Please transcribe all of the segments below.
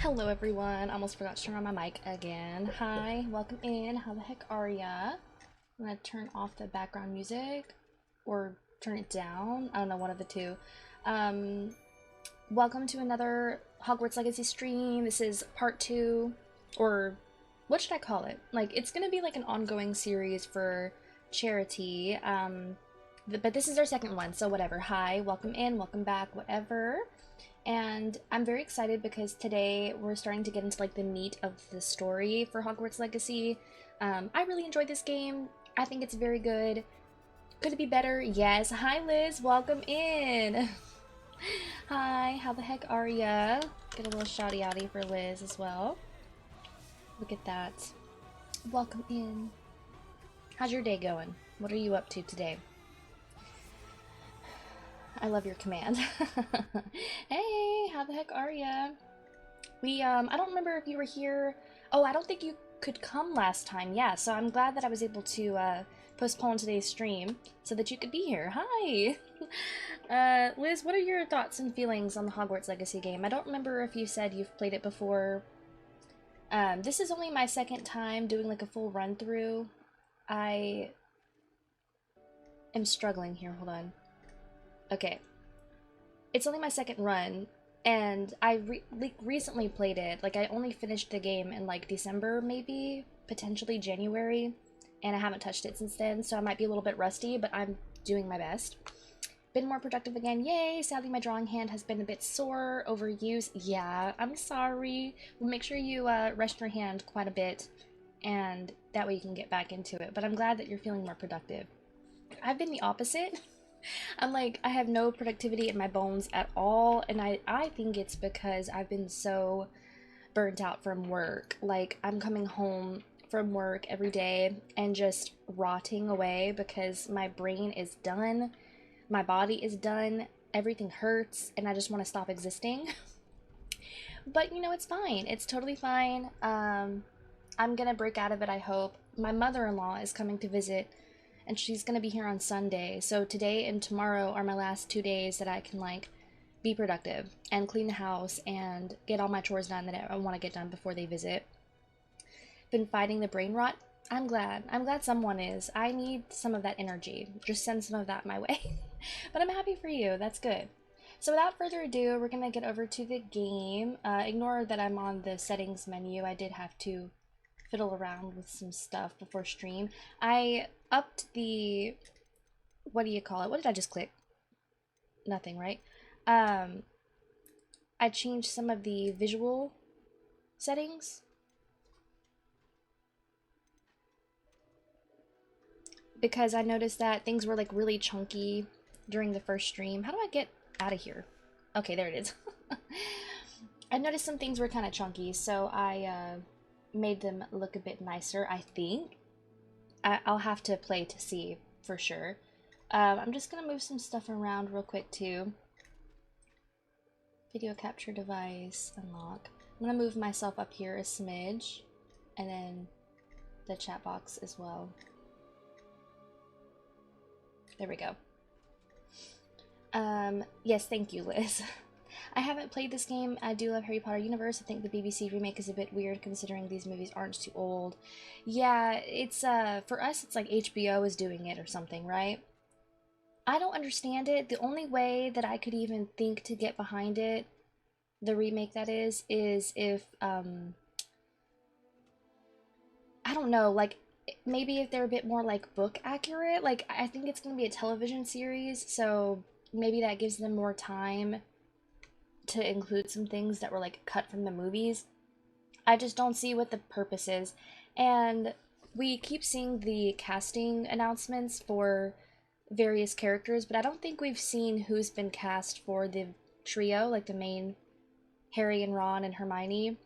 Hello everyone, almost forgot to turn on my mic again. Hi, welcome in, how the heck are ya? I'm gonna turn off the background music, or turn it down, I don't know, one of the two. Welcome to another Hogwarts Legacy stream. This is part 2, or what should I call it? Like, it's gonna be like an ongoing series for charity, but this is our second one, so whatever. Hi, welcome in, welcome back, whatever. And I'm very excited because today we're starting to get into like the meat of the story for Hogwarts Legacy. I really enjoyed this game. I think it's very good. Could it be better? Yes. Hi Liz, welcome in. Hi, how the heck are ya? Get a little shouty outy for Liz as well. Look at that. Welcome in. How's your day going? What are you up to today? I love your command. Hey, how the heck are ya? I don't remember if you were here. Oh, I don't think you could come last time. Yeah, so I'm glad that I was able to postpone today's stream so that you could be here. Hi! Liz, what are your thoughts and feelings on the Hogwarts Legacy game? I don't remember if you said you've played it before. This is only my second time doing like a full run through. I am struggling here, hold on. Okay, it's only my second run, and I recently played it. Like, I only finished the game in like December, maybe, potentially January, and I haven't touched it since then, so I might be a little bit rusty, but I'm doing my best. Been more productive again, yay! Sadly, my drawing hand has been a bit sore, overused. Yeah, I'm sorry. Well, make sure you rest your hand quite a bit, and that way you can get back into it. But I'm glad that you're feeling more productive. I've been the opposite. I'm like, I have no productivity in my bones at all, and I think it's because I've been so burnt out from work. Like, I'm coming home from work every day and just rotting away because my brain is done, my body is done, everything hurts, and I just want to stop existing. But, you know, it's fine. It's totally fine. I'm gonna break out of it, I hope. My mother-in-law is coming to visit, and she's gonna be here on Sunday. So today and tomorrow are my last 2 days that I can like be productive and clean the house and get all my chores done that I want to get done before they visit. Been fighting the brain rot. I'm glad. I'm glad someone is. I need some of that energy. Just send some of that my way. But I'm happy for you. That's good. So without further ado, we're gonna get over to the game. Ignore that I'm on the settings menu. I did have to fiddle around with some stuff before stream. I upped the, what do you call it? What did I just click? Nothing, right? I changed some of the visual settings because I noticed that things were like really chunky during the first stream. How do I get out of here? Okay, there it is. I noticed some things were kind of chunky, so I made them look a bit nicer, I think. I'll have to play to see for sure. I'm just gonna move some stuff around real quick too. Video capture device, unlock. I'm gonna move myself up here a smidge, and then the chat box as well. There we go. Yes, thank you, Liz. I haven't played this game. I do love Harry Potter universe. I think the BBC remake is a bit weird considering these movies aren't too old. Yeah, it's, for us, it's like HBO is doing it or something, right? I don't understand it. The only way that I could even think to get behind it, the remake that is if, I don't know, like, maybe if they're a bit more, like, book accurate. Like, I think it's gonna be a television series, so maybe that gives them more time to include some things that were like cut from the movies. I just don't see what the purpose is. And we keep seeing the casting announcements for various characters, but I don't think we've seen who's been cast for the trio, like the main Harry and Ron and Hermione.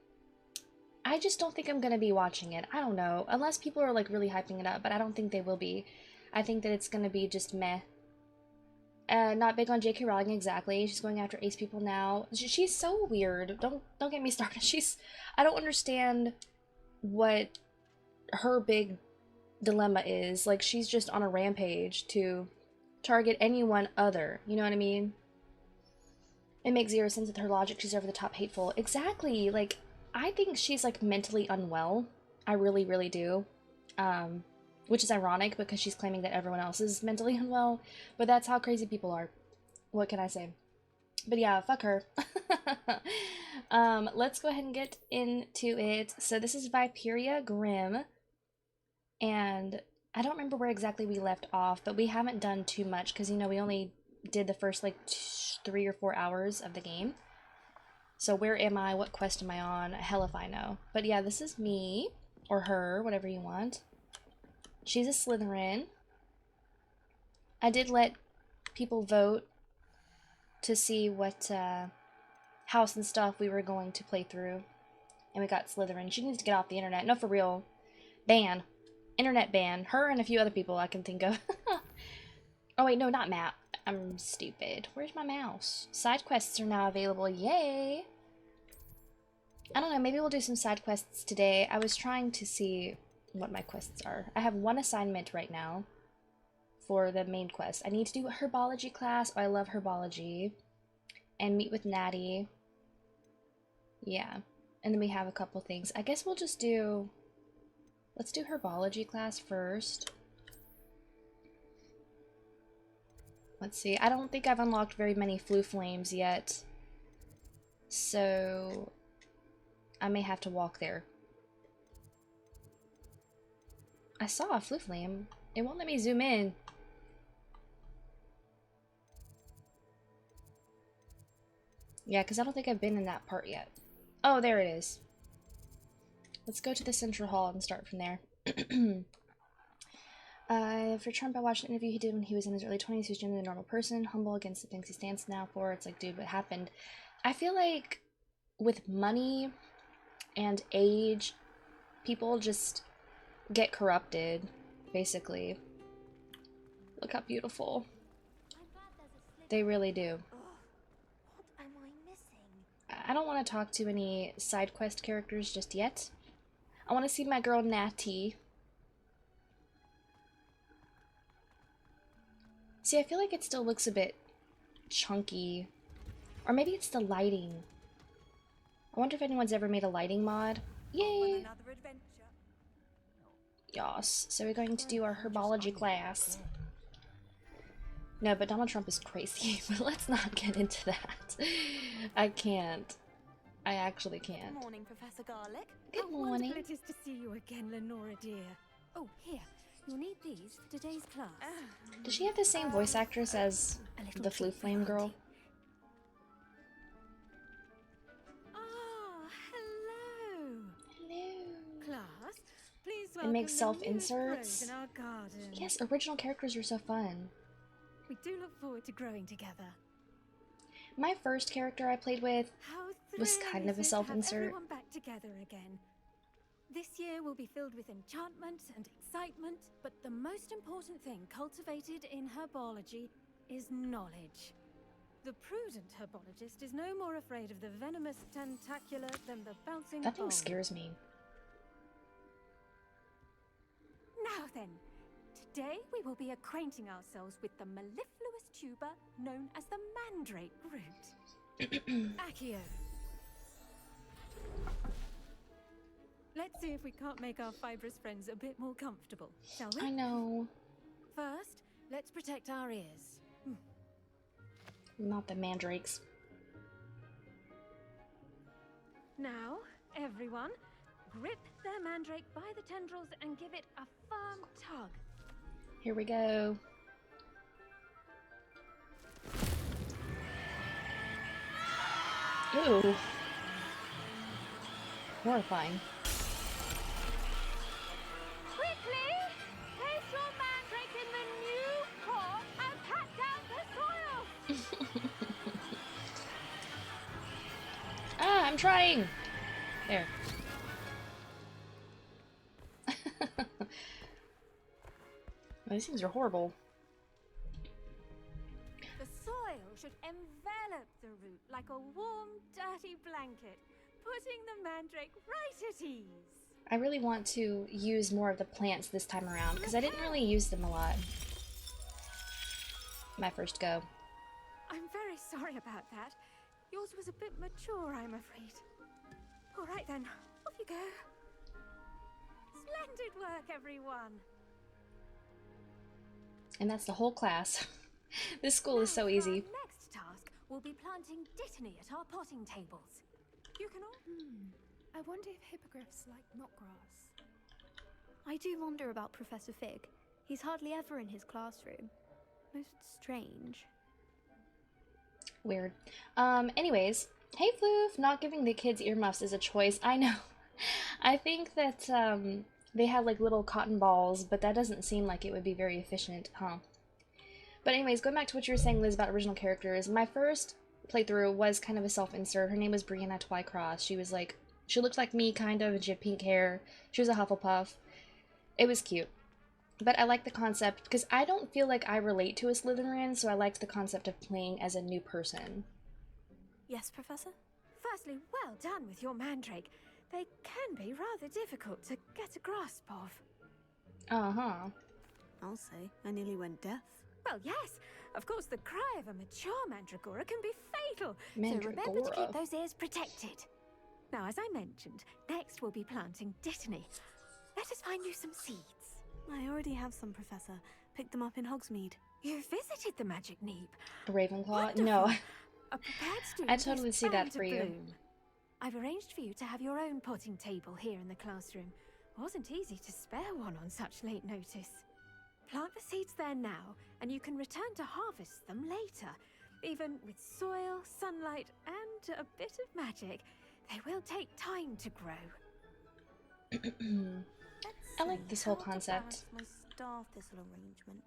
I just don't think I'm gonna be watching it. I don't know, unless people are like really hyping it up, but I don't think they will be. I think that it's gonna be just meh. Not big on J.K. Rowling, exactly. She's going after ace people now. She's so weird. Don't get me started. I don't understand what her big dilemma is. Like, she's just on a rampage to target anyone other. You know what I mean? It makes zero sense with her logic. She's over the top hateful. Exactly. Like, I think she's like mentally unwell. I really, really do. Which is ironic because she's claiming that everyone else is mentally unwell, but that's how crazy people are. What can I say? But yeah, fuck her. Let's go ahead and get into it. So this is Viperia Grimm, and I don't remember where exactly we left off, but we haven't done too much because, you know, we only did the first like 3 or 4 hours of the game. So where am I? What quest am I on? Hell if I know. But yeah, this is me, or her, whatever you want. She's a Slytherin. I did let people vote to see what house and stuff we were going to play through. And we got Slytherin. She needs to get off the internet. No, for real. Ban. Internet ban. Her and a few other people I can think of. Oh wait, no, not Matt. I'm stupid. Where's my mouse? Side quests are now available. Yay! I don't know, maybe we'll do some side quests today. I was trying to see what my quests are. I have one assignment right now for the main quest. I need to do a herbology class. Oh, I love herbology. And meet with Natty. Yeah. And then we have a couple things. I guess we'll just do... Let's do herbology class first. Let's see. I don't think I've unlocked very many Floo Flames yet. So... I may have to walk there. I saw a Floo Flame. It won't let me zoom in. Yeah, because I don't think I've been in that part yet. Oh, there it is. Let's go to the Central Hall and start from there. For Trump, I watched an interview he did when he was in his early 20s. He was generally a normal person, humble against the things he stands now for. It's like, dude, what happened? I feel like with money and age, people just get corrupted, basically. Look how beautiful. They really do. What am I missing? I don't want to talk to any side quest characters just yet. I want to see my girl Natty. See, I feel like it still looks a bit chunky. Or maybe it's the lighting. I wonder if anyone's ever made a lighting mod. Yay! Yas. So we're going to do our herbology class. No, but Donald Trump is crazy. But let's not get into that. I can't. I actually can't. Good morning, Professor Garlick. Good morning. How wonderful it is to see you again, Lenora dear. Oh, here. You'll need these for today's class. Does she have the same voice actress as the Floo Flame girl? Ah, hello. Hello. Class, please It welcome makes the self-inserts. newest growth in our garden. Yes, original characters are so fun. We do look forward to growing together. My first character I played with How was thrilling kind of a is it to have self-insert. everyone back together again. This year will be filled with enchantment and excitement, but the most important thing cultivated in herbology is knowledge. The prudent herbologist is no more afraid of the venomous tentacular than the bouncing That thing bulb. scares me. Now then, today we will be acquainting ourselves with the mellifluous tuber known as the mandrake root. Accio. Let's see if we can't make our fibrous friends a bit more comfortable, shall we? I know. First, let's protect our ears. Not the mandrakes. Now, everyone, grip their mandrake by the tendrils and give it a firm tug. Here we go. Ooh. Horrifying. Quickly, place your mandrake in the new pot and pat down the soil. Ah, I'm trying! There. These things are horrible. The soil should envelop the root like a warm, dirty blanket, putting the mandrake right at ease. I really want to use more of the plants this time around, because I didn't really use them a lot. My first go. I'm very sorry about that. Yours was a bit mature, I'm afraid. All right then, off you go. Splendid work, everyone. And that's the whole class. This school is Now so for easy. Our next task will be planting dittany at our potting tables. You can all. I wonder if hippogriffs like knotgrass. I do wonder about Professor Fig. He's hardly ever in his classroom. Most strange. Weird. Anyways, hey Floof, not giving the kids earmuffs is a choice. I know. I think that they have like little cotton balls, but that doesn't seem like it would be very efficient, huh? But anyways, going back to what you were saying, Liz, about original characters, my first playthrough was kind of a self-insert. Her name was Brianna Twycross. She looked like me, kind of, and she had pink hair. She was a Hufflepuff. It was cute. But I like the concept, because I don't feel like I relate to a Slytherin, so I liked the concept of playing as a new person. Yes, Professor? Firstly, well done with your mandrake. They can be rather difficult to get a grasp of. Uh-huh. I'll say, I nearly went deaf. Well, yes. Of course, the cry of a mature mandragora can be fatal. So remember to Mandragora. keep those ears protected. Now, as I mentioned, next we'll be planting dittany. Let us find you some seeds. I already have some, Professor. Picked them up in Hogsmeade. You visited the magic neep. Ravenclaw? Wonderful. No. A prepared student I totally is see that bound to for you. bloom. I've arranged for you to have your own potting table here in the classroom. Wasn't easy to spare one on such late notice. Plant the seeds there now, and you can return to harvest them later. Even with soil, sunlight, and a bit of magic, they will take time to grow. I like this whole concept. My star thistle arrangement.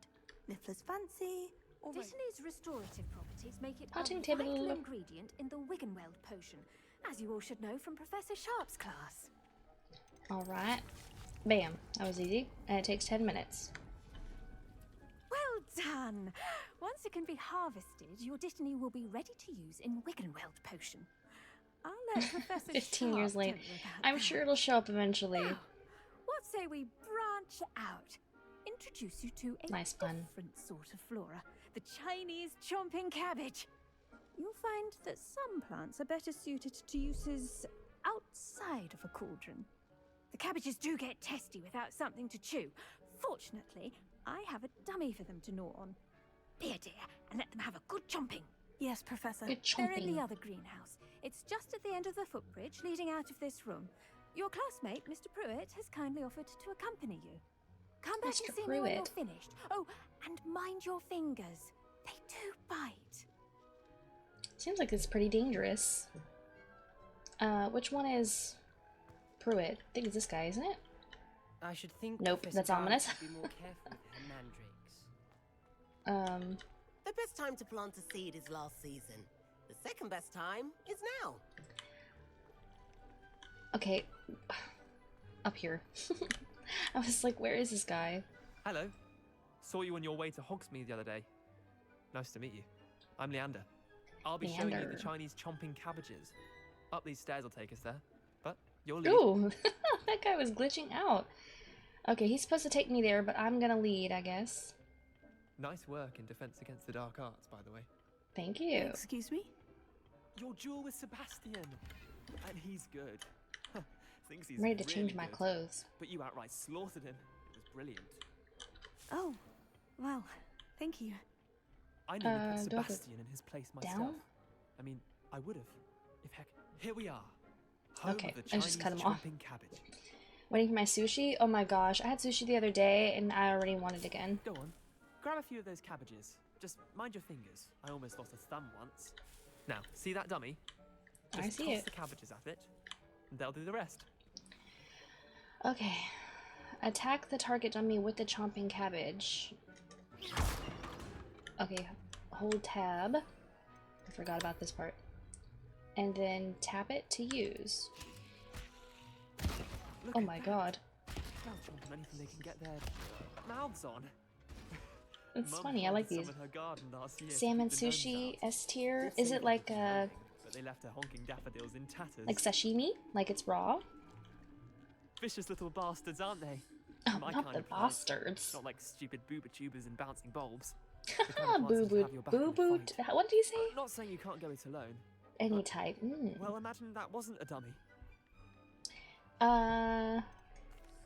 Niffler's fancy. Or Dittany's restorative properties make it Potting a table. vital ingredient in the Wiggenweld potion, as you all should know from Professor Sharp's class. Alright. Bam. That was easy. And it takes 10 minutes. Well done! Once it can be harvested, your Dittany will be ready to use in Wiggenweld potion. I'll let Professor 15 Sharp years late. tell you about I'm that. sure it'll show up eventually. Now, what say we branch out? Introduce you to a Nice pun. different sort of flora, the Chinese chomping cabbage. You'll find that some plants are better suited to uses outside of a cauldron. The cabbages do get testy without something to chew. Fortunately, I have a dummy for them to gnaw on. Be a dear and let them have a good chomping. Yes, Professor. Good They're in chomping. the other greenhouse. It's just at the end of the footbridge leading out of this room. Your classmate, Mr. Pruitt, has kindly offered to accompany you. Come back Mr. and see me when you're Pruitt. finished. Oh, and mind your fingers. They do bite. Seems like it's pretty dangerous. Which one is Pruitt? I think it's this guy, isn't it? I should think. Nope, Professor that's Darling ominous. should be more careful with her mandrakes. The best time to plant a seed is last season. The second best time is now. Okay. Up here. I was like, where is this guy? Hello. Saw you on your way to Hogsmeade the other day. Nice to meet you. I'm Leander. I'll be showing you Leander. the Chinese chomping cabbages. Up these stairs will take us there. But you'll lead. Ooh, that guy was glitching out. Okay, he's supposed to take me there, but I'm gonna lead, I guess. Nice work in Defense Against the Dark Arts, by the way. Thank you. Excuse me? Your duel with Sebastian. And he's good. Thinks he's I'm ready to really change my good. clothes. But you outright slaughtered him. It was brilliant. Oh, well, thank you. I nearly Do I put go Sebastian in his place myself. down? I mean, I would have. If heck, here we are. Home Okay, of the I Chinese just cut him off. chomping cabbage. Waiting for my sushi? Oh my gosh, I had sushi the other day and I already want it again. Go on, grab a few of those cabbages. Just mind your fingers. I almost lost a thumb once. Now, see that dummy? I Just see toss it. the cabbages at it, and they'll do the rest. Okay. Attack the target dummy with the chomping cabbage. Okay, hold tab. I forgot about this part. And then tap it to use. Look Oh at my that. god. They'll chomp on anything they can get their mouths on. That's Mum funny, I like planted these. some in her garden last year to Salmon keep the gnomes sushi out. S tier? Did Is say it they like could uh but they left her honking daffodils in tatters. like sashimi? Like it's raw? Vicious little bastards, aren't they? Oh, My not kind the of plants. bastards. Not like stupid booba tubers and bouncing bulbs. The kind of plants Boo that boo have your back in a boo boo. fight. What did you say? Not saying you can't go it alone. Any type. Well, imagine that wasn't a dummy.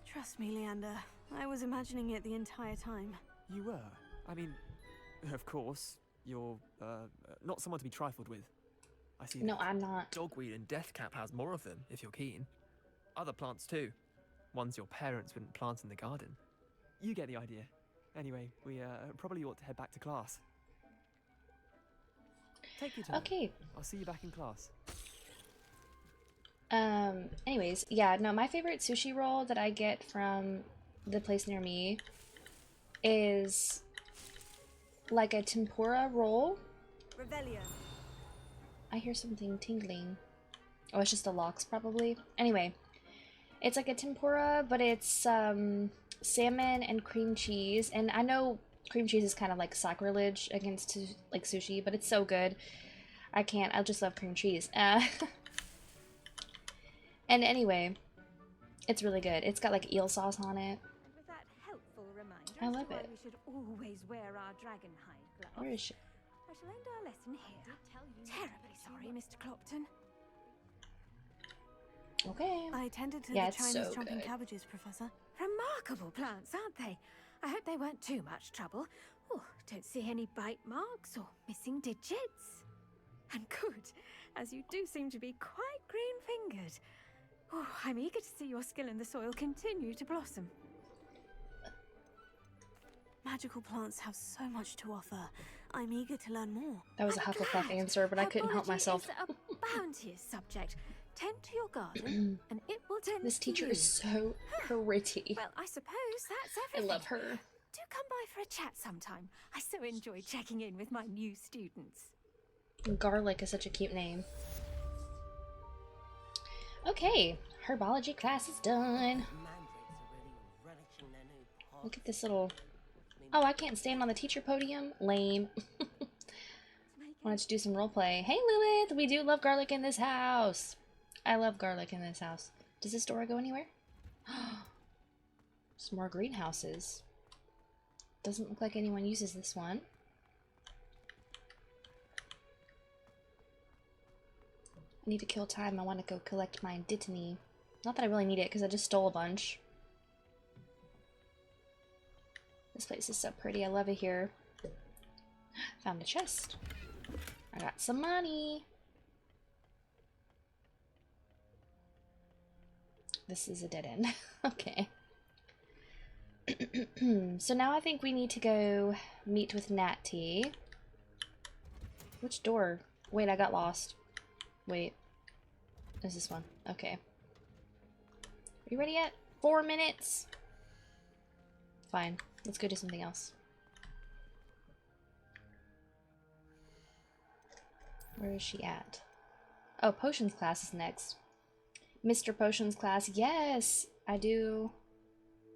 Trust me, Leander. I was imagining it the entire time. You were? I mean, of course, you're, not someone to be trifled with. I see No, that I'm not. dogweed and deathcap has more of them, if you're keen. Other plants too. Ones your parents wouldn't plant in the garden. You get the idea. Anyway, we, probably ought to head back to class. Take your time. Okay. I'll see you back in class. Anyways, yeah, no, my favorite sushi roll that I get from the place near me is like a tempura roll. Revelio. I hear something tingling. Oh, it's just the locks probably. Anyway, it's like a tempura, but it's salmon and cream cheese. And I know cream cheese is kind of like sacrilege against like sushi, but it's so good. I can't. I just love cream cheese. And anyway, it's really good. It's got like eel sauce on it. With that helpful reminder, I as love to why it. we should always wear our dragon hide gloves. Where is she? I shall end our lesson here. Terribly sorry, Mr. Clopton. Okay. I tended to Yeah, the it's Chinese so chomping good. cabbages, Professor. Remarkable plants, aren't they? I hope they weren't too much trouble. Oh, don't see any bite marks or missing digits. And good, as you do seem to be quite green-fingered. Oh, I'm eager to see your skill in the soil continue to blossom. Magical plants have so much to offer. I'm eager to learn more. That was a I'm Hufflepuff glad. answer, but I couldn't help Herbology myself. is a bounteous subject. Tend to your garden, and it will tend This to teacher you. is so pretty. Well, I suppose that's I everything. love her. Do come by for a chat sometime. I so enjoy checking in with my new students. Garlic is such a cute name. Okay, herbology class is done. Mandrakes are really relishing their new pods. Look at this little... Which means Oh, I can't stand on the teacher podium? Lame. Wanted to do some roleplay. Hey Lilith, we do love garlic in this house. I love garlic in this house. Does this door go anywhere? Some more greenhouses. Doesn't look like anyone uses this one. I need to kill time. I want to go collect my dittany. Not that I really need it, because I just stole a bunch. This place is so pretty. I love it here. Found a chest. I got some money. This is a dead end. Okay. So now I think we need to go meet with Nat T. Which door? Wait, I got lost. Wait. Is this one? Okay. Are you ready yet? 4 minutes? Fine. Let's go do something else. Where is she at? Oh, potions class is next. Mr. Potions class. Yes! I do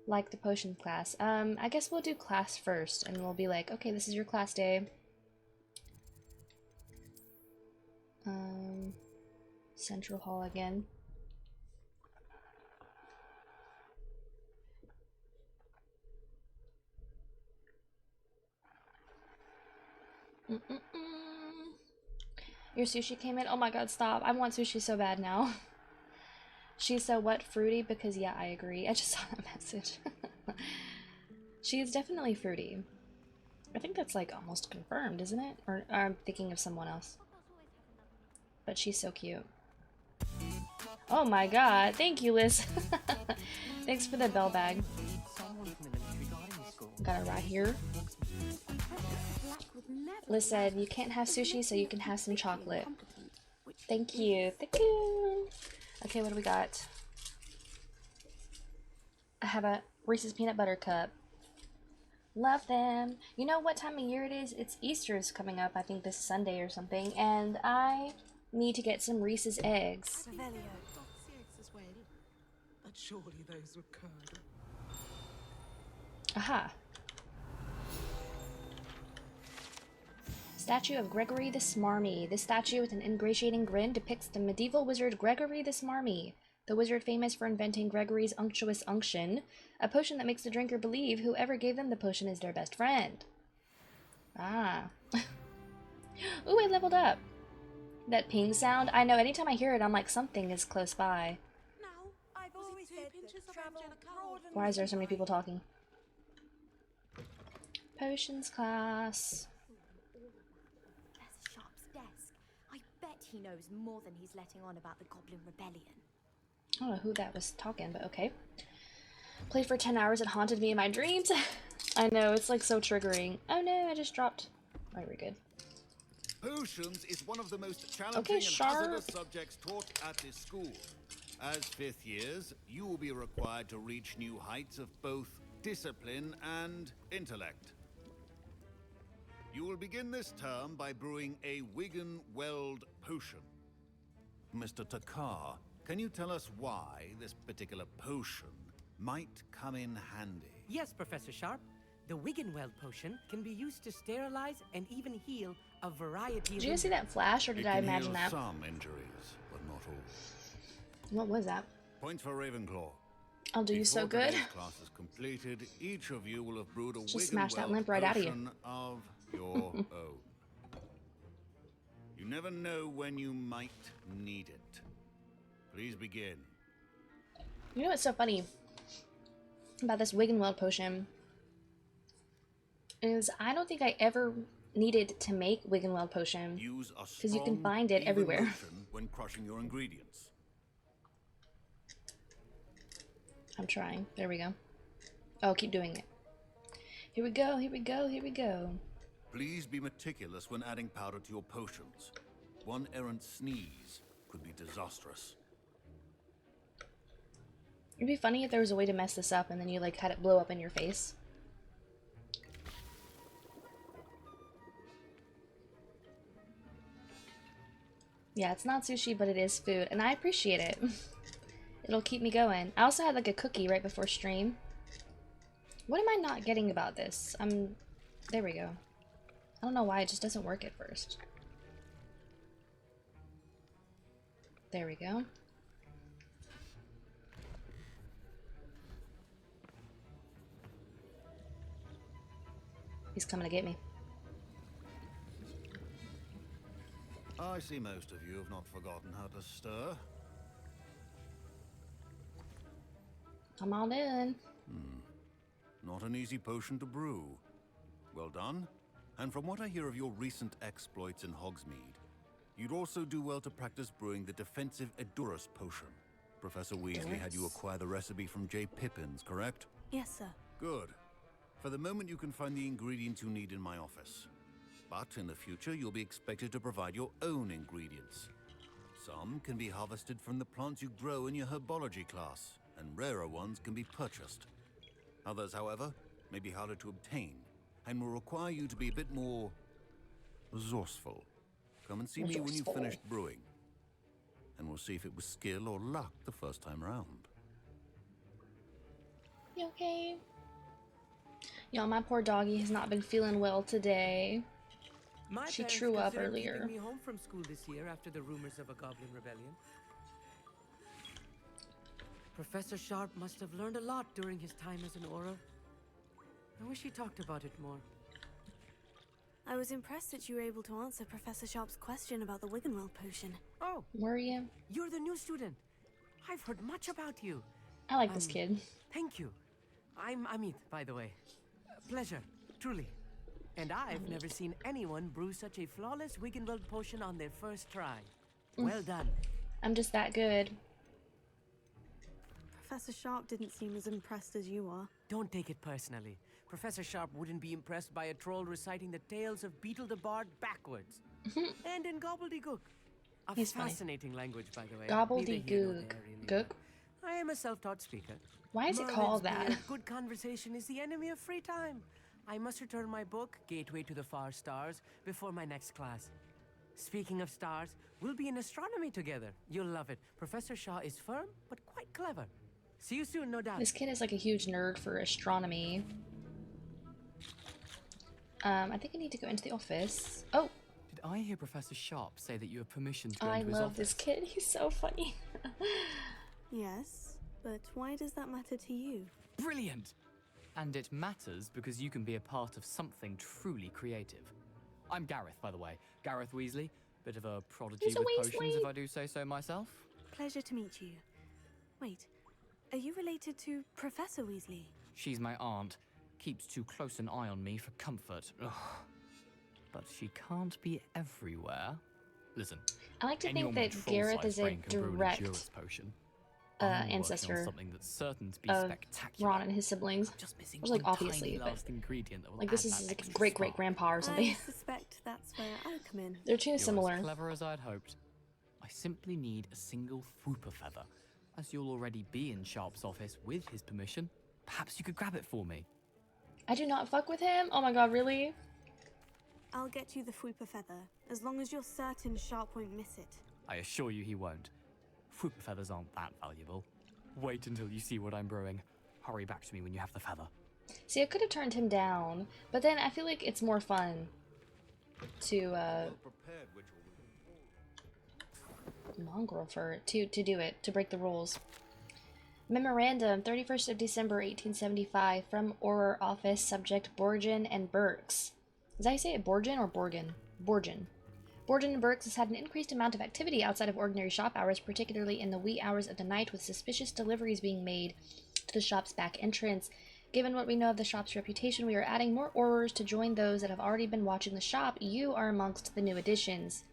like the potions class. I guess we'll do class first, and we'll be like, okay, this is your class day. Central Hall again. Your sushi came in? Oh my god, stop. I want sushi so bad now. She's so what, fruity? Because yeah, I agree. I just saw that message. She is definitely fruity. I think that's like almost confirmed, isn't it? Or I'm thinking of someone else. But she's so cute. Oh my god, thank you, Liz. Thanks for the bell bag. Someone from the military gardening school. Got it right here. Liz said, you can't have sushi, so you can have some chocolate. Thank you. Thank you. Okay, what do we got? I have a Reese's Peanut Butter Cup. Love them. You know what time of year it is? It's Easter's coming up, I think this Sunday or something, and I need to get some Reese's eggs. Revelio. Fancy eggs as well. But surely those were curd. Aha. Statue of Gregory the Smarmy. This statue with an ingratiating grin depicts the medieval wizard Gregory the Smarmy, the wizard famous for inventing Gregory's unctuous unction, a potion that makes the drinker believe whoever gave them the potion is their best friend. Ah. Ooh, I leveled up. That ping sound, I know anytime I hear it, I'm like, something is close by. Now, I've always Why is there so many people talking? Potions class. Professor Sharp's desk. I bet he knows more than he's letting on about the Goblin Rebellion. I don't know who that was talking, but okay. Played for 10 hours, it haunted me in my dreams. I know, it's like so triggering. Oh no, I just dropped. Alright, we're good. Potions is one of the most challenging Okay, and Sharp. hazardous subjects taught at this school. As 5th years, you will be required to reach new heights of both discipline and intellect. You will begin this term by brewing a Wigan-Weld potion. Mr. Takar, can you tell us why this particular potion might come in handy? Yes, Professor Sharp. The Wiggenweld potion can be used to sterilize and even heal a variety of... Did you guys see that flash, or did I imagine that? Some injuries, but not all. What was that? Points for Ravenclaw. I'll do you so good. Before today's class is completed, each of you will have brewed a Just smash that Wiggenweld limp right out of you. potion of your own. You never know when you might need it. Please begin. You know what's so funny about this Wiggenweld potion is I don't think I ever needed to make Wiggenweld potion Use a because you can strong, find it even everywhere. motion when crushing your ingredients. I'm trying. There we go. Oh, keep doing it. Here we go, here we go, here we go. Please be meticulous when adding powder to your potions. One errant sneeze could be disastrous. It'd be funny if there was a way to mess this up and then you like had it blow up in your face. Yeah, it's not sushi, but it is food, and I appreciate it. It'll keep me going. I also had like a cookie right before stream. What am I not getting about this? There we go. I don't know why it just doesn't work at first. There we go. He's coming to get me. I see most of you have not forgotten how to stir. Come on in. Not an easy potion to brew. Well done. And from what I hear of your recent exploits in Hogsmeade, you'd also do well to practice brewing the defensive Edurus potion. Professor Weasley had you acquire the recipe from J. Pippins, correct? Yes, sir. Good. For the moment, you can find the ingredients you need in my office. But in the future, you'll be expected to provide your own ingredients. Some can be harvested from the plants you grow in your herbology class, and rarer ones can be purchased. Others, however, may be harder to obtain, and will require you to be a bit more resourceful. Come and see me when you've finished brewing, and we'll see if it was skill or luck the first time round. You okay? Y'all, my poor doggy has not been feeling well today. My She parents threw up considered earlier. keeping me home from school this year after the rumors of a Goblin Rebellion. Professor Sharp must have learned a lot during his time as an Auror. I wish he talked about it more. I was impressed that you were able to answer Professor Sharp's question about the Wiggenweld potion. Oh, Were you? you're the new student. I've heard much about you. I like this kid. Thank you. I'm Amit, by the way. Pleasure, truly. And I've never seen anyone brew such a flawless Wiggenweld potion on their first try. Well done. I'm just that good. Professor Sharp didn't seem as impressed as you are. Don't take it personally. Professor Sharp wouldn't be impressed by a troll reciting the tales of Beetle the Bard backwards. And in gobbledygook. A He's funny. fascinating language, by the way. Neither here nor Gobbledygook. there, really, Gook? but I am a self-taught speaker. Why is it Merlin's called that? beard, good conversation is the enemy of free time. I must return my book, Gateway to the Far Stars, before my next class. Speaking of stars, we'll be in astronomy together. You'll love it. Professor Shaw is firm, but quite clever. See you soon, no doubt. This kid is like a huge nerd for astronomy. I think I need to go into the office. Oh, Did I hear Professor Sharp say that you have permission to go I into his love office? this kid. He's so funny. Yes, but why does that matter to you? Brilliant! And it matters because you can be a part of something truly creative. I'm Gareth, by the way. Gareth Weasley. Bit of a prodigy He's a with potions, Weasley. if I do say so myself. Pleasure to meet you. Wait, Are you related to Professor Weasley? She's my aunt. Keeps too close an eye on me for comfort. Ugh. But she can't be everywhere. Listen, I like to think anyone that with Gareth troll-sized is a brain can brew an direct Endurance potion. I'm working on ancestor something that's certain to be of spectacular. Ron and his siblings. Just missing I was like, one obviously, tiny but last ingredient that will like this add is that like a extra great spark. grandpa or something. I suspect that's where I come in. They're too You're similar. as clever as I'd hoped. I simply need a single Fwooper feather. As you'll already be in Sharp's office with his permission, perhaps you could grab it for me. I do not fuck with him? Oh my god, really? I'll get you the Fwooper feather, as long as you're certain Sharp won't miss it. I assure you he won't. Fwooper feathers aren't that valuable. Wait until you see what I'm brewing. Hurry back to me when you have the feather. See, I could have turned him down, but then I feel like it's more fun to mongrel for to do it, to break the rules. Memorandum, 31st of December 1875, from Orer Office, subject Borgin and Burks. Is that how you say it, Borgin or Borgin? Borgin. Borgin and Burks has had an increased amount of activity outside of ordinary shop hours, particularly in the wee hours of the night, with suspicious deliveries being made to the shop's back entrance. Given what we know of the shop's reputation, we are adding more Orers to join those that have already been watching the shop. You are amongst the new additions.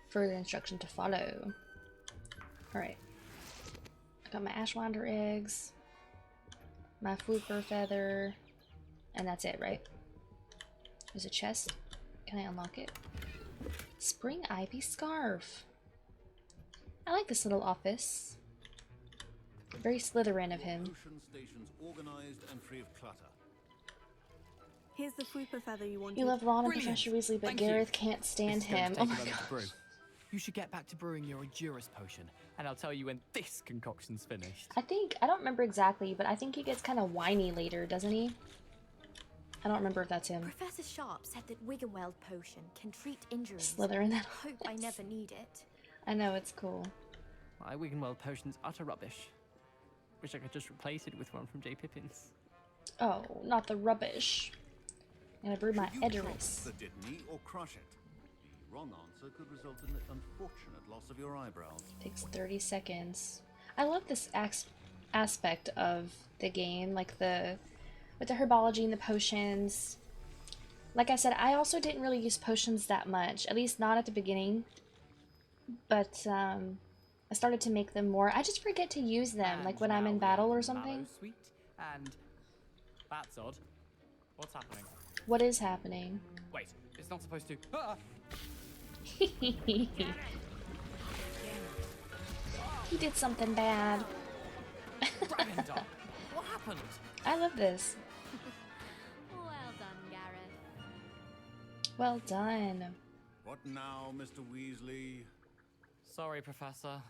Further instruction to follow. Alright. I got my Ashwander eggs, my Fwooper feather, and that's it, right? There's a chest. Can I unlock it? Spring Ivy scarf. I like this little office. Very Slytherin of him. Stations organized and free of clutter. Here's the Fwooper feather you wanted. You love Ron and Brilliant. Professor Weasley, but Thank Gareth you. can't stand This is going him. to Oh take a my moment to god. brew. You should get back to brewing your Endurance potion, and I'll tell you when this concoction's finished. I don't remember exactly, but I think he gets kind of whiny later, doesn't he? I don't remember if that's him. Professor Sharp said that Wiggenweld potion can treat injuries. Slytherin that. Hope I never need it. I know, it's cool. My Wiggenweld potion's utter rubbish. Wish I could just replace it with one from J. Pippin's. Oh, not the rubbish. I'm gonna brew my Should you chop Edorus. the Dittany or crush it? The wrong answer could result in the unfortunate loss of your eyebrows. Takes 30 seconds. I love this aspect of the game, like with the herbology and the potions. Like I said, I also didn't really use potions that much, at least not at the beginning. But I started to make them more. I just forget to use them, like when I'm in battle or something. Sweet, and that's odd. What's happening? What is happening? Wait, it's not supposed to. Ah! He did something bad. Ravendar, what happened? I love this. Well done, Gareth. Well done. What now, Mr. Weasley? Sorry, Professor.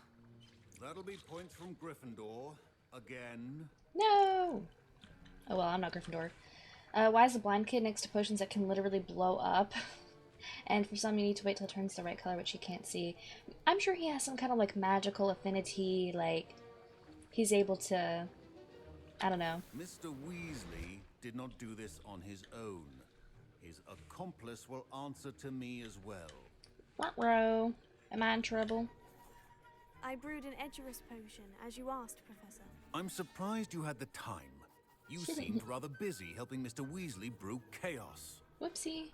That'll be points from Gryffindor. Again. No! Oh well, I'm not Gryffindor. Why is the blind kid next to potions that can literally blow up? And for some you need to wait till it turns the right color, which you can't see. I'm sure he has some kind of like magical affinity, like he's able to, I don't know. Mr. Weasley did not do this on his own. His accomplice will answer to me as well. Ruh-roh. Am I in trouble? I brewed an Edurus potion, as you asked, Professor. I'm surprised you had the time. You seemed rather busy helping Mr. Weasley brew chaos. Whoopsie.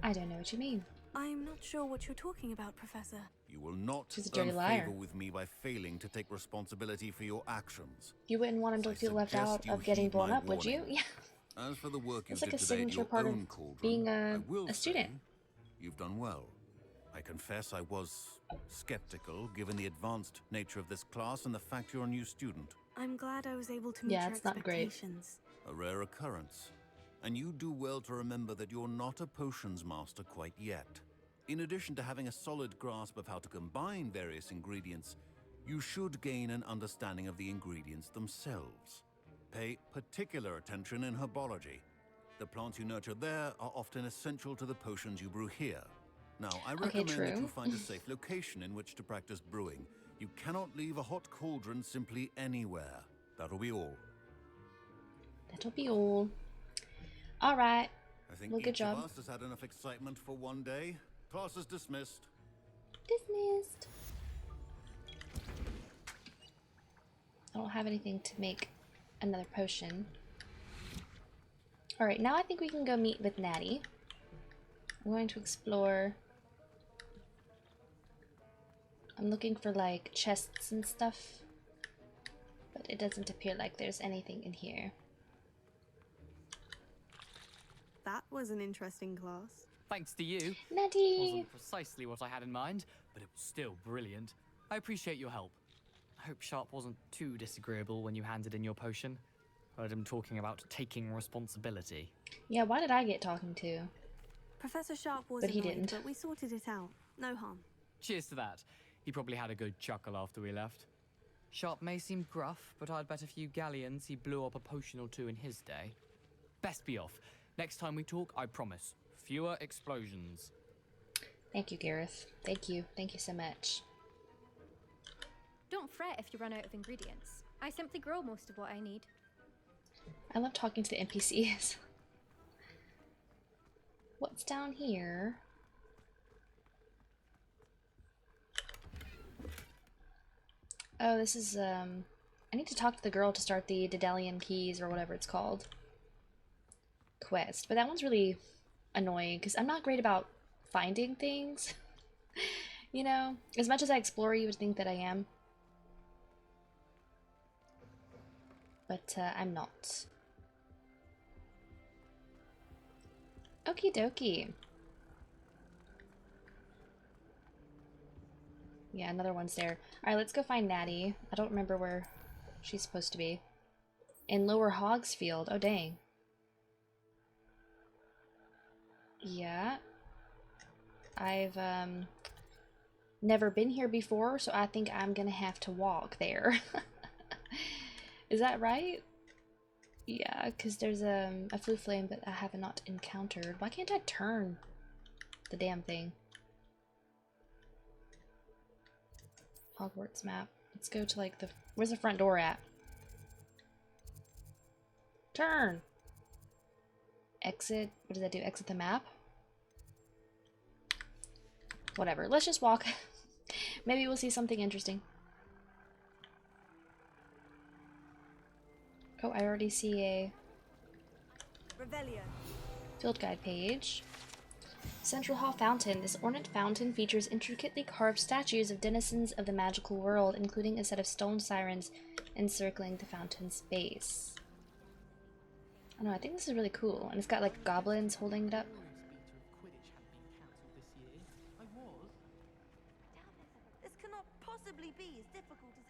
I don't know what you mean. I'm not sure what you're talking about, Professor. You will not She's a dirty earn liar. favor with me by failing to take responsibility for your actions. You wouldn't want him to I feel left suggest out you of getting heed blown my up, would you? warning. Yeah. As for the work you It's like did a today at signature your part of own cauldron, being I will a student. say you've done well. I confess I was skeptical, given the advanced nature of this class and the fact you're a new student. I'm glad I was able to meet Yeah, your it's not great. expectations. A rare occurrence. And you do well to remember that you're not a potions master quite yet. In addition to having a solid grasp of how to combine various ingredients, you should gain an understanding of the ingredients themselves. Pay particular attention in herbology. The plants you nurture there are often essential to the potions you brew here. Now, I recommend that true. you find a safe location in which to practice brewing. You cannot leave a hot cauldron simply anywhere. That'll be all. That'll be all. Alright. I think Well, good each job. of us has had enough excitement for one day. Class is dismissed. Dismissed. I don't have anything to make another potion. Alright, now I think we can go meet with Natty. I'm going to explore. I'm looking for like chests and stuff, but it doesn't appear like there's anything in here. That was an interesting class. Thanks to you. Natty! Wasn't precisely what I had in mind, but it was still brilliant. I appreciate your help. I hope Sharp wasn't too disagreeable when you handed in your potion. Heard him talking about taking responsibility. Yeah, why did I get talking to? Professor Sharp was But he annoyed, didn't. but we sorted it out. No harm. Cheers to that. He probably had a good chuckle after we left. Sharp may seem gruff, but I'd bet a few galleons he blew up a potion or two in his day. Best be off. Next time we talk, I promise. Fewer explosions. Thank you, Gareth. Thank you. Thank you so much. Don't fret if you run out of ingredients. I simply grow most of what I need. I love talking to the NPCs. What's down here? Oh, this is, I need to talk to the girl to start the Daedalian Keys, or whatever it's called, quest. But that one's really annoying, because I'm not great about finding things. You know? As much as I explore, you would think that I am. But, I'm not. Okie dokie. Yeah, another one's there. Alright, let's go find Natty. I don't remember where she's supposed to be. In Lower Hogsfield. Oh, dang. Yeah. I've, never been here before, so I think I'm gonna have to walk there. Is that right? Yeah, because there's a flue flame that I have not encountered. Why can't I turn the damn thing? Hogwarts map. Let's go to like the... Where's the front door at? Turn! Exit. What does that do? Exit the map? Whatever. Let's just walk. Maybe we'll see something interesting. Oh, I already see a Revelio. field guide page. Central Hall Fountain. This ornate fountain features intricately carved statues of denizens of the magical world, including a set of stone sirens encircling the fountain's base. I don't know, I think this is really cool. And it's got like goblins holding it up. This cannot possibly be as difficult as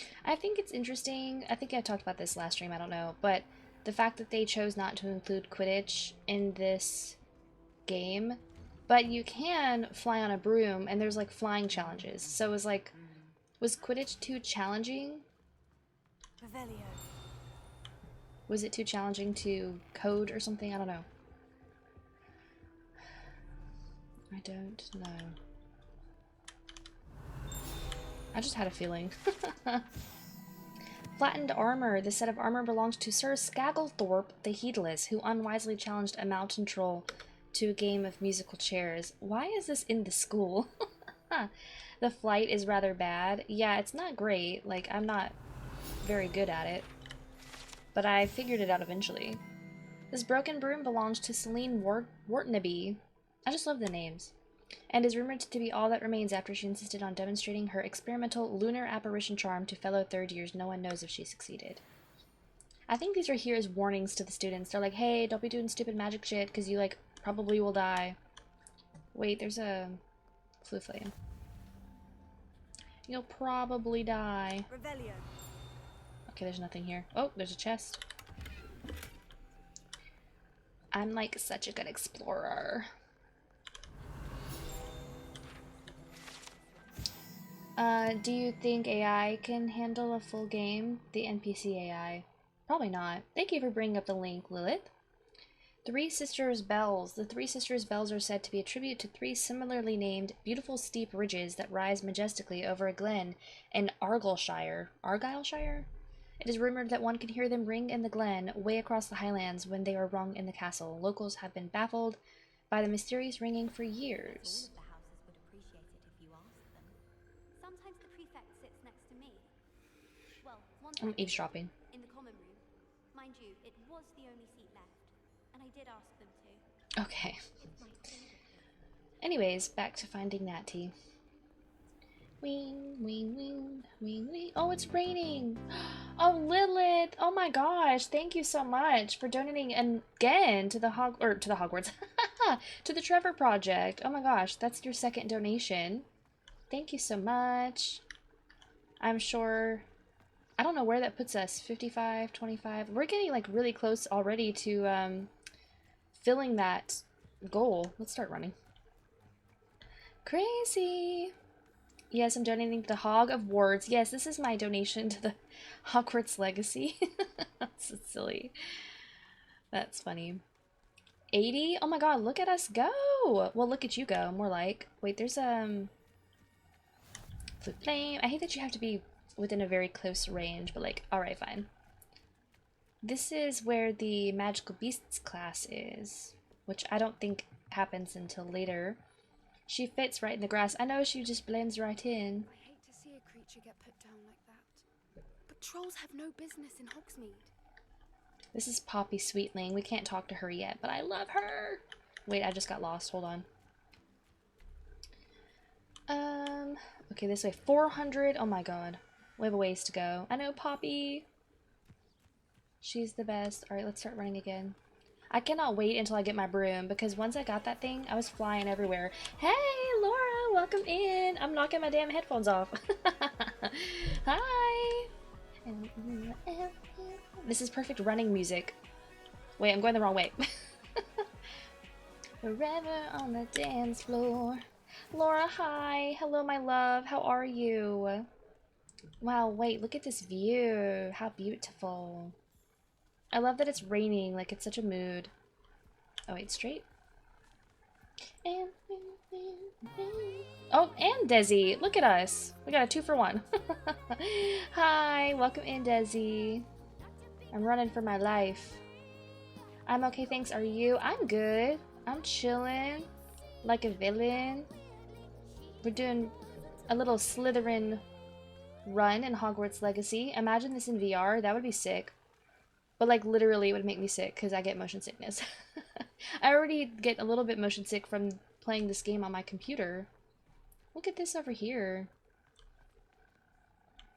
it... I think it's interesting. I think I talked about this last stream, I don't know. But the fact that they chose not to include Quidditch in this game. But you can fly on a broom, and there's like flying challenges. So it was like, was Quidditch too challenging? Revelio. Was it too challenging to code or something? I don't know. I don't know. I just had a feeling. Flattened armor. This set of armor belongs to Sir Skagglethorpe the Heedless, who unwisely challenged a mountain troll to a game of musical chairs. Why is this in the school? The flight is rather bad. Yeah, it's not great. Like, I'm not very good at it. But I figured it out eventually. This broken broom belongs to Celine Whartonaby. I just love the names. And is rumored to be all that remains after she insisted on demonstrating her experimental lunar apparition charm to fellow third years. No one knows if she succeeded. I think these are here as warnings to the students. They're like, hey, don't be doing stupid magic shit, because you, like, probably will die. Wait, there's a flue flame. You'll probably die. Revelio. Okay, there's nothing here. Oh, there's a chest. I'm like such a good explorer. Do you think AI can handle a full game? The NPC AI. Probably not. Thank you for bringing up the link, Lilith. Three Sisters Bells. The Three Sisters Bells are said to be a tribute to three similarly named beautiful steep ridges that rise majestically over a glen in Argyllshire. Argyllshire? It is rumored that one can hear them ring in the glen way across the highlands when they are rung in the castle. Locals have been baffled by the mysterious ringing for years. All of the houses would appreciate it if you asked them. Sometimes the prefect sits next to me. Well, one I'm time eavesdropping. in the common room. Mind you, it was the only seat left, and I did ask them to. Okay. It's my favorite. Anyways, back to finding Natty. Wing, wing, wing, wing, wing. Oh, it's raining. Oh, Lilith. Oh my gosh. Thank you so much for donating again to the Hogwarts. To the Trevor Project. Oh my gosh, that's your second donation. Thank you so much. I'm sure, I don't know where that puts us. 55, 25. We're getting like really close already to filling that goal. Let's start running. Crazy. Yes, I'm donating to Hog of Wards. Yes, this is my donation to the Hogwarts Legacy. That's so silly. That's funny. 80? Oh my god, look at us go! Well, look at you go, more like. Wait, there's Flute Flame. I hate that you have to be within a very close range, but like, alright, fine. This is where the Magical Beasts class is, which I don't think happens until later. She fits right in the grass. I know, she just blends right in. I hate to see a creature get put down like that. But trolls have no business in Hogsmeade. This is Poppy Sweetling. We can't talk to her yet, but I love her. Wait, I just got lost. Hold on. Okay, this way. 400. Oh my god. We have a ways to go. I know, Poppy. She's the best. Alright, let's start running again. I cannot wait until I get my broom, because once I got that thing, I was flying everywhere. Hey, Laura! Welcome in! I'm knocking my damn headphones off. Hi! This is perfect running music. Wait, I'm going the wrong way. Forever on the dance floor. Laura, hi. Hello, my love. How are you? Wow, wait, look at this view. How beautiful. I love that it's raining. Like, it's such a mood. Oh, wait, straight? Oh, and Desi. Look at us. We got a 2-for-1. Hi, welcome in, Desi. I'm running for my life. I'm okay, thanks. Are you? I'm good. I'm chilling like a villain. We're doing a little Slytherin run in Hogwarts Legacy. Imagine this in VR. That would be sick. But like literally it would make me sick because I get motion sickness. I already get a little bit motion sick from playing this game on my computer. Look at this over here.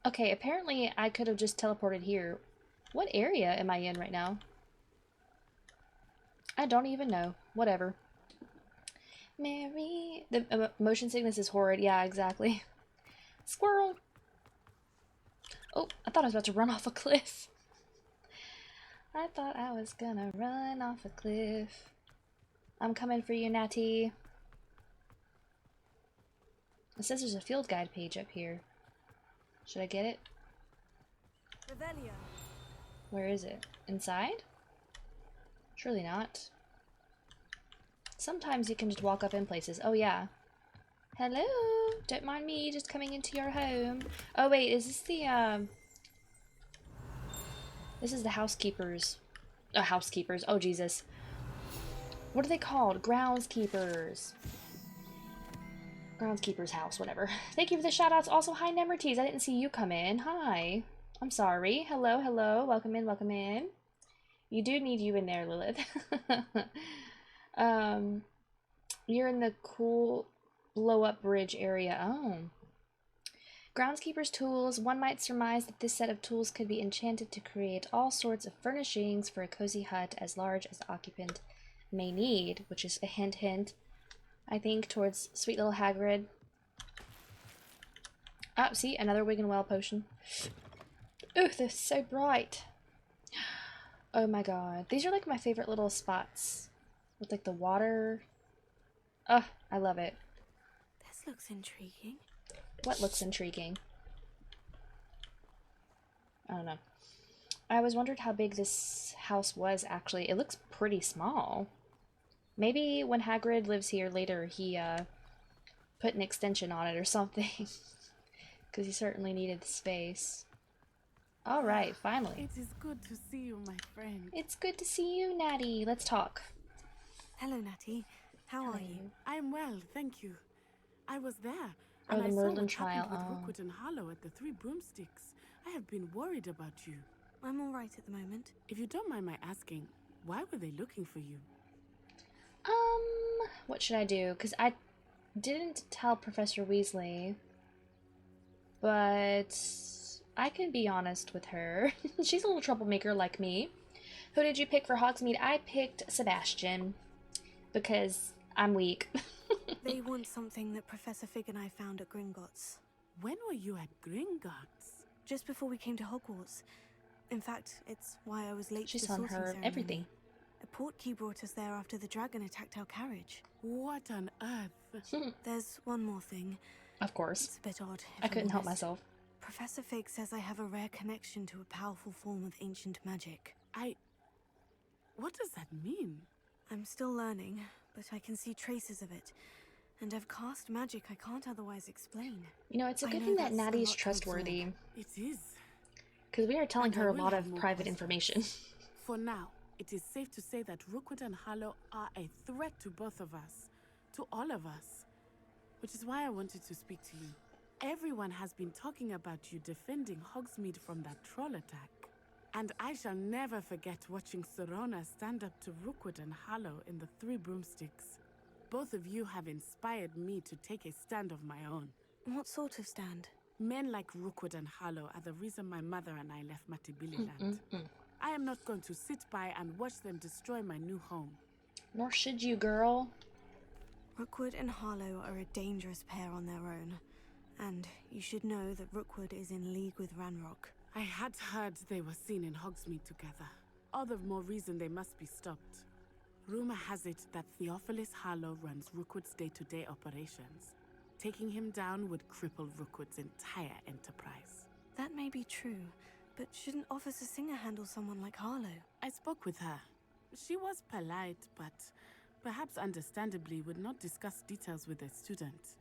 Okay, apparently I could have just teleported here. What area am I in right now? I don't even know. Whatever. Mary... The motion sickness is horrid. Yeah, exactly. Squirrel! Oh, I thought I was about to run off a cliff. I thought I was gonna run off a cliff. I'm coming for you, Natty. It says there's a field guide page up here. Should I get it? Revelio. Where is it? Inside? Surely not. Sometimes you can just walk up in places. Oh yeah. Hello! Don't mind me just coming into your home. Oh wait, is this the This is the housekeepers. Housekeepers. Oh, Jesus. What are they called? Groundskeepers. Groundskeeper's house, whatever. Thank you for the shoutouts. Also, hi, Nemertees. I didn't see you come in. Hi. I'm sorry. Hello, hello. Welcome in, welcome in. You do need you in there, Lilith. You're in the cool blow-up bridge area. Oh. Groundskeeper's tools. One might surmise that this set of tools could be enchanted to create all sorts of furnishings for a cozy hut as large as the occupant may need, which is a hint hint, I think, towards sweet little Hagrid. Oh, see, another Wig and Well potion. Ooh, they're so bright. Oh my god. These are like my favorite little spots with like the water. Oh, I love it. This looks intriguing. What looks intriguing? I don't know. I always wondered how big this house was, actually. It looks pretty small. Maybe when Hagrid lives here later, he put an extension on it or something. Because he certainly needed the space. Alright, finally. It is good to see you, my friend. It's good to see you, Natty. Let's talk. Hello, Natty. How are you? I'm well, thank you. I was there Oh, And the I saw Merlin what trial. happened with Oh. Rookwood and Harlow at the Three Broomsticks. I have been worried about you. I'm all right at the moment. If you don't mind my asking, why were they looking for you? What should I do? Because I didn't tell Professor Weasley, but I can be honest with her. She's a little troublemaker like me. Who did you pick for Hogsmeade? I picked Sebastian because I'm weak. They want something that Professor Fig and I found at Gringotts. When were you at Gringotts? Just before we came to Hogwarts. In fact, it's why I was late She's to the on sorting her ceremony. everything. A portkey brought us there after the dragon attacked our carriage. What on earth? There's one more thing. Of course. It's a bit odd. I couldn't help myself. Professor Fig says I have a rare connection to a powerful form of ancient magic. What does that mean? I'm still learning, but I can see traces of it. And I've cast magic I can't otherwise explain. You know, it's a I good know thing that that's a Natty's lot to trustworthy. absorb. It is. Because we are telling And I her a will lot have of more private questions. information. For now, it is safe to say that Rookwood and Harlow are a threat to both of us. To all of us. Which is why I wanted to speak to you. Everyone has been talking about you defending Hogsmeade from that troll attack. And I shall never forget watching Serona stand up to Rookwood and Harlow in the Three Broomsticks. Both of you have inspired me to take a stand of my own. What sort of stand? Men like Rookwood and Harlow are the reason my mother and I left Matibili Land. I am not going to sit by and watch them destroy my new home. Nor should you, girl. Rookwood and Harlow are a dangerous pair on their own. And you should know that Rookwood is in league with Ranrock. I had heard they were seen in Hogsmeade together. All the more reason they must be stopped. Rumor has it that Theophilus Harlow runs Rookwood's day-to-day operations. Taking him down would cripple Rookwood's entire enterprise. That may be true, but shouldn't Officer Singer handle someone like Harlow? I spoke with her. She was polite, but perhaps understandably would not discuss details with a student.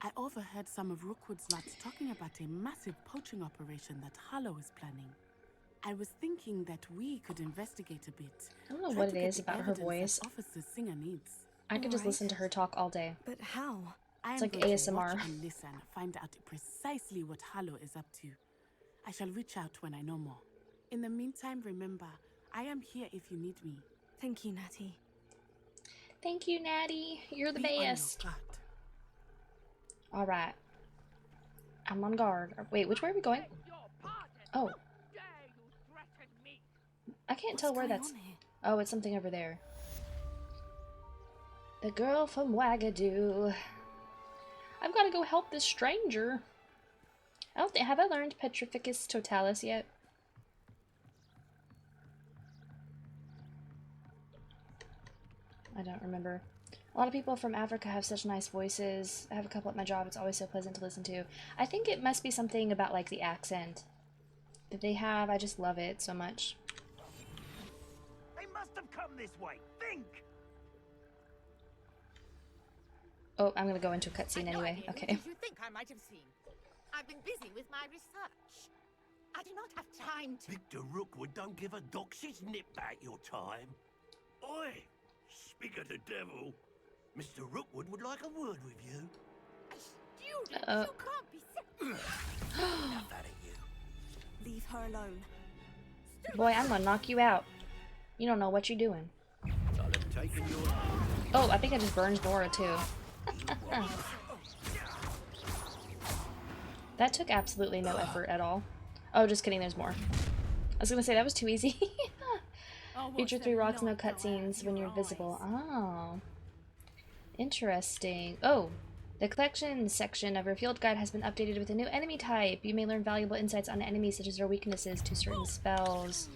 I overheard some of Rookwood's lads talking about a massive poaching operation that Harlow is planning. I was thinking that we could investigate a bit. I don't know what it is about her voice. Officer Singer needs. I could just listen to her talk all day. But how? I am It's like going to ASMR. watch and listen, find out precisely what Harlow is up to. I shall reach out when I know more. In the meantime, remember, I am here if you need me. Thank you, Natty. Thank you, Natty. You're the Be on your best. guard. Alright. I'm on guard. Wait, which way are we going? Oh. I can't tell where that's... Oh, it's something over there. The girl from Wagadoo. I've got to go help this stranger. I don't think... Have I learned Petrificus Totalis yet? I don't remember. A lot of people from Africa have such nice voices. I have a couple at my job. It's always so pleasant to listen to. I think it must be something about, like, the accent that they have. I just love it so much. They must have come this way. Think! Oh, I'm gonna go into a cutscene anyway. Okay. Did you think I might have seen? I've been busy with my research. I do not have time to... Victor Rookwood don't give a doxy's nip back your time. Oi! Speak of the devil. Mr. Rookwood would like a word with you. A student? You can't be sick. Enough out of you. Leave her alone. Boy, I'm gonna knock you out. You don't know what you're doing. I'll have taken your... Oh, I think I just burned Nora too. That took absolutely no effort at all. Oh, just kidding, there's more. I was gonna say, that was too easy. Feature 3 rocks, no cutscenes when you're visible. Oh. Interesting. Oh. The collection section of your field guide has been updated with a new enemy type. You may learn valuable insights on enemies such as their weaknesses to certain spells.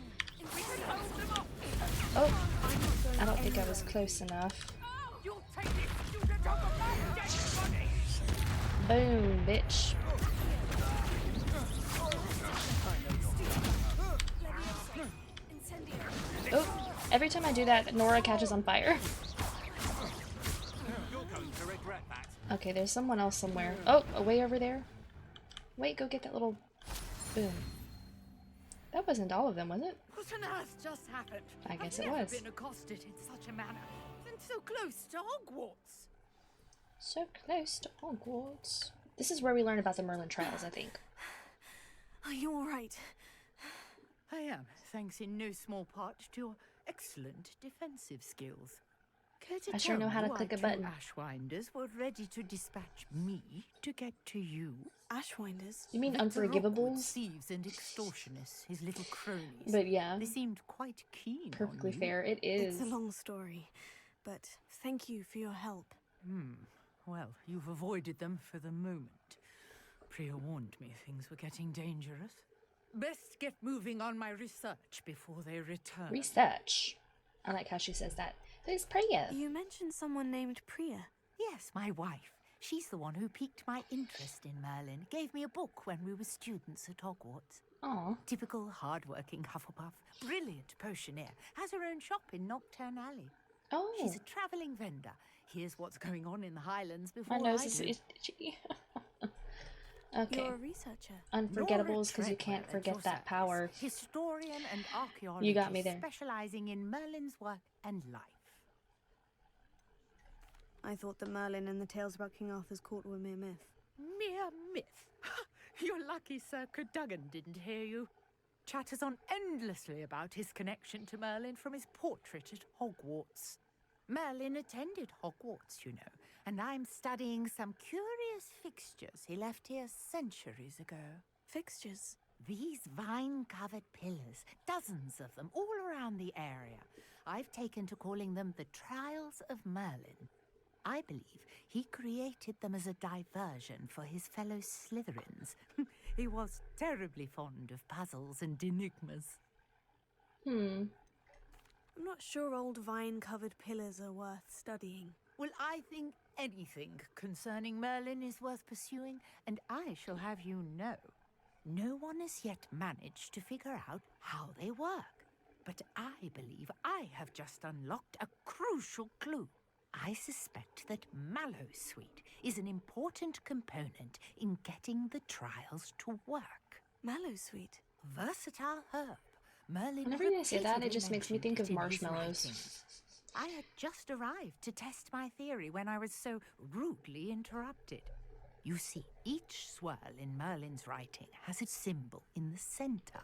Oh. I don't think I was close enough. Boom, bitch. Oh, every time I do that, Nora catches on fire. Okay, there's someone else somewhere. Oh, way over there. Wait, go get that little... Boom. That wasn't all of them, was it? What on earth just happened? I guess I've it never was. been accosted in such a manner. And so close to Hogwarts. So close to Hogwarts. This is where we learn about the Merlin trials, I think. Are you all right? I am, thanks in no small part to your excellent defensive skills. Care to I sure tell know how to me click why a button. two Ashwinders were ready to dispatch me to get to you? Ashwinders? You mean Victor Unforgivables? Rookwood's thieves and extortionists, his little cronies. But yeah. They seemed quite keen Perfectly on you. fair. It is. It's a long story, but thank you for your help. Well, you've avoided them for the moment. Priya warned me things were getting dangerous. Best get moving on my research before they return. Research. I like how she says that. Who's Priya? You mentioned someone named Priya. Yes, my wife. She's the one who piqued my interest in Merlin. Gave me a book when we were students at Hogwarts. Aw. Typical hard-working Hufflepuff. Brilliant potioneer. Has her own shop in Nocturne Alley. Oh. She's a travelling vendor. Here's what's going on in the Highlands before My nose I is do. itchy. Okay. You're a researcher. Unforgettables, because you can't Treadwell at forget your that power. service. Historian and archaeologist You got me there. specialising in Merlin's work and life. I thought that Merlin and the tales about King Arthur's court were mere myth. Mere myth. You're lucky Sir Cadogan didn't hear you. Chatters on endlessly about his connection to Merlin from his portrait at Hogwarts. Merlin attended Hogwarts, you know, and I'm studying some curious fixtures he left here centuries ago. Fixtures? These vine-covered pillars, dozens of them, all around the area. I've taken to calling them the Trials of Merlin. I believe he created them as a diversion for his fellow Slytherins. He was terribly fond of puzzles and enigmas. I'm not sure old vine-covered pillars are worth studying. Well, I think anything concerning Merlin is worth pursuing, and I shall have you know, no one has yet managed to figure out how they work. But I believe I have just unlocked a crucial clue. I suspect that Mallowsweet is an important component in getting the trials to work. Mallowsweet? Versatile herb. Merlin Whenever you say that, it repeatedly just makes me think of mentioned it in his marshmallows. writings. I had just arrived to test my theory when I was so rudely interrupted. You see, each swirl in Merlin's writing has a symbol in the center.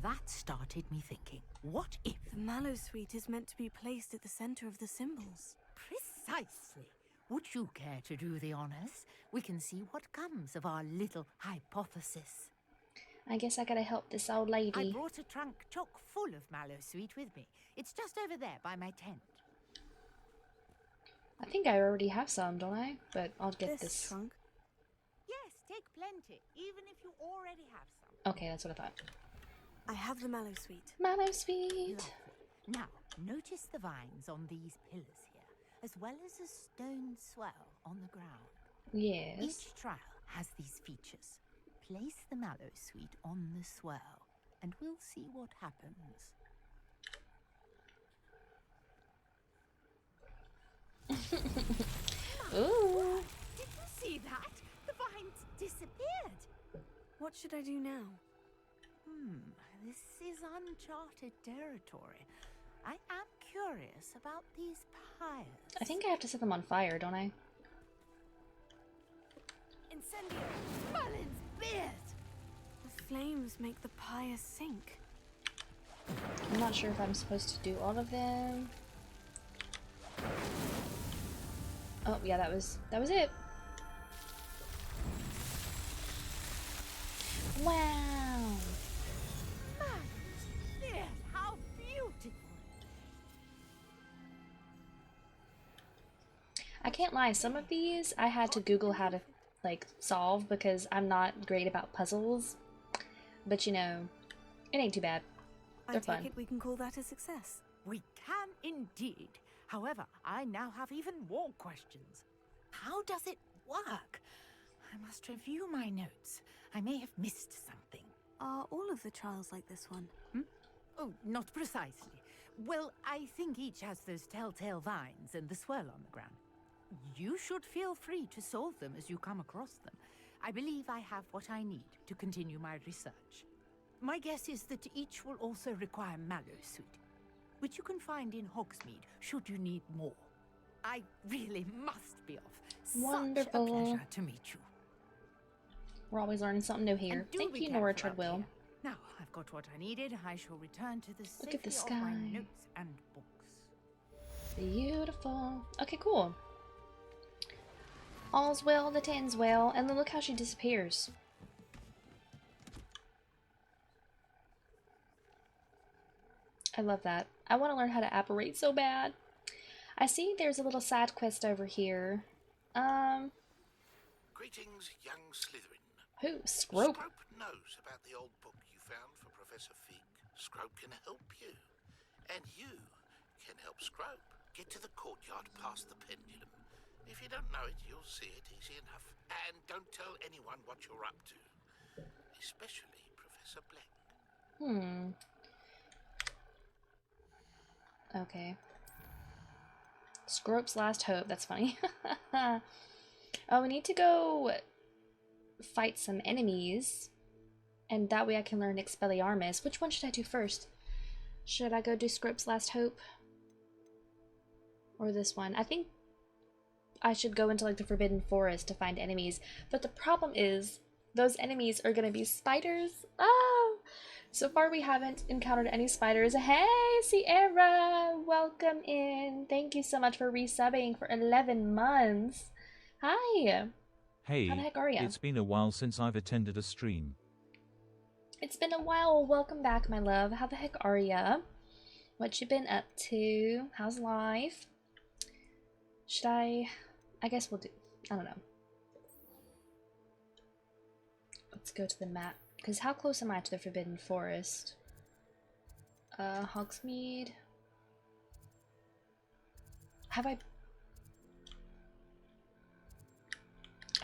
That started me thinking, what if... The Mallowsweet is meant to be placed at the center of the symbols. Precisely. Would you care to do the honors? We can see what comes of our little hypothesis. I guess I gotta help this old I lady. brought a trunk chock full of Mallowsweet with me. It's just over there by my tent. I think I already have some, don't I? But I'll get this. trunk? Yes, take plenty, even if you already have some. Okay, that's what I thought. I have the Mallowsweet. Mallowsweet. Now, notice the vines on these pillars here, as well as a stone swell on the ground. Yes. Each trial has these features. Place the Mallowsweet on the swell, and we'll see what happens. Ooh. Did you see that? The vines disappeared. What should I do now? This is uncharted territory. I am curious about these pyres. I think I have to set them on fire, don't I? Incendio! Merlin's beard! The flames make the pyre sink. I'm not sure if I'm supposed to do all of them. Oh, yeah, that was it. Wow. Merlin's beard! How beautiful! I can't lie, some of these I had to Google how to like solve because I'm not great about puzzles. But you know, it ain't too bad. They're I take fun. it we can call that a success. We can indeed. However, I now have even more questions. How does it work? I must review my notes. I may have missed something. Are all of the trials like this one? Oh, not precisely. Well, I think each has those telltale vines and the swirl on the ground. You should feel free to solve them as you come across them. I believe I have what I need to continue my research. My guess is that each will also require Mallowsweet, which you can find in Hogsmeade should you need more. I really must be off. Such a Wonderful. pleasure to meet you. We're always learning something new here. And do Thank be you, Nora careful up Treadwell. here. Now I've got what I needed. I shall return to the Look at the safety of my sky. notes and books. Beautiful. Okay, cool. All's well that ends well. And then look how she disappears. I love that. I want to learn how to apparate so bad. I see there's a little side quest over here. Greetings, young Slytherin. Who? Scrope? Scrope knows about the old book you found for Professor Fig. Scrope can help you. And you can help Scrope. Get to the courtyard past the pendulum. If you don't know it, you'll see it easy enough. And don't tell anyone what you're up to. Especially Professor Black. Okay. Scrope's last hope. That's funny. Oh, we need to go fight some enemies. And that way I can learn Expelliarmus. Which one should I do first? Should I go do Scrope's last hope? Or this one? I think I should go into like the Forbidden Forest to find enemies. But the problem is, those enemies are going to be spiders. Oh! So far we haven't encountered any spiders. Hey, Sierra! Welcome in. Thank you so much for resubbing for 11 months. Hi! Hey, how the heck are ya? It's been a while since I've attended a stream. It's been a while. Welcome back, my love. How the heck are ya? What you been up to? How's life? Should I guess we'll do... I don't know. Let's go to the map. Because how close am I to the Forbidden Forest? Hogsmeade? Have I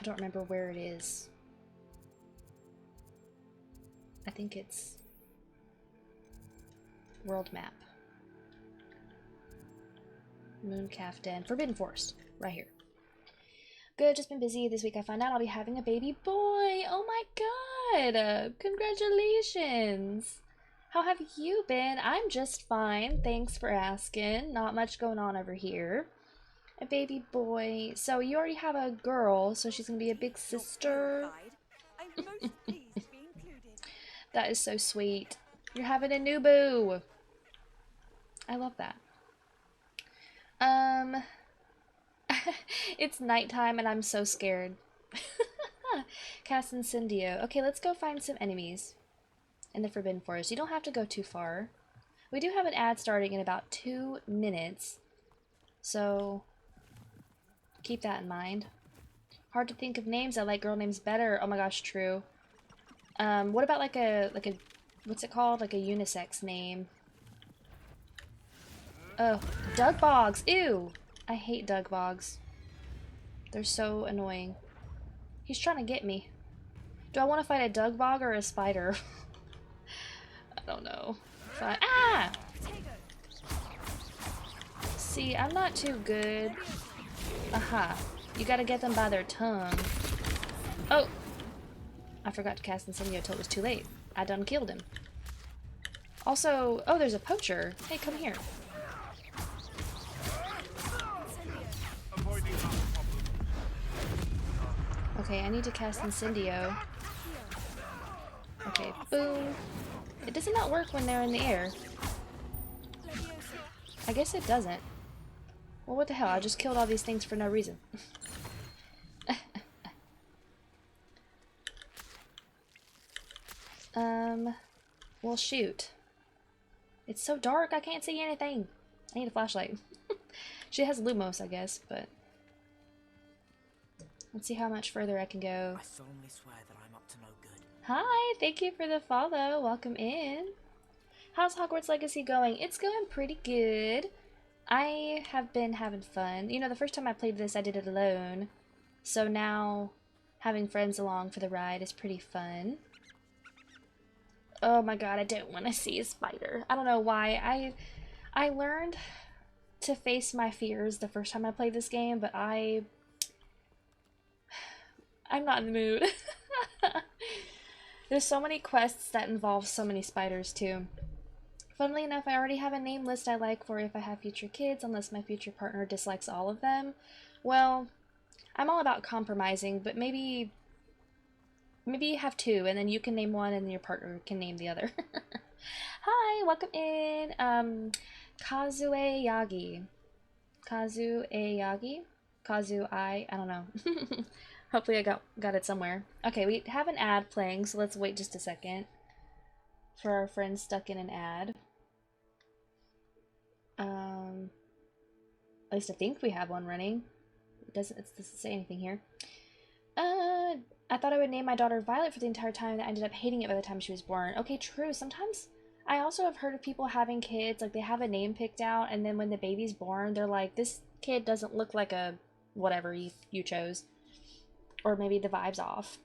don't remember where it is. I think it's world map. Mooncalf Den. Forbidden Forest. Right here. Good, just been busy. This week I found out I'll be having a baby boy. Oh my god! Congratulations! How have you been? I'm just fine. Thanks for asking. Not much going on over here. A baby boy. So you already have a girl, so she's gonna be a big sister. That is so sweet. You're having a new boo. I love that. It's nighttime and I'm so scared. Cast Incendio. Okay, let's go find some enemies in the Forbidden Forest. You don't have to go too far. We do have an ad starting in about 2 minutes, so keep that in mind. Hard to think of names. I like girl names better. Oh my gosh, true. What about like a what's it called? Like a unisex name. Oh, Doug Boggs. Ew. I hate Doug Boggs. They're so annoying. He's trying to get me. Do I want to fight a Doug Bog or a spider? I don't know. Ah! See, I'm not too good. Aha. You gotta get them by their tongue. Oh! I forgot to cast Incendio until it was too late. I done killed him. Also, oh, there's a poacher. Hey, come here. Okay, I need to cast Incendio. Okay, boom. It does not work when they're in the air. I guess it doesn't. Well, what the hell? I just killed all these things for no reason. Well, shoot. It's so dark, I can't see anything. I need a flashlight. She has Lumos, I guess, but... Let's see how much further I can go. I solemnly swear that I'm up to no good. Hi, thank you for the follow. Welcome in. How's Hogwarts Legacy going? It's going pretty good. I have been having fun. You know, the first time I played this, I did it alone. So now, having friends along for the ride is pretty fun. Oh my god, I don't want to see a spider. I don't know why. I learned to face my fears the first time I played this game, but I'm not in the mood. There's so many quests that involve so many spiders too. Funnily enough, I already have a name list I like for if I have future kids, unless my future partner dislikes all of them. Well, I'm all about compromising, but maybe maybe you have two, and then you can name one, and then your partner can name the other. Hi, welcome in. Kazue Yagi. Kazue Yagi? I don't know. Hopefully I got it somewhere. Okay, we have an ad playing, so let's wait just a second for our friend stuck in an ad. At least I think we have one running. It doesn't say anything here. I thought I would name my daughter Violet for the entire time, and I ended up hating it by the time she was born. Okay, true. Sometimes I also have heard of people having kids, like they have a name picked out, and then when the baby's born, they're like, this kid doesn't look like a whatever you chose. Or maybe the vibe's off.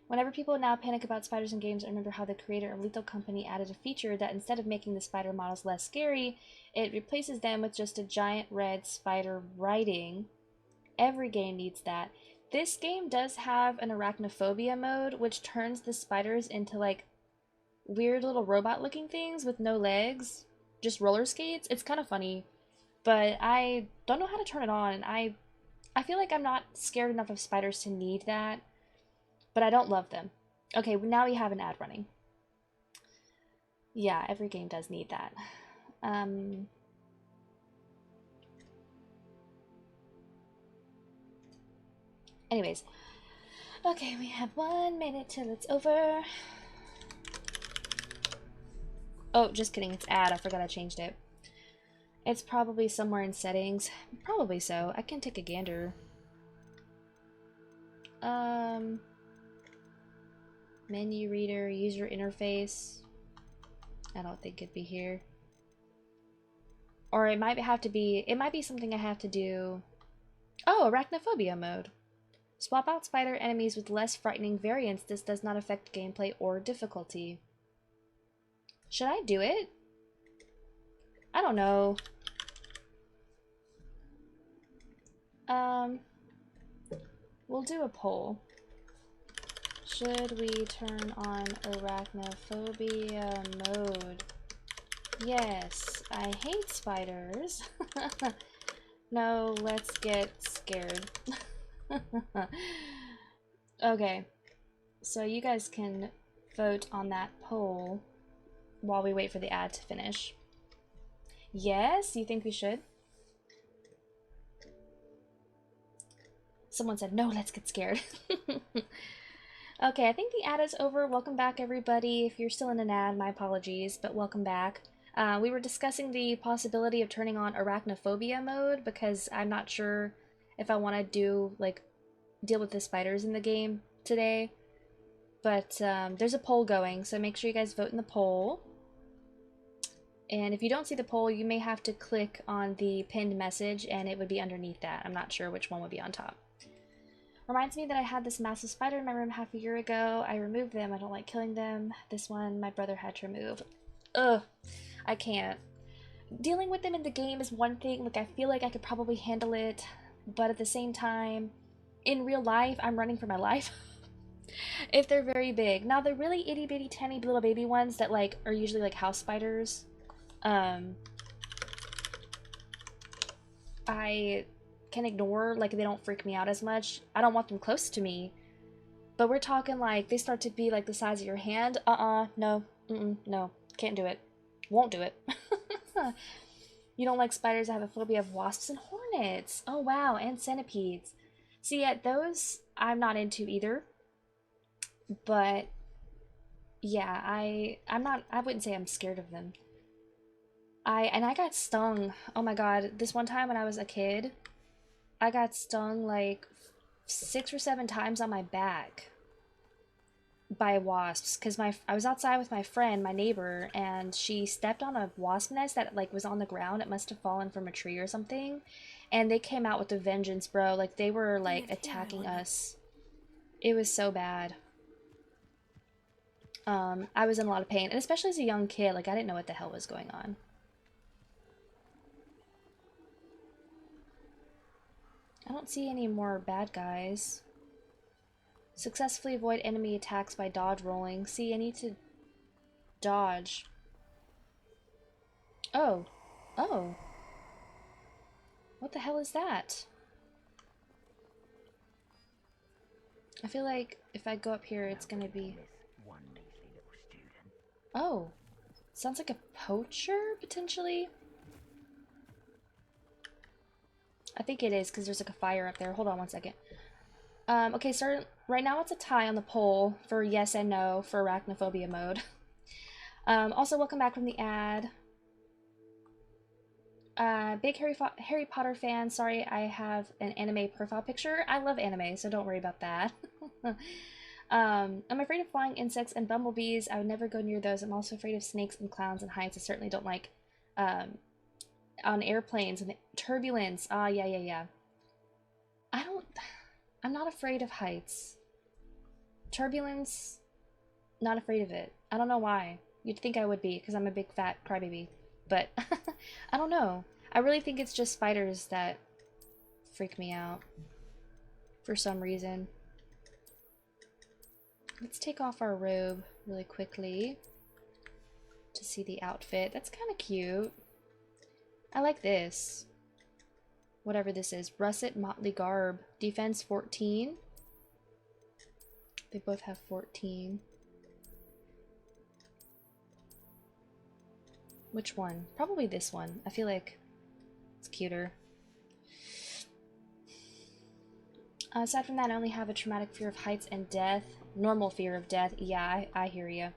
Whenever people now panic about spiders in games, I remember how the creator of Lethal Company added a feature that instead of making the spider models less scary, it replaces them with just a giant red spider writing. Every game needs that. This game does have an arachnophobia mode, which turns the spiders into like weird little robot looking things with no legs, just roller skates. It's kind of funny, but I don't know how to turn it on, and I feel like I'm not scared enough of spiders to need that, but I don't love them. Okay, now we have an ad running. Yeah, every game does need that. Anyways. Okay, we have 1 minute till it's over. Oh, just kidding, it's ad. I forgot I changed it. It's probably somewhere in settings. Probably so. I can take a gander. Menu reader, user interface. I don't think it'd be here. Or it might have to be, it might be something I have to do. Oh, arachnophobia mode. Swap out spider enemies with less frightening variants. This does not affect gameplay or difficulty. Should I do it? I don't know. We'll do a poll. Should we turn on arachnophobia mode? Yes, I hate spiders. No, let's get scared. Okay, so you guys can vote on that poll while we wait for the ad to finish. Yes, you think we should? Someone said, no, let's get scared. Okay, I think the ad is over. Welcome back, everybody. If you're still in an ad, my apologies, but welcome back. We were discussing the possibility of turning on arachnophobia mode because I'm not sure if I want to do, like, deal with the spiders in the game today. But there's a poll going, so make sure you guys vote in the poll. And if you don't see the poll, you may have to click on the pinned message and it would be underneath that. I'm not sure which one would be on top. Reminds me that I had this massive spider in my room half a year ago. I removed them. I don't like killing them. This one my brother had to remove. Ugh, I can't. Dealing with them in the game is one thing. Like, I feel like I could probably handle it, but at the same time, in real life, I'm running for my life. If they're very big. Now, the really itty bitty tiny little baby ones that like are usually like house spiders, I can ignore, like they don't freak me out as much. I don't want them close to me. But we're talking like they start to be like the size of your hand. No, no, can't do it. Won't do it. You don't like spiders? I have a phobia of wasps and hornets. Oh wow, and centipedes. See, at those I'm not into either. But yeah, I wouldn't say I'm scared of them. I got stung. Oh my god, this one time when I was a kid, I got stung like 6 or 7 times on my back by wasps because I was outside with my friend, my neighbor, and she stepped on a wasp nest that like was on the ground. It must have fallen from a tree or something, and they came out with a vengeance, bro. Like they were like attacking us. It was so bad. I was in a lot of pain, and especially as a young kid, like I didn't know what the hell was going on. I don't see any more bad guys. Successfully avoid enemy attacks by dodge rolling. See, I need to dodge. Oh. Oh. What the hell is that? I feel like if I go up here, it's gonna be... Oh, sounds like a poacher, potentially? I think it is, because there's like a fire up there. Hold on one second. Okay, so right now it's a tie on the poll for yes and no for arachnophobia mode. Also, welcome back from the ad. Big Harry Potter fan. Sorry, I have an anime profile picture. I love anime, so don't worry about that. I'm afraid of flying insects and bumblebees. I would never go near those. I'm also afraid of snakes and clowns and heights. I certainly don't like on airplanes and turbulence. Yeah. I'm not afraid of heights. Turbulence, not afraid of it. I don't know why. You'd think I would be, because I'm a big fat crybaby. But, I don't know. I really think it's just spiders that freak me out. For some reason. Let's take off our robe really quickly. To see the outfit. That's kind of cute. I like this. Whatever this is. Russet Motley Garb. Defense 14. They both have 14. Which one? Probably this one. I feel like it's cuter. Aside from that, I only have a traumatic fear of heights and death. Normal fear of death. Yeah, I hear you.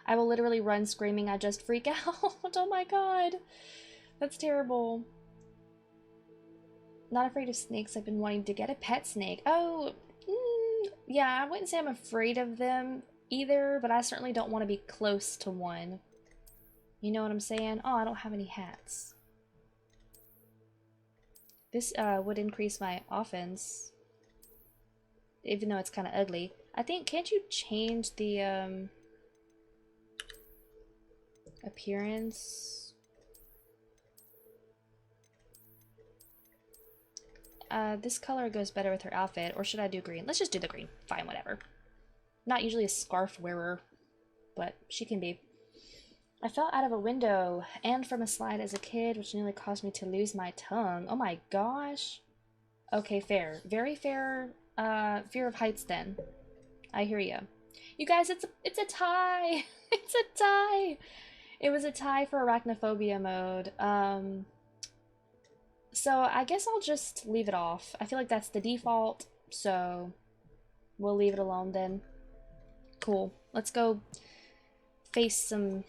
I will literally run screaming. I just freak out. Oh my god. That's terrible. Not afraid of snakes. I've been wanting to get a pet snake. Oh, yeah, I wouldn't say I'm afraid of them either, but I certainly don't want to be close to one. You know what I'm saying? Oh, I don't have any hats. This would increase my offense. Even though it's kind of ugly. I think, can't you change the appearance? This color goes better with her outfit, or should I do green? Let's just do the green. Fine, whatever. Not usually a scarf wearer, but she can be. I fell out of a window and from a slide as a kid, which nearly caused me to lose my tongue. Oh my gosh. Okay, fair. Very fair, fear of heights then. I hear you. You guys, it's a tie! It's a tie! It was a tie for arachnophobia mode. So I guess I'll just leave it off. I feel like that's the default, so we'll leave it alone then. Cool. Let's go face some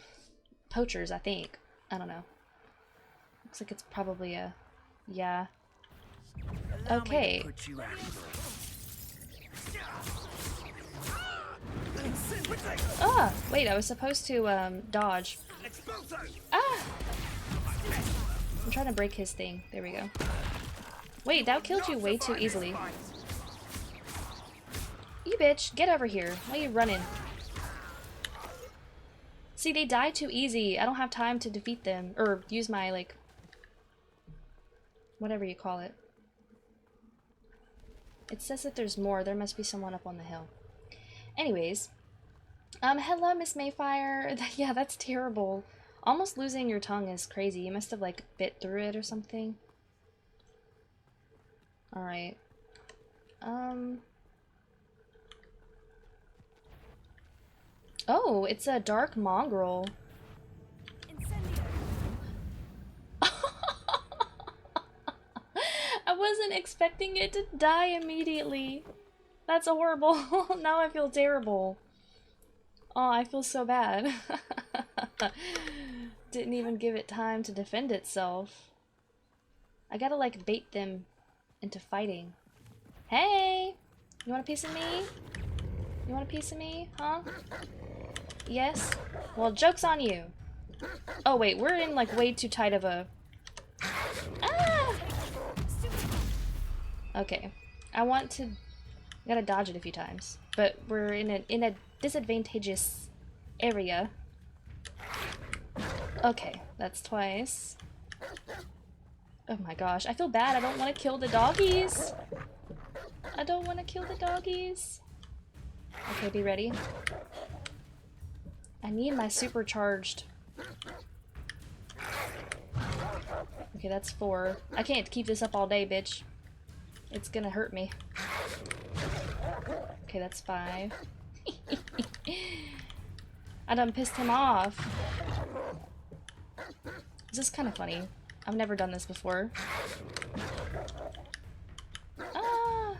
poachers, I think. I don't know. Looks like it's probably a... yeah. Okay. Ah! Wait, I was supposed to, dodge. Ah! I'm trying to break his thing. There we go. Wait, that killed you way too easily. You bitch, get over here. Why are you running? See, they die too easy. I don't have time to defeat them. Or use my, like... whatever you call it. It says that there's more. There must be someone up on the hill. Anyways. Hello, Miss Mayfire. Yeah, that's terrible. Almost losing your tongue is crazy. You must have, like, bit through it or something. Alright. Oh, it's a dark mongrel. I wasn't expecting it to die immediately. That's horrible. Now I feel terrible. Oh, I feel so bad. Didn't even give it time to defend itself. I gotta, like, bait them into fighting. Hey! You want a piece of me? You want a piece of me? Huh? Yes? Well, joke's on you. Oh, wait, we're in, like, way too tight of a... Ah! Okay. I want to... I gotta dodge it a few times. But we're in a disadvantageous area. Okay, that's twice. Oh my gosh, I feel bad. I don't want to kill the doggies. I don't want to kill the doggies. Okay, be ready. I need my supercharged. Okay, that's 4. I can't keep this up all day, bitch. It's gonna hurt me. Okay, that's 5. I done pissed him off. This is kind of funny. I've never done this before. Ah!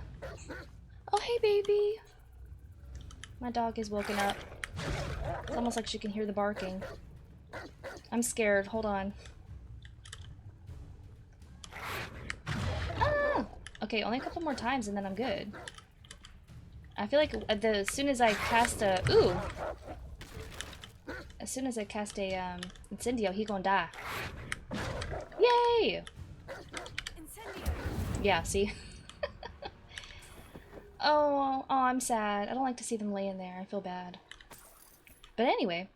Oh, hey, baby! My dog is woken up. It's almost like she can hear the barking. I'm scared. Hold on. Ah! Okay, only a couple more times and then I'm good. I feel like as soon as I cast a... Ooh! As soon as I cast a, Incendio, he gonna die. Yay! Yeah, see? Oh, I'm sad. I don't like to see them laying there. I feel bad. But anyway,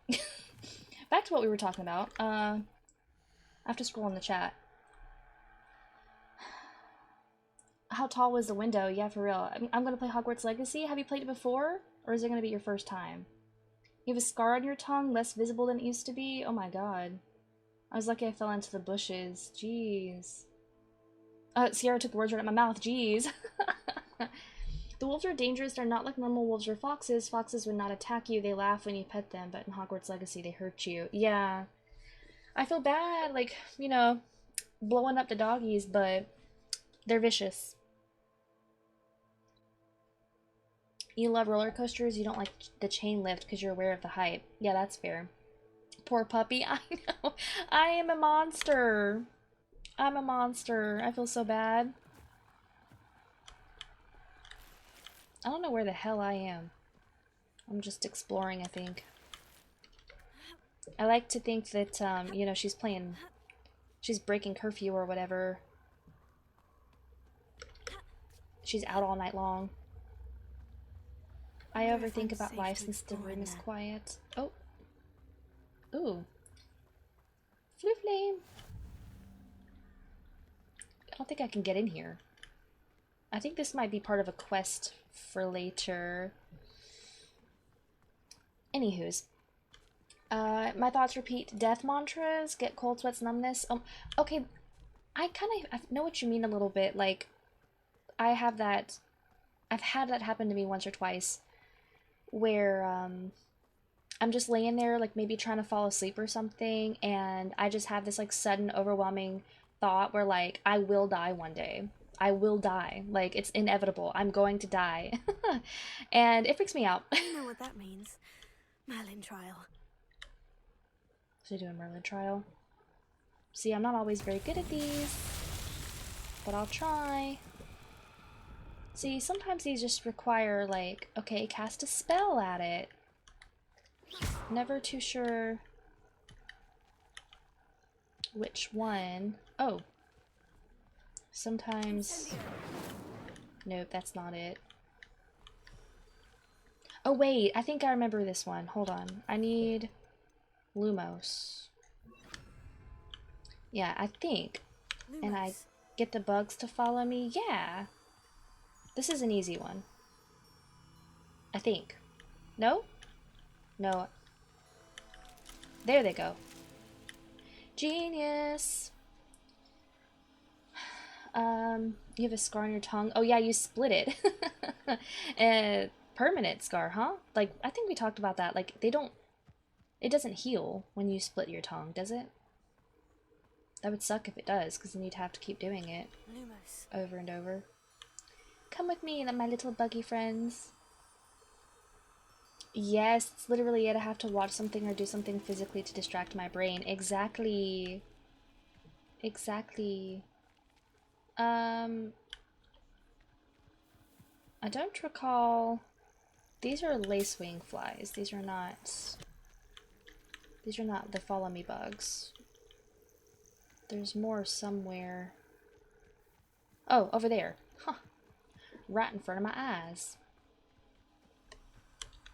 back to what we were talking about. I have to scroll in the chat. How tall was the window? Yeah, for real. I'm gonna play Hogwarts Legacy. Have you played it before? Or is it gonna be your first time? You have a scar on your tongue, less visible than it used to be? Oh my god. I was lucky I fell into the bushes. Jeez. Sierra took the words right out of my mouth. Jeez. The wolves are dangerous. They're not like normal wolves or foxes. Foxes would not attack you. They laugh when you pet them, but in Hogwarts Legacy, they hurt you. Yeah. I feel bad, like, you know, blowing up the doggies, but they're vicious. You love roller coasters. You don't like the chain lift because you're aware of the hype. Yeah, that's fair. Poor puppy. I know. I am a monster. I'm a monster. I feel so bad. I don't know where the hell I am. I'm just exploring, I think. I like to think that, you know, she's breaking curfew or whatever. She's out all night long. I overthink about life since the room is quiet. Oh. Ooh. Floo flame. I don't think I can get in here. I think this might be part of a quest for later. Anywho's. My thoughts repeat. Death mantras, get cold sweats, numbness. Okay, I know what you mean a little bit. Like, I've had that happen to me once or twice, where I'm just laying there, like maybe trying to fall asleep or something, and I just have this like sudden overwhelming thought where like I will die one day. I will die. Like, it's inevitable. I'm going to die. And it freaks me out. I know what that means. Merlin trial. So you're doing Merlin trial. See, I'm not always very good at these, but I'll try. See, sometimes these just require, like, okay, cast a spell at it. Never too sure which one. Oh. Sometimes... Nope, that's not it. Oh wait, I think I remember this one. Hold on. I need Lumos. Yeah, I think. Lumos. And I get the bugs to follow me. Yeah. This is an easy one. I think. No? No. There they go. Genius. You have a scar on your tongue. Oh yeah, you split it. Permanent scar, huh? Like, I think we talked about that. Like, it doesn't heal when you split your tongue, does it? That would suck if it does, because then you'd have to keep doing it over and over. Come with me, my little buggy friends. Yes, it's literally it. I have to watch something or do something physically to distract my brain. Exactly. Exactly. I don't recall. These are lacewing flies. These are not the follow me bugs. There's more somewhere. Oh, over there. Huh. Right in front of my eyes.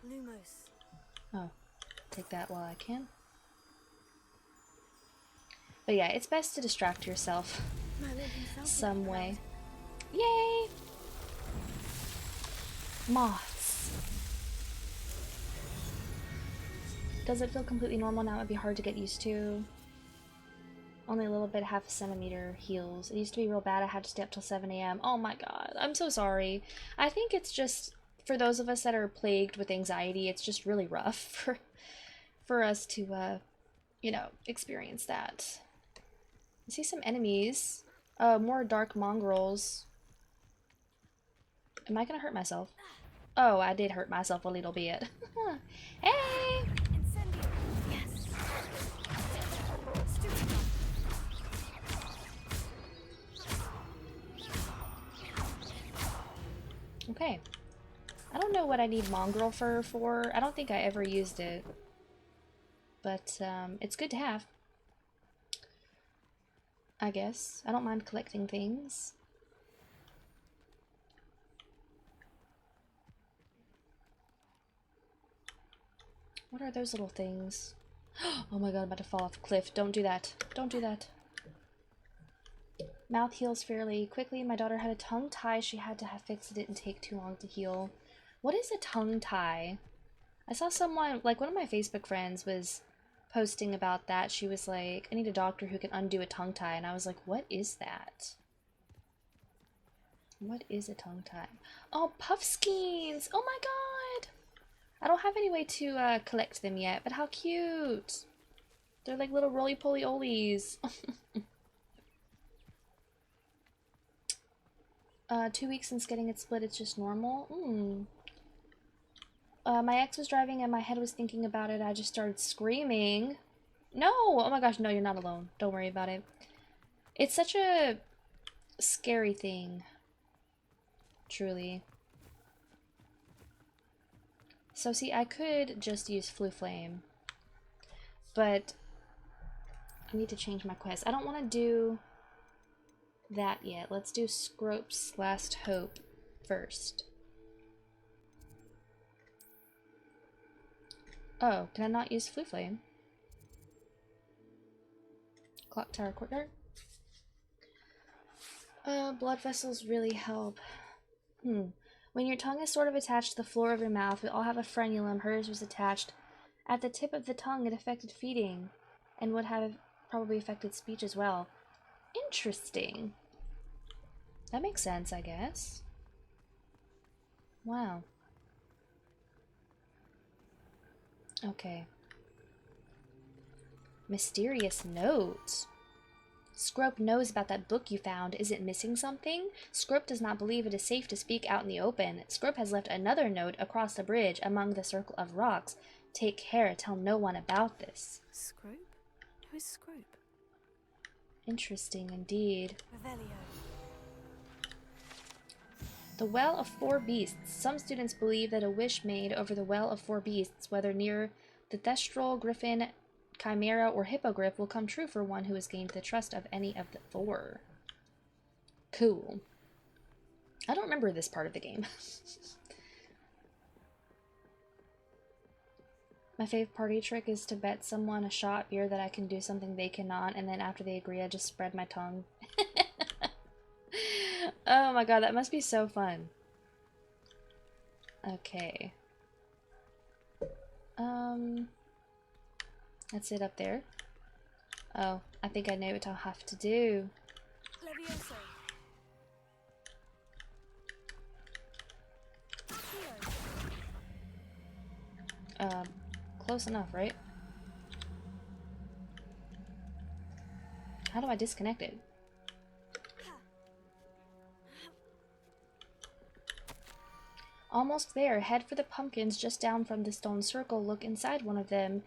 Lumos. Oh, take that while I can. But yeah, it's best to distract yourself some way. Yay! Moths. Does it feel completely normal now? It'd be hard to get used to. Only a little bit, half a centimeter heals. It used to be real bad. I had to stay up till 7 a.m. Oh my god, I'm so sorry. I think it's just for those of us that are plagued with anxiety, it's just really rough for us to, you know, experience that. I see some enemies. More dark mongrels. Am I gonna hurt myself? Oh, I did hurt myself a little bit. Hey! Okay. I don't know what I need mongrel fur for. I don't think I ever used it. But, it's good to have. I guess. I don't mind collecting things. What are those little things? Oh my god, I'm about to fall off a cliff. Don't do that. Don't do that. Mouth heals fairly quickly. My daughter had a tongue tie. She had to have fixed it. It didn't take too long to heal. What is a tongue tie? I saw someone, like one of my Facebook friends was posting about that. She was like, I need a doctor who can undo a tongue tie. And I was like, what is that? What is a tongue tie? Oh, puffskeins! Oh my god! I don't have any way to collect them yet, but how cute! They're like little roly-poly-olies. 2 weeks since getting it split, it's just normal. My ex was driving and my head was thinking about it. I just started screaming. No! Oh my gosh, no, you're not alone. Don't worry about it. It's such a scary thing. Truly. So see, I could just use Flu Flame. But I need to change my quest. I don't want to do that yet. Let's do Scrope's Last Hope first. Oh, can I not use Flu Flame? Clock Tower Courtyard? Blood vessels really help. When your tongue is sort of attached to the floor of your mouth, we all have a frenulum. Hers was attached at the tip of the tongue. It affected feeding and would have probably affected speech as well. Interesting. That makes sense, I guess. Wow. Okay. Mysterious note. Scrope knows about that book you found. Is it missing something? Scrope does not believe it is safe to speak out in the open. Scrope has left another note across the bridge among the circle of rocks. Take care, tell no one about this. Scrope? Who is Scrope? Interesting indeed. Revelio. The Well of Four Beasts. Some students believe that a wish made over the Well of Four Beasts, whether near the Thestral, Griffin, Chimera, or Hippogriff, will come true for one who has gained the trust of any of the four. Cool. I don't remember this part of the game. My fave party trick is to bet someone a shot beer that I can do something they cannot, and then after they agree, I just spread my tongue. Oh my god, that must be so fun. Okay. That's it up there. Oh, I think I know what I'll have to do. Close enough, right? How do I disconnect it? Almost there. Head for the pumpkins just down from the stone circle. Look inside one of them.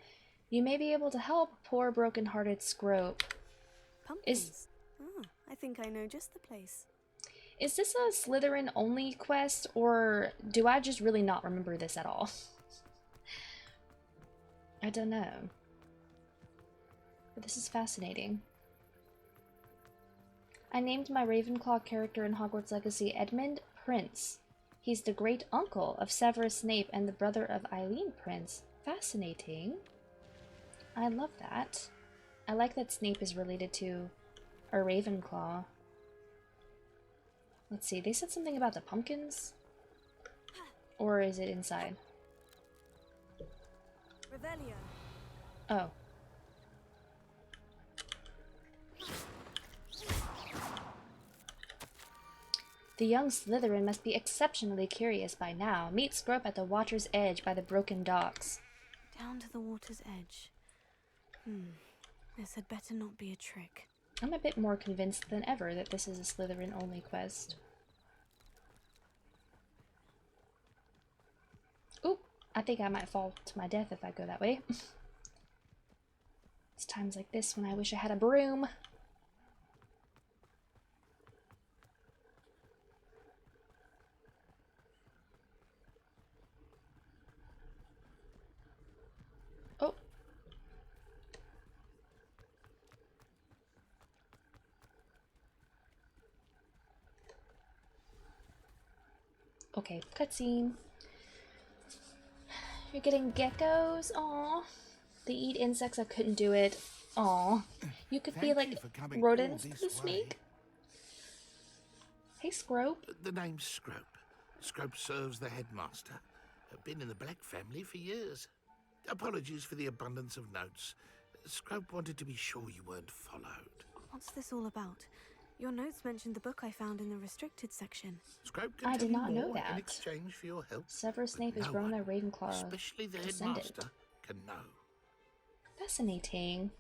You may be able to help poor broken-hearted Scrope. Pumpkins? Oh, I think I know just the place. Is this a Slytherin-only quest, or do I just really not remember this at all? I don't know. But this is fascinating. I named my Ravenclaw character in Hogwarts Legacy Edmund Prince. He's the great-uncle of Severus Snape and the brother of Eileen Prince. Fascinating. I love that. I like that Snape is related to a Ravenclaw. Let's see, they said something about the pumpkins? Or is it inside? Revelio. Oh. The young Slytherin must be exceptionally curious by now. Meet Scrope at the water's edge by the broken docks. Down to the water's edge. This had better not be a trick. I'm a bit more convinced than ever that this is a Slytherin-only quest. Oop! I think I might fall to my death if I go that way. It's times like this when I wish I had a broom. Oh. Okay, cutscene. You're getting geckos? Aw. They eat insects, I couldn't do it. Aw. You could be like rodents, please meek. Hey, Scrope. The name's Scrope. Scrope serves the headmaster. Been in the Black family for years. Apologies for the abundance of notes. Scrope wanted to be sure you weren't followed. What's this all about? Your notes mentioned the book I found in the restricted section. Scrope can I tell did you not know more that. in exchange for your help. Severus Snape is No Rona one, Ravenclaw especially the descendant. headmaster, can know. Fascinating.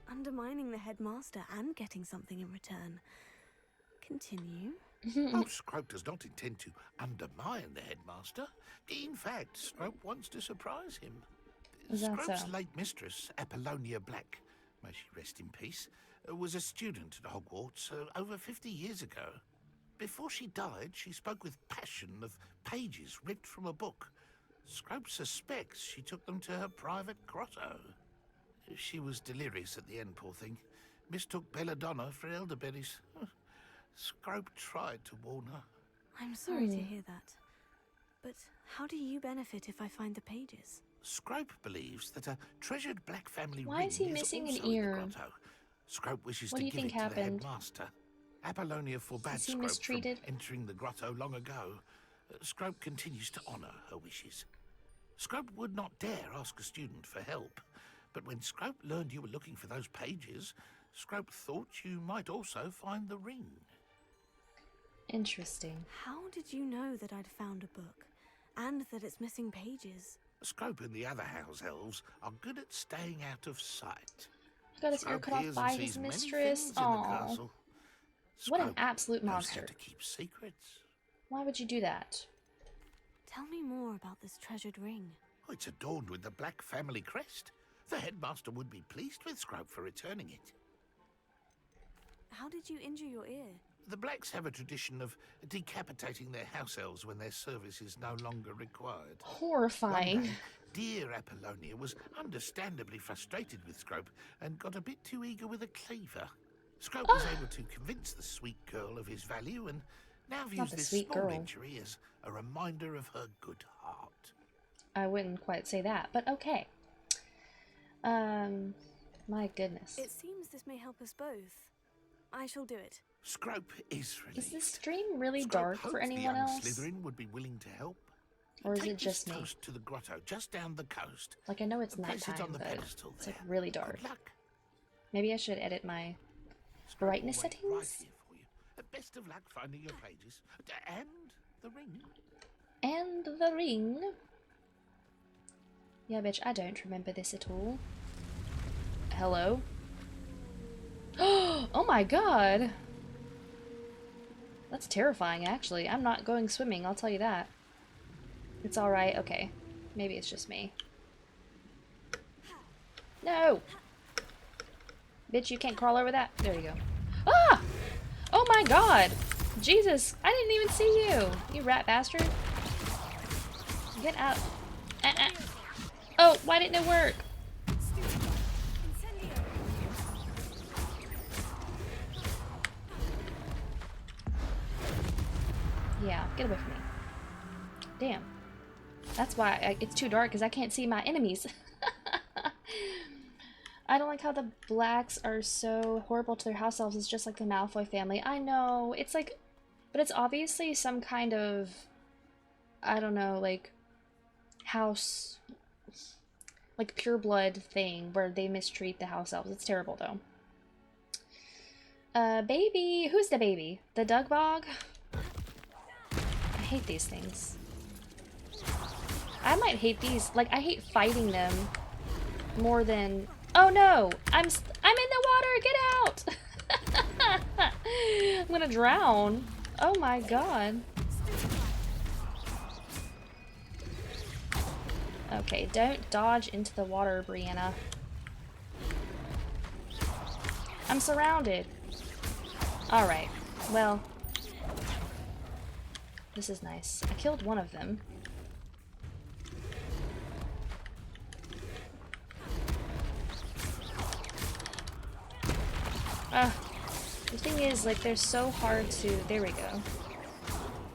Undermining the headmaster and getting something in return. Continue. Oh, Scrope does not intend to undermine the headmaster. In fact, Scrope wants to surprise him. Is that Scrope's so? late mistress, Apollonia Black, may she rest in peace, was a student at Hogwarts over 50 years ago. Before she died, she spoke with passion of pages ripped from a book. Scrope suspects she took them to her private grotto. She was delirious at the end, poor thing. Mistook belladonna for elderberries. Scrope tried to warn her. I'm sorry to hear that. But how do you benefit if I find the pages? Scrope believes that a treasured Black family Why ring is he missing an also in the ear? grotto. Scrope wishes What to do you give think it to happened? the headmaster. Apollonia forbade Is he Scrope mistreated? from entering the grotto long ago. Scrope continues to honour her wishes. Scrope would not dare ask a student for help, but when Scrope learned you were looking for those pages, Scrope thought you might also find the ring. Interesting. How did you know that I'd found a book? And that it's missing pages? Scrope and the other house elves are good at staying out of sight. He got his ear Scrope cut off hears by and his sees many mistress. things in the Aww. castle. What an Scrope absolute knows monster. how to keep secrets. Why would you do that? Tell me more about this treasured ring. Oh, it's adorned with the Black family crest. The headmaster would be pleased with Scrope for returning it. How did you injure your ear? The Blacks have a tradition of decapitating their house elves when their service is no longer required. Horrifying. One day, dear Apollonia was understandably frustrated with Scrope and got a bit too eager with a cleaver. Scrope was able to convince the sweet girl of his value and now views the this sweet small girl. injury as a reminder of her good heart. I wouldn't quite say that, but okay. My goodness. It seems this may help us both. I shall do it. Scrope is relieved. Is this stream really Scrope dark hoped for the anyone young else? Slytherin would be willing to help. Or is Take it just this me? toast to the grotto just down the coast. Like, I know it's Place it nighttime, on the but pedestal it's like there. really dark. Good luck. Maybe I should edit my brightness Wait, settings? right here for you. Best of luck finding your pages. And the ring. And the ring. Yeah, bitch, I don't remember this at all. Hello? Oh my god! That's terrifying, actually. I'm not going swimming, I'll tell you that. It's alright, okay. Maybe it's just me. No! Bitch, you can't crawl over that. There you go. Ah! Oh my god! Jesus, I didn't even see you! You rat bastard. Get out. Oh, why didn't it work? Yeah, get away from me. Damn. That's why it's too dark, because I can't see my enemies. I don't like how the Blacks are so horrible to their house elves. It's just like the Malfoy family. I know. It's like... But it's obviously some kind of... I don't know, like... house... like pureblood thing where they mistreat the house elves. It's terrible, though. Baby! Who's the baby? The Dugbog? I hate these things. I might hate these. Like, I hate fighting them more than... Oh no! I'm in the water! Get out! I'm gonna drown. Oh my god. Okay, don't dodge into the water, Brianna. I'm surrounded. Alright, well, this is nice. I killed one of them. The thing is, like, they're so hard to... There we go.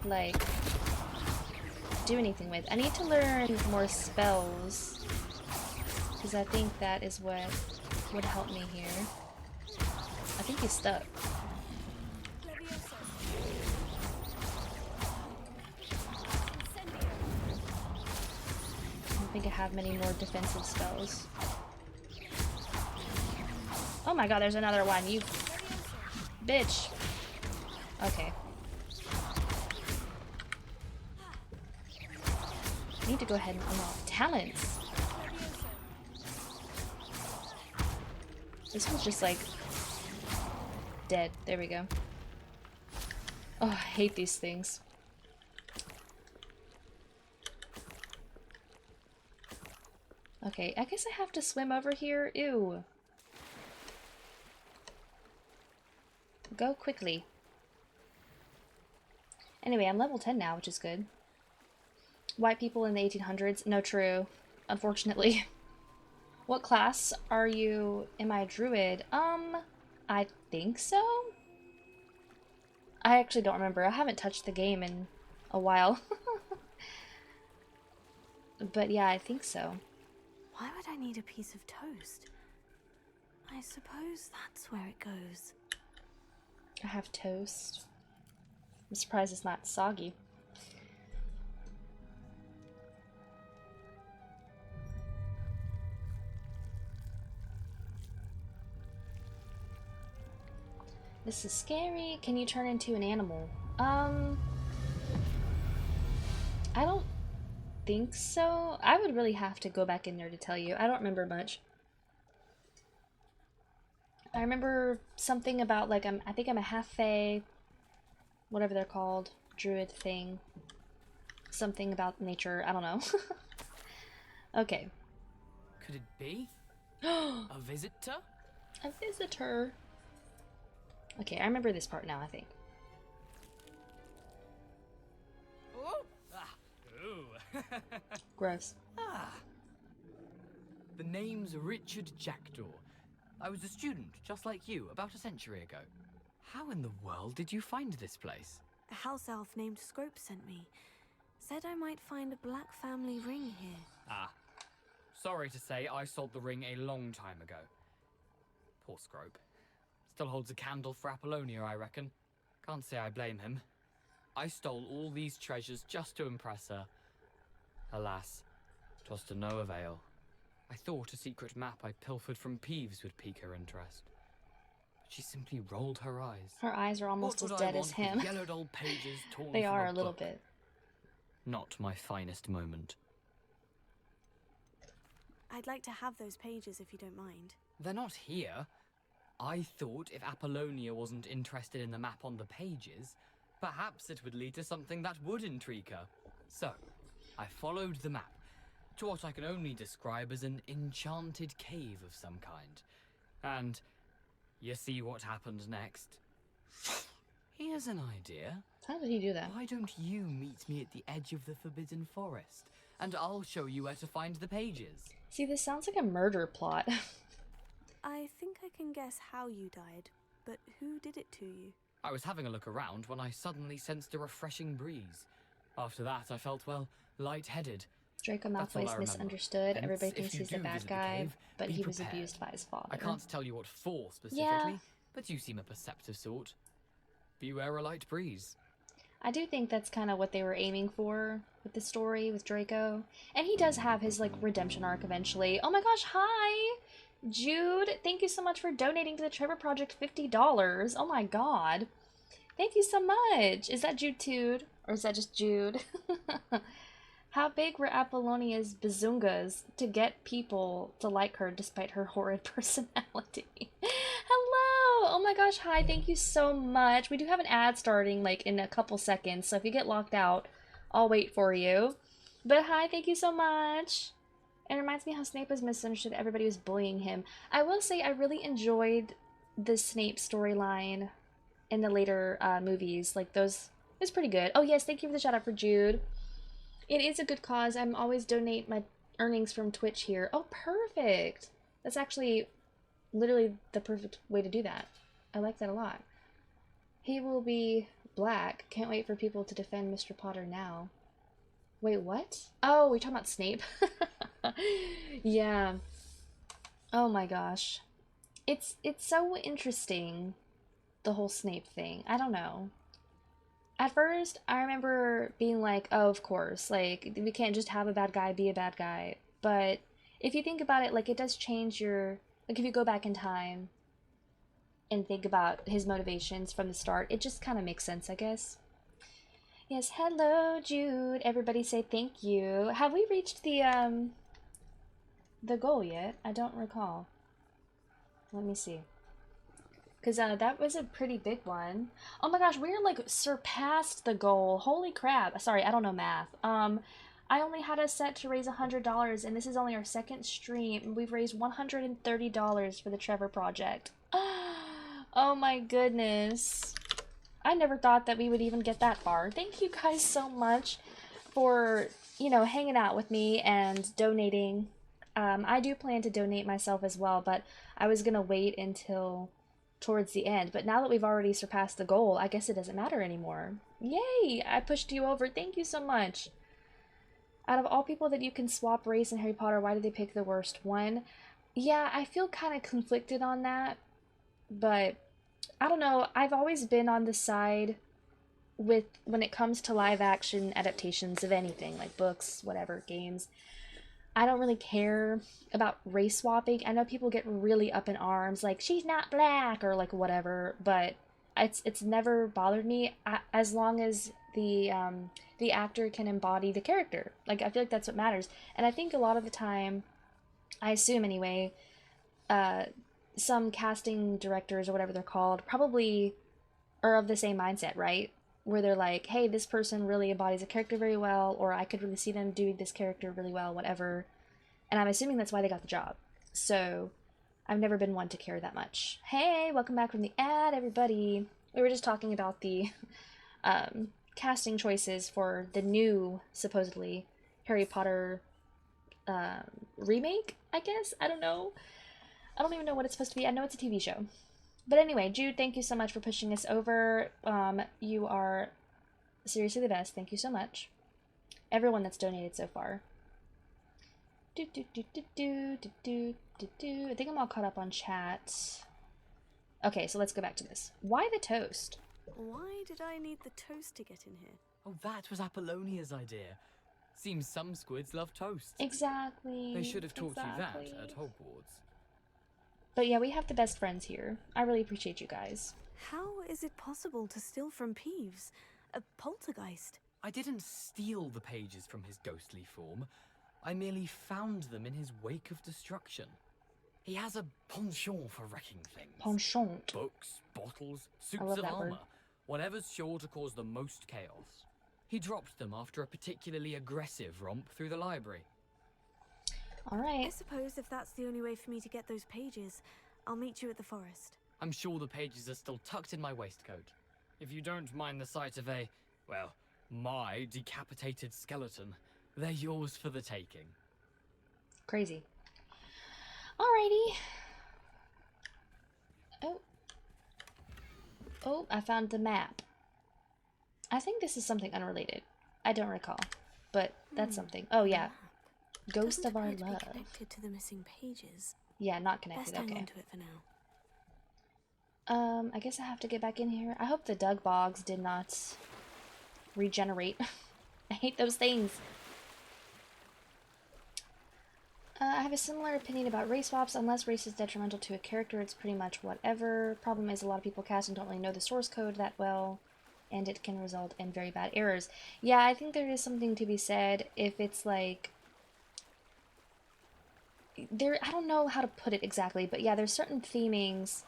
Like, do anything with. I need to learn more spells, because I think that is what would help me here. I think he's stuck. I don't think I have many more defensive spells. Oh my god, there's another one, you bitch. Okay. I need to go ahead and unlock talents. This one's just like dead. There we go. Oh, I hate these things. Okay, I guess I have to swim over here. Ew. Go quickly. Anyway, I'm level 10 now, which is good. White people in the 1800s? No, true. Unfortunately. What class are you? Am I a druid? I think so? I actually don't remember. I haven't touched the game in a while. But yeah, I think so. Why would I need a piece of toast? I suppose that's where it goes. I have toast. I'm surprised it's not soggy. This is scary. Can you turn into an animal? I don't think so. I would really have to go back in there to tell you. I don't remember much. I remember something about, like, I think I'm a half-fae, whatever they're called, druid thing. Something about nature. I don't know. Okay. Could it be? A visitor? A visitor. Okay, I remember this part now, I think. Oh! Ah. Ooh. Gross. Ah. The name's Richard Jackdaw. I was a student, just like you, about a century ago. How in the world did you find this place? A house elf named Scrope sent me. Said I might find a black family ring here. Ah. Sorry to say, I sold the ring a long time ago. Poor Scrope. Still holds a candle for Apollonia, I reckon. Can't say I blame him. I stole all these treasures just to impress her. Alas, 'twas to no avail. I thought a secret map I pilfered from Peeves would pique her interest. But she simply rolled her eyes. Her eyes are almost What as would I dead as want with him. Yellowed old pages torn They from are a little book? bit. Not my finest moment. I'd like to have those pages if you don't mind. They're not here. I thought if Apollonia wasn't interested in the map on the pages, perhaps it would lead to something that would intrigue her. So, I followed the map to what I can only describe as an enchanted cave of some kind. And you see what happened next? Here's an idea. How did he do that? Why don't you meet me at the edge of the Forbidden Forest, and I'll show you where to find the pages. See, this sounds like a murder plot. I think I can guess how you died, but who did it to you? I was having a look around when I suddenly sensed a refreshing breeze. After that, I felt, well, lightheaded. Draco That's all I Malfoy's remember. misunderstood. Hence, Everybody if thinks you he's do the bad visit the guy, cave, but be he was prepared. abused by his father. I can't tell you what for specifically, Yeah. but you seem a perceptive sort. Beware a light breeze. I do think that's kind of what they were aiming for with the story with Draco. And he does have his, like, redemption arc eventually. Oh my gosh, hi! Jude, thank you so much for donating to the Trevor Project $50. Oh my god. Thank you so much. Is that Jude Tude? Or is that just Jude? How big were Apollonia's bazungas to get people to like her despite her horrid personality? Hello! Oh my gosh, hi, thank you so much. We do have an ad starting like in a couple seconds, so if you get locked out, I'll wait for you. But hi, thank you so much. It reminds me how Snape was misunderstood. Everybody was bullying him. I will say I really enjoyed the Snape storyline in the later movies. Like those, it was pretty good. Oh yes, thank you for the shout out for Jude. It is a good cause. I'm always donate my earnings from Twitch here. Oh, perfect. That's actually literally the perfect way to do that. I like that a lot. He will be black. Can't wait for people to defend Mr. Potter now. Wait, what? Oh, we're talking about Snape. Yeah. Oh my gosh. It's so interesting, the whole Snape thing. I don't know. At first, I remember being like, oh, of course, like, we can't just have a bad guy be a bad guy. But if you think about it, like, it does change your... Like, if you go back in time and think about his motivations from the start, it just kind of makes sense, I guess. Yes, hello, Jude. Everybody say thank you. Have we reached the goal yet? I don't recall. Let me see. Because that was a pretty big one. Oh my gosh, we're like surpassed the goal. Holy crap. Sorry, I don't know math. I only had us set to raise $100, and this is only our second stream. We've raised $130 for the Trevor Project. Oh my goodness. I never thought that we would even get that far. Thank you guys so much for, you know, hanging out with me and donating. I do plan to donate myself as well, but I was gonna wait until towards the end. But now that we've already surpassed the goal, I guess it doesn't matter anymore. Yay! I pushed you over. Thank you so much. Out of all people that you can swap race in Harry Potter, why did they pick the worst one? Yeah, I feel kind of conflicted on that, but I don't know. I've always been on the side with when it comes to live action adaptations of anything, like books, whatever, games. I don't really care about race swapping. I know people get really up in arms, like, she's not black, or like whatever, but it's never bothered me as long as the actor can embody the character. Like, I feel like that's what matters. And I think a lot of the time, I assume anyway, some casting directors or whatever they're called probably are of the same mindset, right? Where they're like, hey, this person really embodies a character very well, or I could really see them doing this character really well, whatever. And I'm assuming that's why they got the job. So I've never been one to care that much. Hey, welcome back from the ad, everybody. We were just talking about the casting choices for the new, supposedly, Harry Potter remake, I guess? I don't know. I don't even know what it's supposed to be. I know it's a TV show. But anyway, Jude, thank you so much for pushing us over. You are seriously the best. Thank you so much. Everyone that's donated so far. I think I'm all caught up on chat. Okay, so let's go back to this. Why the toast? Why did I need the toast to get in here? Oh, that was Apollonia's idea. Seems some squids love toast. Exactly. They should have taught you that at Hogwarts. But yeah, we have the best friends here. I really appreciate you guys. How is it possible to steal from Peeves? A poltergeist? I didn't steal the pages from his ghostly form. I merely found them in his wake of destruction. He has a penchant for wrecking things. Penchant. Books, bottles, I suits love of that armor. word. Whatever's sure to cause the most chaos. He dropped them after a particularly aggressive romp through the library. Alright. I suppose if that's the only way for me to get those pages, I'll meet you at the forest. I'm sure the pages are still tucked in my waistcoat. If you don't mind the sight of a, well, my decapitated skeleton, they're yours for the taking. Crazy. Alrighty. Oh, I found the map. I think this is something unrelated. I don't recall, but that's something. Oh yeah. Ghost of Our Doesn't appear to be Love. connected to the missing pages. Yeah, not connected. Best hang Okay. on to it for now. I guess I have to get back in here. I hope the Doug Bogs did not regenerate. I hate those things. I have a similar opinion about race swaps. Unless race is detrimental to a character, it's pretty much whatever. Problem is, a lot of people cast and don't really know the source code that well, and it can result in very bad errors. Yeah, I think there is something to be said if it's like... I don't know how to put it exactly, but yeah, there's certain themings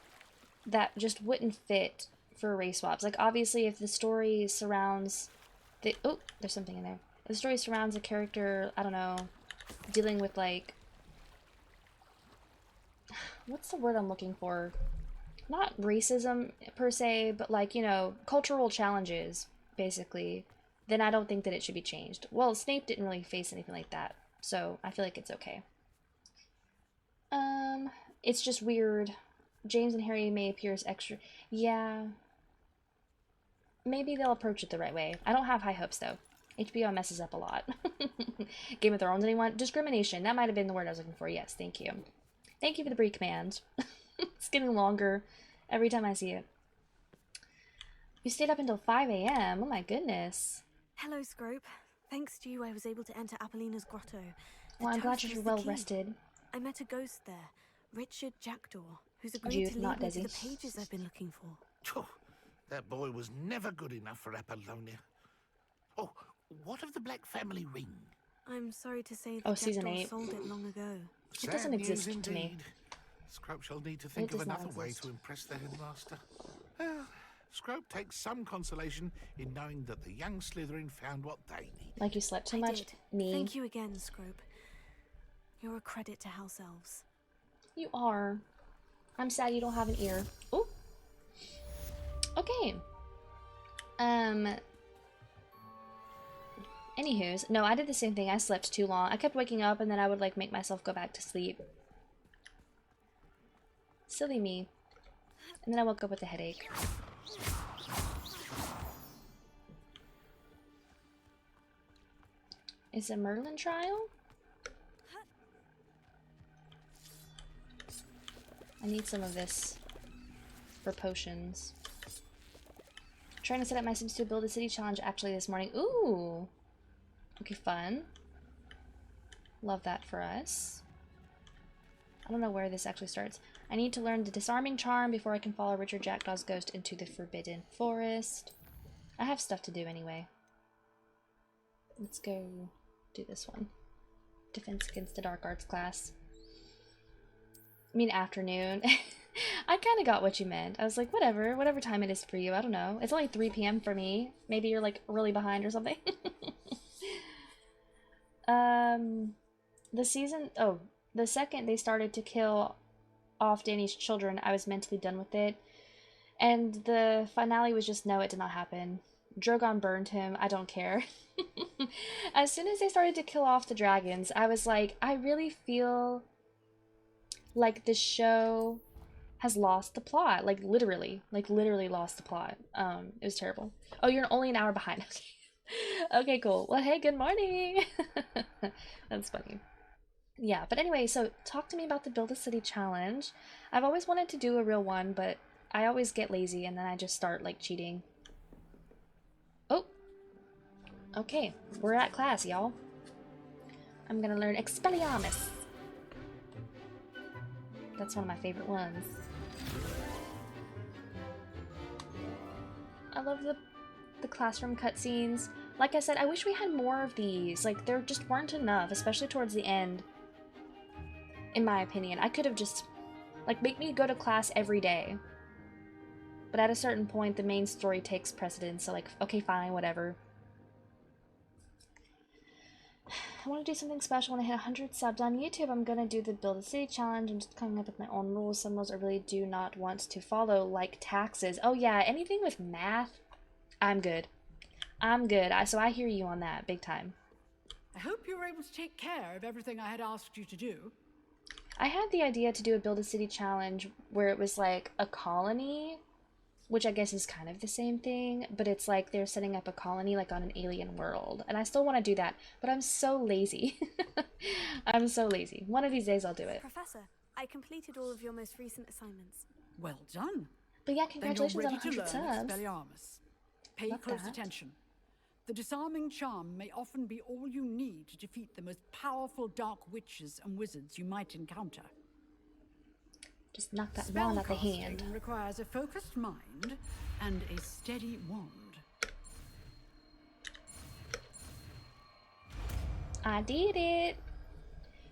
that just wouldn't fit for race swaps. Like, obviously, if the story surrounds... Oh, there's something in there. If the story surrounds a character, I don't know, dealing with, like... What's the word I'm looking for? Not racism, per se, but, like, you know, cultural challenges, basically. Then I don't think that it should be changed. Well, Snape didn't really face anything like that, so I feel like it's okay. It's just weird. James and Harry may appear as extra... Yeah. Maybe they'll approach it the right way. I don't have high hopes, though. HBO messes up a lot. Game of Thrones, anyone? Discrimination. That might have been the word I was looking for. Yes, thank you. Thank you for the brief command. It's getting longer every time I see it. You stayed up until 5 a.m. Oh my goodness. Hello, Scrope. Thanks to you, I was able to enter Apollina's grotto. Well, I'm glad you're well rested. I met a ghost there, Richard Jackdaw, who's agreed Jude, to not lead me to Desi. the pages I've been looking for. Phew, that boy was never good enough for Apollonia. Oh, what of the Black Family ring? I'm sorry to say that Oh, season Jackdaw 8. sold it long ago. It doesn't Sad news exist to me. indeed. Scrope shall need to think It of does not another way exist. to impress the headmaster. Well, Scrope takes some consolation in knowing that the young Slytherin found what they need. Like you slept too I much? did. Me. Thank you again, Scrope. You're a credit to House Elves. You are. I'm sad you don't have an ear. Ooh. Okay. Anywho's, no, I did the same thing. I slept too long. I kept waking up and then I would like make myself go back to sleep. Silly me. And then I woke up with a headache. Is it a Merlin trial? I need some of this for potions. Trying to set up my Sims 2 build a city challenge actually this morning. Ooh! Okay, fun. Love that for us. I don't know where this actually starts. I need to learn the disarming charm before I can follow Richard Jackdaw's ghost into the Forbidden Forest. I have stuff to do anyway. Let's go do this one. Defense against the Dark Arts class. I mean afternoon. I kind of got what you meant. I was like, whatever time it is for you. I don't know. It's only 3 p.m. for me. Maybe you're like really behind or something. The second they started to kill off Danny's children, I was mentally done with it. And the finale was just, no, it did not happen. Drogon burned him. I don't care. As soon as they started to kill off the dragons, I was like, I really feel like this show has lost the plot. Like literally lost the plot. It was terrible. Oh, you're only an hour behind. Okay, cool. Well, hey, good morning. That's funny. Yeah, but anyway, so talk to me about the Build a City challenge. I've always wanted to do a real one, but I always get lazy and then I just start like cheating. Oh. Okay, we're at class, y'all. I'm gonna learn Expelliarmus. That's one of my favorite ones. I love the classroom cutscenes. Like I said, I wish we had more of these. Like, there just weren't enough, especially towards the end. In my opinion. I could have just, like, make me go to class every day. But at a certain point, the main story takes precedence, so like, okay, fine, whatever. I want to do something special when I hit 100 subs on YouTube. I'm gonna do the Build a City challenge. I'm just coming up with my own rules. Some rules I really do not want to follow, like taxes. Oh yeah, anything with math, I'm good. I'm good. So I hear you on that, big time. I hope you were able to take care of everything I had asked you to do. I had the idea to do a Build a City challenge where it was like a colony, which I guess is kind of the same thing, but it's like they're setting up a colony like on an alien world. And I still want to do that, but I'm so lazy. I'm so lazy. One of these days I'll do it. Professor, I completed all of your most recent assignments. Well done. But yeah, congratulations on 100 subs. Expelliarmus. Pay Love close that. attention. The disarming charm may often be all you need to defeat the most powerful dark witches and wizards you might encounter. Just knock that wand out the hand. Spellcasting requires a focused mind and a steady wand. I did it.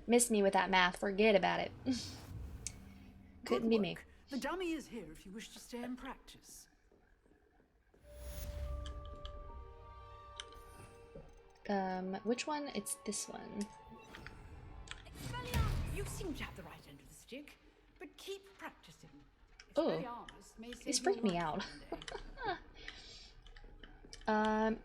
Missed me with that math. Forget about it. Couldn't be me. The dummy is here if you wish to stay and practice. Which one? It's this one. You seem to have the right end of the stick, but keep practicing. Oh, he's freaking me out.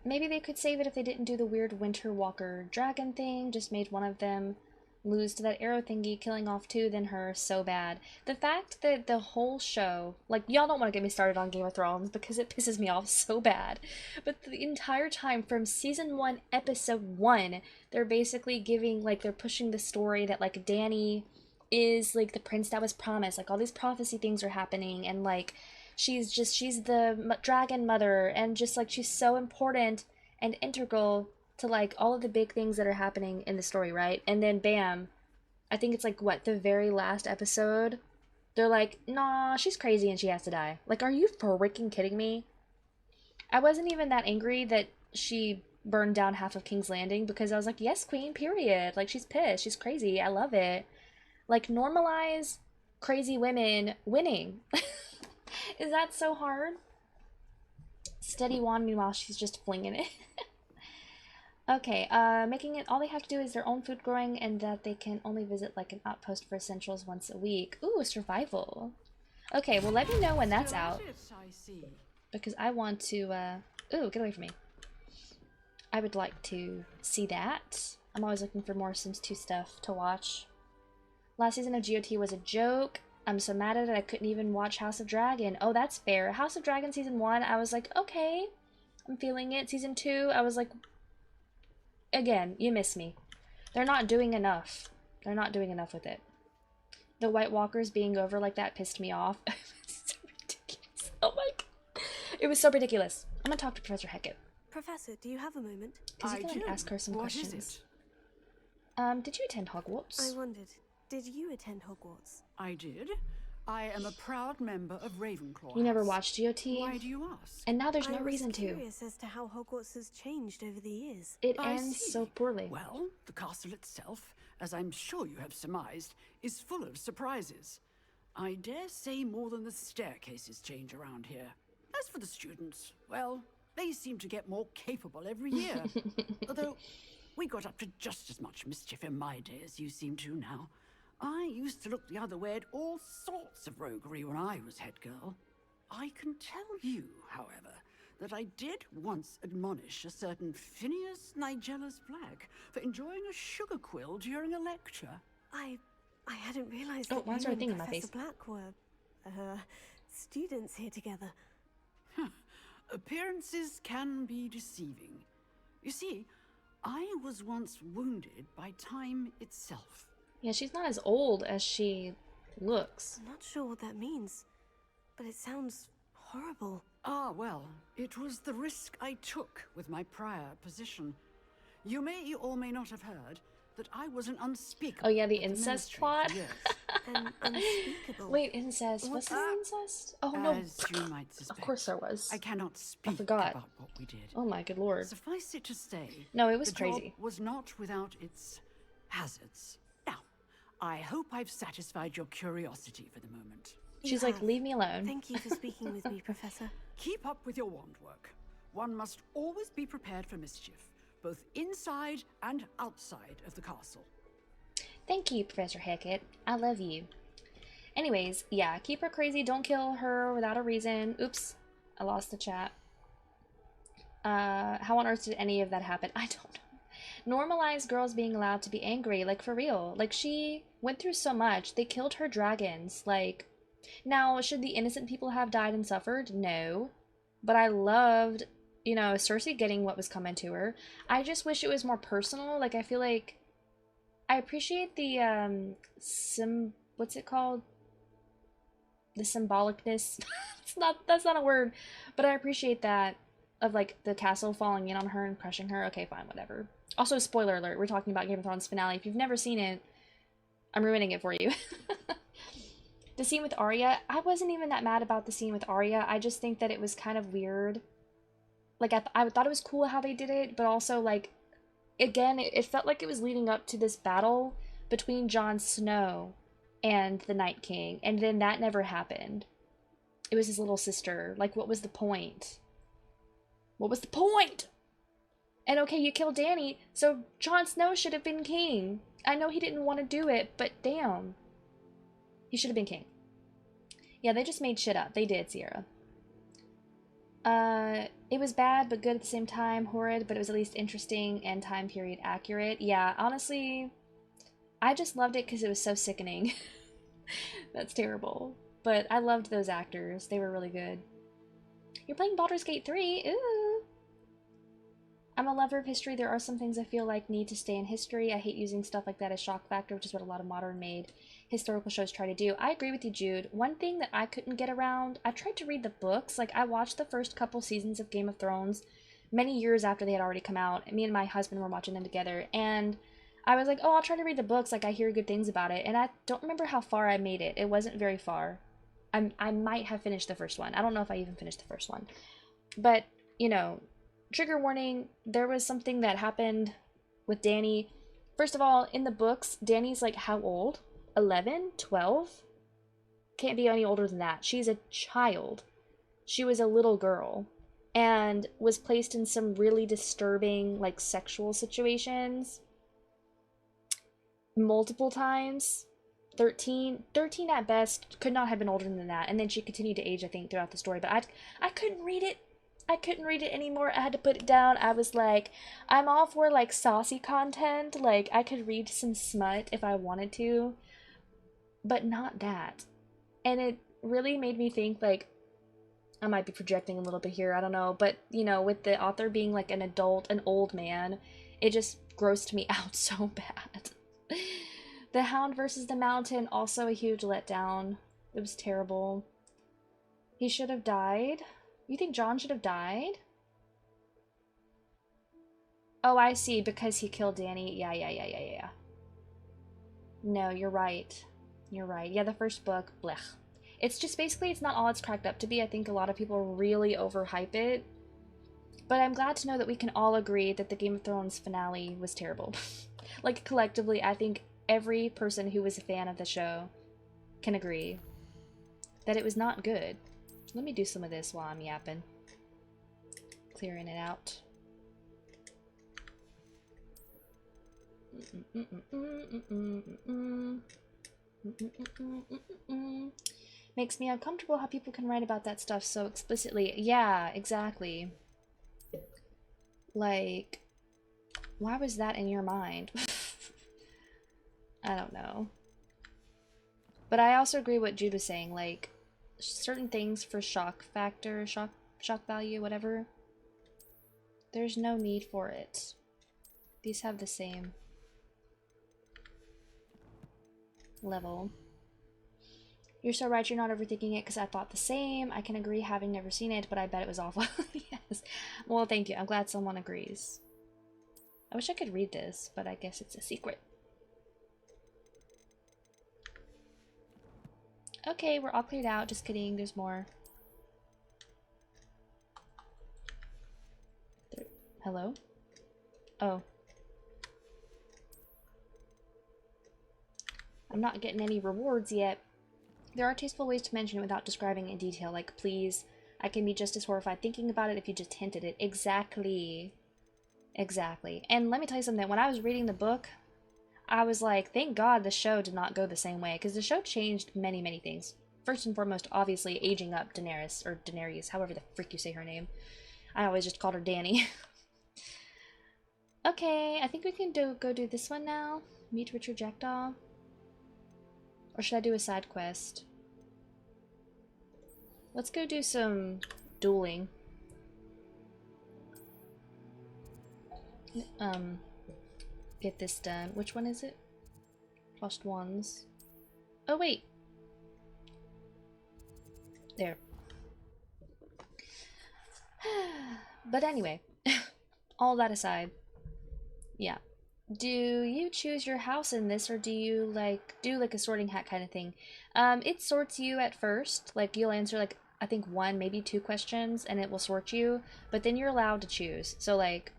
Maybe they could save it if they didn't do the weird Winter Walker dragon thing, just made one of them lose to that arrow thingy, killing off two, then her so bad. The fact that the whole show, like, y'all don't want to get me started on Game of Thrones because it pisses me off so bad, but the entire time from season 1, episode 1, they're basically giving, like, they're pushing the story that, like, Dany is, like, the prince that was promised, like, all these prophecy things are happening, and, like, she's the dragon mother, and just, like, she's so important and integral to, like, all of the big things that are happening in the story, right? And then, bam, I think it's, like, what, the very last episode? They're like, nah, she's crazy and she has to die. Like, are you freaking kidding me? I wasn't even that angry that she burned down half of King's Landing, because I was like, yes, queen, period. Like, she's pissed. She's crazy. I love it. Like, normalize crazy women winning. Is that so hard? Steady wand, meanwhile, she's just flinging it. Okay, making it, all they have to do is their own food growing, and that they can only visit, like, an outpost for essentials once a week. Ooh, survival. Okay, well, let me know when that's out. Because I want to, ooh, get away from me. I would like to see that. I'm always looking for more Sims 2 stuff to watch. Last season of GOT was a joke. I'm so mad at it I couldn't even watch House of Dragon. Oh, that's fair. House of Dragon season 1, I was like, okay, I'm feeling it. Season 2, I was like, again, you miss me. They're not doing enough. They're not doing enough with it. The White Walkers being over like that pissed me off. It was so ridiculous. Oh my god. It was so ridiculous. I'm gonna talk to Professor Heckett. Professor, do you have a moment? Because you can, like, ask her some questions. Is it? Did you attend Hogwarts? I wondered, did you attend Hogwarts? I did. I am a proud member of Ravenclaw. You never watched GOT? Why do you ask? And now there's no reason to. I'm curious as to how Hogwarts has changed over the years. It ends so poorly. Well, the castle itself, as I'm sure you have surmised, is full of surprises. I dare say more than the staircases change around here. As for the students, well, they seem to get more capable every year. Although, we got up to just as much mischief in my day as you seem to now. I used to look the other way at all sorts of roguery when I was head girl. I can tell you, however, that I did once admonish a certain Phineas Nigella's Black for enjoying a sugar quill during a lecture. I hadn't realized that you you and in my Professor face. Black were, students here together. Appearances can be deceiving. You see, I was once wounded by time itself. Yeah, she's not as old as she looks. I'm not sure what that means, but it sounds horrible. Ah, well, it was the risk I took with my prior position. You may or may not have heard that I was an unspeakable. Oh yeah, the incest plot? An unspeakable. Wait, incest. Was there incest? Oh no. As you might suspect. Of course there was. I cannot speak I forgot. about what we did. Oh my good lord. Suffice it to say, no, it was the crazy. job was not without its hazards. Now, I hope I've satisfied your curiosity for the moment. She's like, leave me alone. Thank you for speaking with me, Professor. Keep up with your wand work. One must always be prepared for mischief, both inside and outside of the castle. Thank you, Professor Heckett. I love you. Anyways, yeah, keep her crazy. Don't kill her without a reason. Oops, I lost the chat. How on earth did any of that happen? I don't know. Normalize girls being allowed to be angry, like for real. Like, she went through so much. They killed her dragons. Like, now, should the innocent people have died and suffered? No. But I loved, you know, Cersei getting what was coming to her. I just wish it was more personal. Like, I feel like I appreciate the, what's it called? The symbolicness. That's not a word, but I appreciate that of like the castle falling in on her and crushing her. Okay, fine, whatever. Also, spoiler alert, we're talking about Game of Thrones finale. If you've never seen it, I'm ruining it for you. The scene with Arya, I wasn't even that mad about the scene with Arya. I just think that it was kind of weird. Like, I thought it was cool how they did it, but also, like, again, it felt like it was leading up to this battle between Jon Snow and the Night King, and then that never happened. It was his little sister. Like, what was the point? What was the point? And okay, you killed Dany, so Jon Snow should have been king. I know he didn't want to do it, but damn. He should have been king. Yeah, they just made shit up. They did, Sierra. It was bad, but good at the same time. Horrid, but it was at least interesting and time period accurate. Yeah, honestly, I just loved it because it was so sickening. That's terrible. But I loved those actors. They were really good. You're playing Baldur's Gate 3? Ooh! I'm a lover of history. There are some things I feel like need to stay in history. I hate using stuff like that as shock factor, which is what a lot of modern-made historical shows try to do. I agree with you, Jude. One thing that I couldn't get around, I tried to read the books. Like, I watched the first couple seasons of Game of Thrones many years after they had already come out. Me and my husband were watching them together, and I was like, oh, I'll try to read the books. Like, I hear good things about it, and I don't remember how far I made it. It wasn't very far. I might have finished the first one. I don't know if I even finished the first one. But, you know, trigger warning, there was something that happened with Dany. First of all, in the books, Dany's like how old? 11? 12? Can't be any older than that. She's a child. She was a little girl and was placed in some really disturbing, like, sexual situations multiple times. 13 at best, could not have been older than that. And then she continued to age, I think, throughout the story. But I couldn't read it. I couldn't read it anymore. I had to put it down. I was like, I'm all for, like, saucy content. Like, I could read some smut if I wanted to, but not that. And it really made me think, like, I might be projecting a little bit here, I don't know, but, you know, with the author being, like, an adult, an old man, it just grossed me out so bad. The Hound versus the Mountain, also a huge letdown. It was terrible. He should have died. You think Jon should have died? Oh, I see, because he killed Dany. Yeah. No, you're right. You're right. Yeah, the first book, blech. It's just basically, it's not all it's cracked up to be. I think a lot of people really overhype it. But I'm glad to know that we can all agree that the Game of Thrones finale was terrible. Like, collectively, I think every person who was a fan of the show can agree that it was not good. Let me do some of this while I'm yapping. Clearing it out. Makes me uncomfortable how people can write about that stuff so explicitly. Yeah, exactly. Like, why was that in your mind? I don't know. But I also agree what Jude was saying, like, certain things for shock factor, shock value, whatever, there's no need for it. These have the same level. You're so right, you're not overthinking it, because I thought the same. I can agree, having never seen it, but I bet it was awful. Yes. Well, thank you. I'm glad someone agrees. I wish I could read this, but I guess it's a secret. Okay, we're all cleared out. Just kidding, there's more. Hello? Oh. I'm not getting any rewards yet. There are tasteful ways to mention it without describing it in detail, like, please, I can be just as horrified thinking about it if you just hinted it. Exactly. Exactly. And let me tell you something, when I was reading the book, I was like, thank God the show did not go the same way, because the show changed many, many things. First and foremost, obviously, aging up Daenerys, or Daenerys, however the frick you say her name. I always just called her Dany. Okay, I think we can go do this one now. Meet Richard Jackdaw. Or should I do a side quest? Let's go do some dueling. Get this done. Which one is it? Lost ones. Oh, wait. There. But anyway, all that aside, yeah. Do you choose your house in this, or do you like do like a sorting hat kind of thing? It sorts you at first. Like you'll answer like I think 1, maybe 2 questions, and it will sort you. But then you're allowed to choose. So like,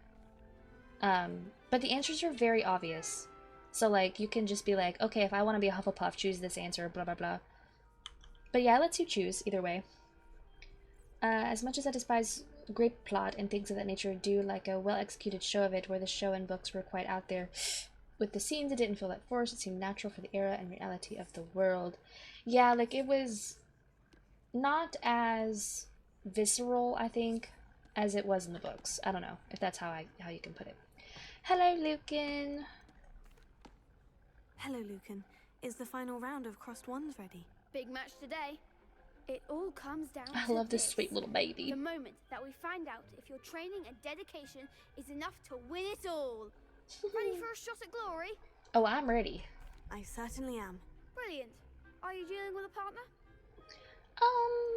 but the answers are very obvious. So like you can just be like, okay, if I want to be a Hufflepuff, choose this answer, blah blah blah. But yeah, it lets you choose either way. As much as I despise grape plot and things of that nature, do like a well-executed show of it, where the show and books were quite out there. With the scenes, it didn't feel like forced, it seemed natural for the era and reality of the world. Yeah, like it was not as visceral, I think, as it was in the books. I don't know if that's how you can put it. Hello, Lucan. Hello, Lucan. Is the final round of Crossed Wands ready? Big match today. It all comes down I to love this sweet little baby. The moment that we find out if your training and dedication is enough to win it all. Ready for a shot at glory? Oh, I'm ready. I certainly am. Brilliant. Are you dealing with a partner?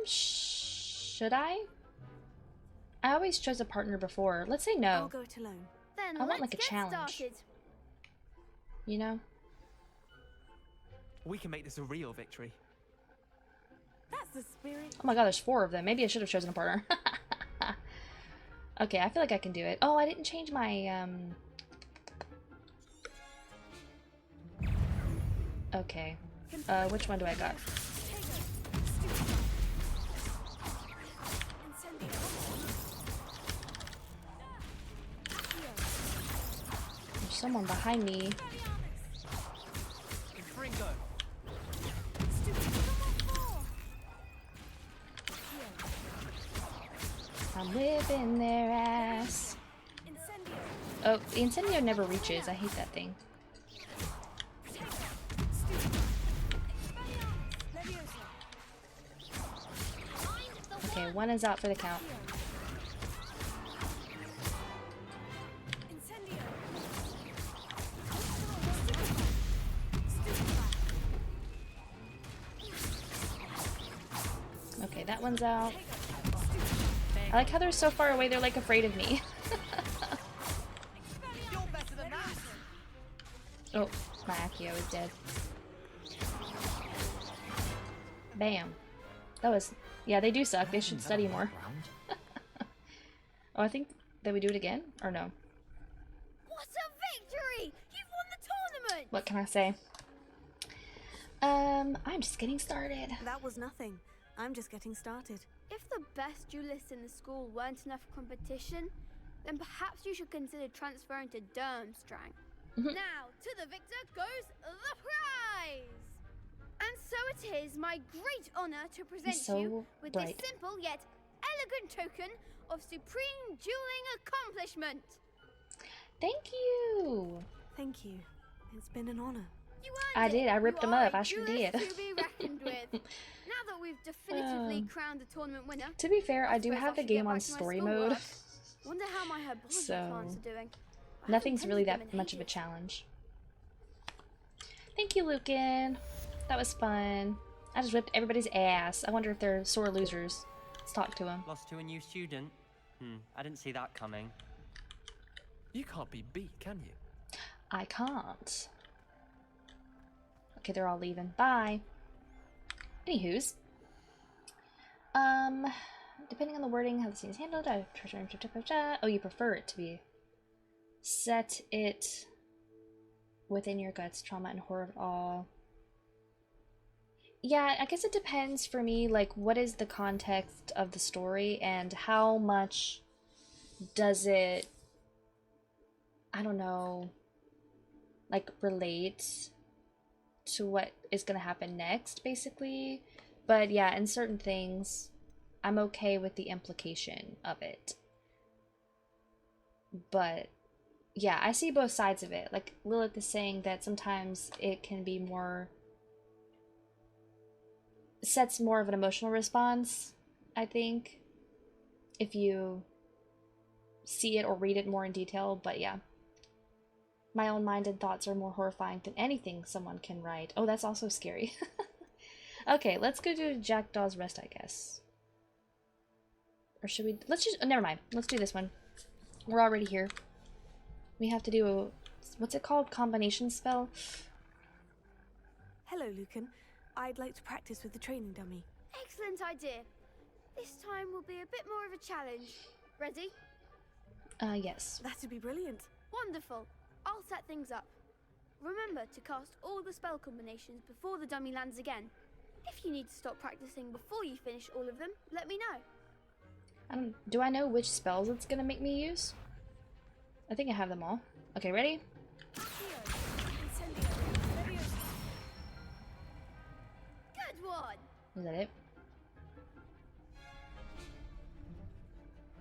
Should I? I always chose a partner before. Let's say no. I'll go it alone. Then I want like a let's get challenge. started. You know? We can make this a real victory. That's the spirit. Oh my god, there's 4 of them. Maybe I should have chosen a partner. Okay, I feel like I can do it. Oh, I didn't change my, Okay. Which one do I got? There's someone behind me. I'm whipping their ass. Oh, the incendio never reaches. I hate that thing. Okay, 1 is out for the count. Okay, that one's out. I like how they're so far away, they're like afraid of me. Oh, my Accio is dead. Bam. That was... Yeah, they do suck. They should study more. Oh, I think that we do it again? Or no? What a victory! You've won the tournament! What can I say? I'm just getting started. That was nothing. I'm just getting started. If the best duelists in the school weren't enough competition, then perhaps you should consider transferring to Durmstrang. Now, to the victor goes the prize! And so it is my great honor to present you with this simple yet elegant token of supreme dueling accomplishment. Thank you! Thank you. It's been an honor. I did. I ripped them up. I sure did. To be reckoned with. Now that we've definitively crowned the tournament winner. To be fair, I do have the game on story mode. Wonder how my herbology plants are doing. Nothing's really that much of a challenge. Thank you, Lucan. That was fun. I just whipped everybody's ass. I wonder if they're sore losers. Let's talk to them. Lost to a new student? I didn't see that coming. You can't be beat, can you? I can't. Okay, they're all leaving. Bye. Anywho's. Depending on the wording, how the scene is handled, oh, you prefer it to be. Set it within your guts, trauma and horror of it all. Yeah, I guess it depends for me, like, what is the context of the story and how much does it, I don't know, like, relate to what is going to happen next, basically. But yeah, in certain things, I'm okay with the implication of it. But yeah, I see both sides of it. Like, Lilith is saying that sometimes it can be more... sets more of an emotional response, I think, if you see it or read it more in detail. But yeah, my own mind and thoughts are more horrifying than anything someone can write. Oh, that's also scary. Okay, let's go to Jackdaw's Rest, I guess. Or should we... Let's just... never mind. Let's do this one. We're already here. We have to do a... What's it called? Combination spell? Hello, Lucan. I'd like to practice with the training dummy. Excellent idea. This time will be a bit more of a challenge. Ready? Yes. That'd be brilliant. Wonderful. I'll set things up. Remember to cast all the spell combinations before the dummy lands again. If you need to stop practicing before you finish all of them, let me know. Do I know which spells it's gonna make me use? I think I have them all. Okay, ready? Good one. Is that it?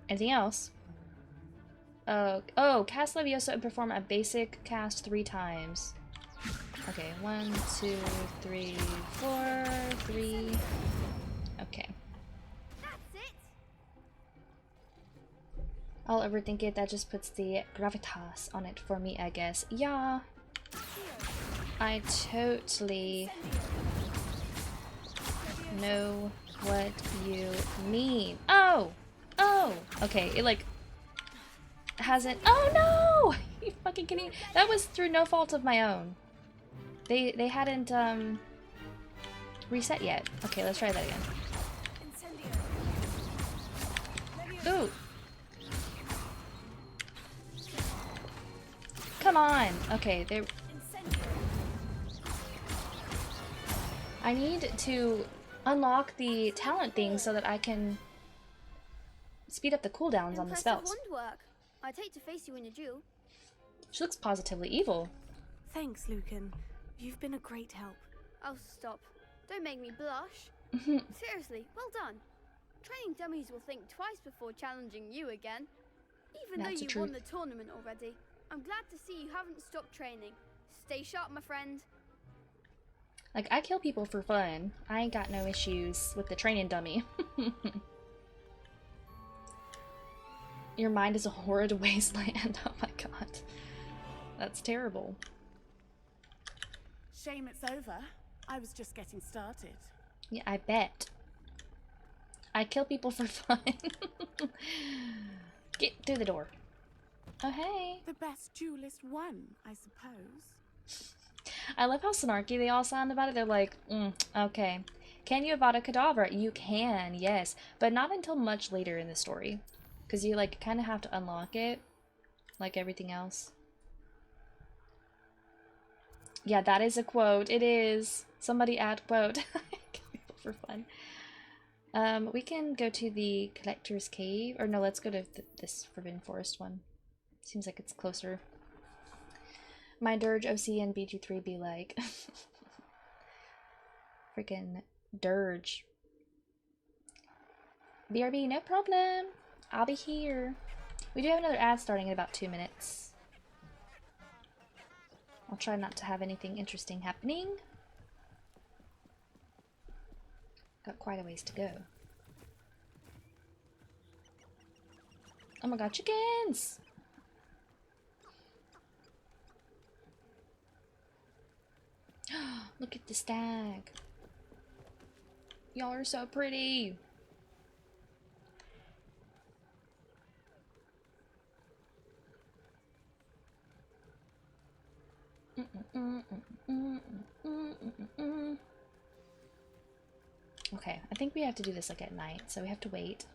Anything else? Oh, cast Leviosa and perform a basic cast 3 times. Okay, 1, 2, 3, 4, 3. Okay. That's it. I'll overthink it. That just puts the gravitas on it for me, I guess. Yeah. I totally know what you mean. Oh! Oh! Okay, it like hasn't. Oh no! You fucking kidding me? That was through no fault of my own. They hadn't reset yet. Okay, let's try that again. Ooh. Come on. Okay, they. I need to unlock the talent thing so that I can speed up the cooldowns on the spells. Impressive wand work. I'd hate to face you in a duel. She looks positively evil. Thanks, Lucan. You've been a great help. Oh, stop. Don't make me blush. Seriously, well done. Training dummies will think twice before challenging you again. Even though you won the tournament already. I'm glad to see you haven't stopped training. Stay sharp, my friend. Like, I kill people for fun. I ain't got no issues with the training dummy. Your mind is a horrid wasteland. Oh my god. That's terrible. Shame it's over. I was just getting started. Yeah, I bet. I kill people for fun. Get through the door. Oh, hey. The best duelist won, I suppose. I love how snarky they all sound about it. They're like, okay. Can you Avada Kedavra? You can, yes. But not until much later in the story. Because you, like, kind of have to unlock it. Like everything else. Yeah, that is a quote. It is. Somebody add quote. For fun. We can go to the Collector's Cave. Or no, let's go to this Forbidden Forest one. Seems like it's closer. My Dirge OC and BG3 be like. Freaking Dirge. BRB, no problem. I'll be here. We do have another ad starting in about 2 minutes. I'll try not to have anything interesting happening. Got quite a ways to go. Oh my god, chickens! Look at the stag. Y'all are so pretty. Okay, I think we have to do this like at night, so we have to wait.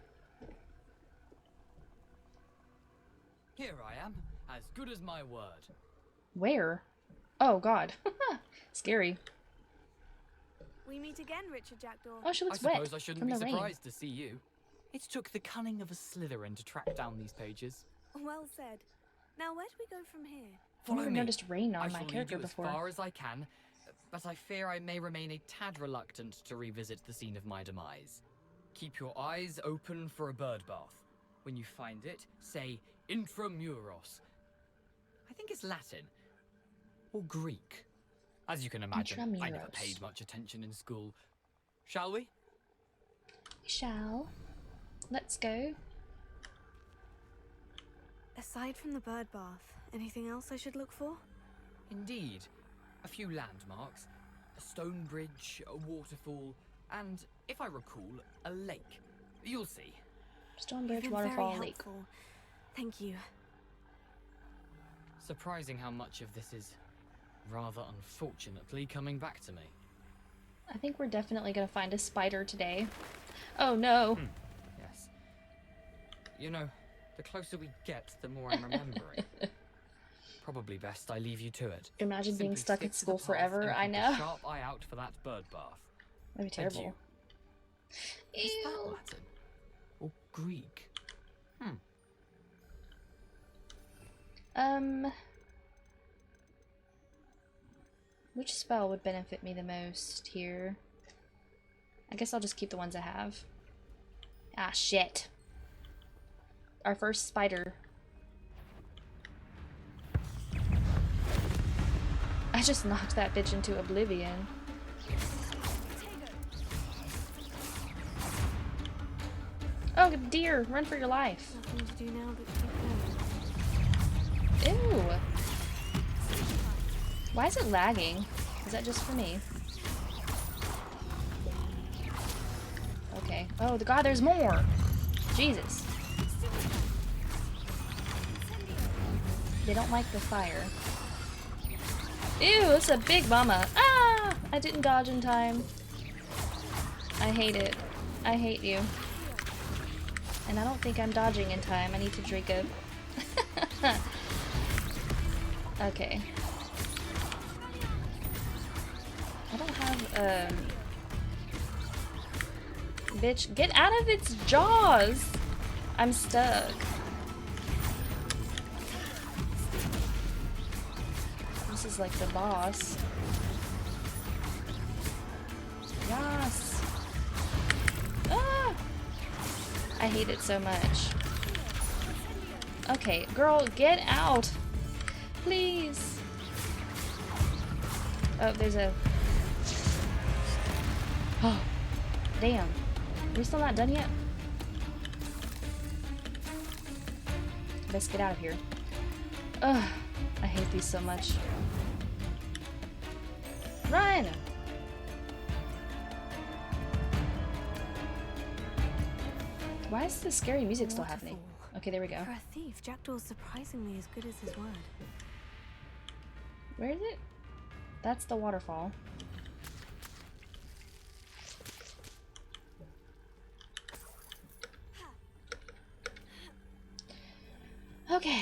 Here I am, as good as my word. Where? Oh god. Scary. We meet again, Richard Jackdaw. Oh, she looks I wet suppose I shouldn't from be the rain. surprised to see you. It took the cunning of a Slytherin to track down these pages. Well said. Now, where do we go from here? I've never noticed rain on I my shall character lead you before. as far as I can, but I fear I may remain a tad reluctant to revisit the scene of my demise. Keep your eyes open for a bird bath. When you find it, say intramuros. I think it's Latin. Or Greek. As you can imagine, I never Intramuros. paid much attention in school. Shall we? We shall. Let's go. Aside from the bird bath, anything else I should look for? Indeed. A few landmarks. A stone bridge, a waterfall, and, if I recall, a lake. You'll see. You've Stonebridge been Waterfall very Lake. helpful. Thank you. Surprising how much of this is rather unfortunately coming back to me. I think we're definitely gonna find a spider today. Oh no. Yes. You know, the closer we get, the more I'm remembering. Probably best I leave you to it. Imagine being Simply stuck stick at to the school path forever. and I keep know. a sharp eye out for that bird bath. That'd be terrible. Is that Latin? Or Greek? Which spell would benefit me the most here? I guess I'll just keep the ones I have. Ah, shit. Our first spider. I just knocked that bitch into oblivion. Oh, dear, run for your life. Nothing to do now but keep going. Ew. Why is it lagging? Is that just for me? Okay. Oh, God, there's more! Jesus. They don't like the fire. Ew, it's a big mama. Ah! I didn't dodge in time. I hate it. I hate you. And I don't think I'm dodging in time. I need to drink a... Okay. I don't have, Bitch, get out of its jaws! I'm stuck. This is like the boss. Yes! Ah! I hate it so much. Okay, girl, get out! Please! Oh, there's a... Oh, damn. Are we still not done yet? Let's get out of here. Ugh, I hate these so much. Run! Why is the scary music still happening? Okay, there we go. For a thief, Jackdaw's surprisingly as good as his word. Where is it? That's the waterfall. Okay.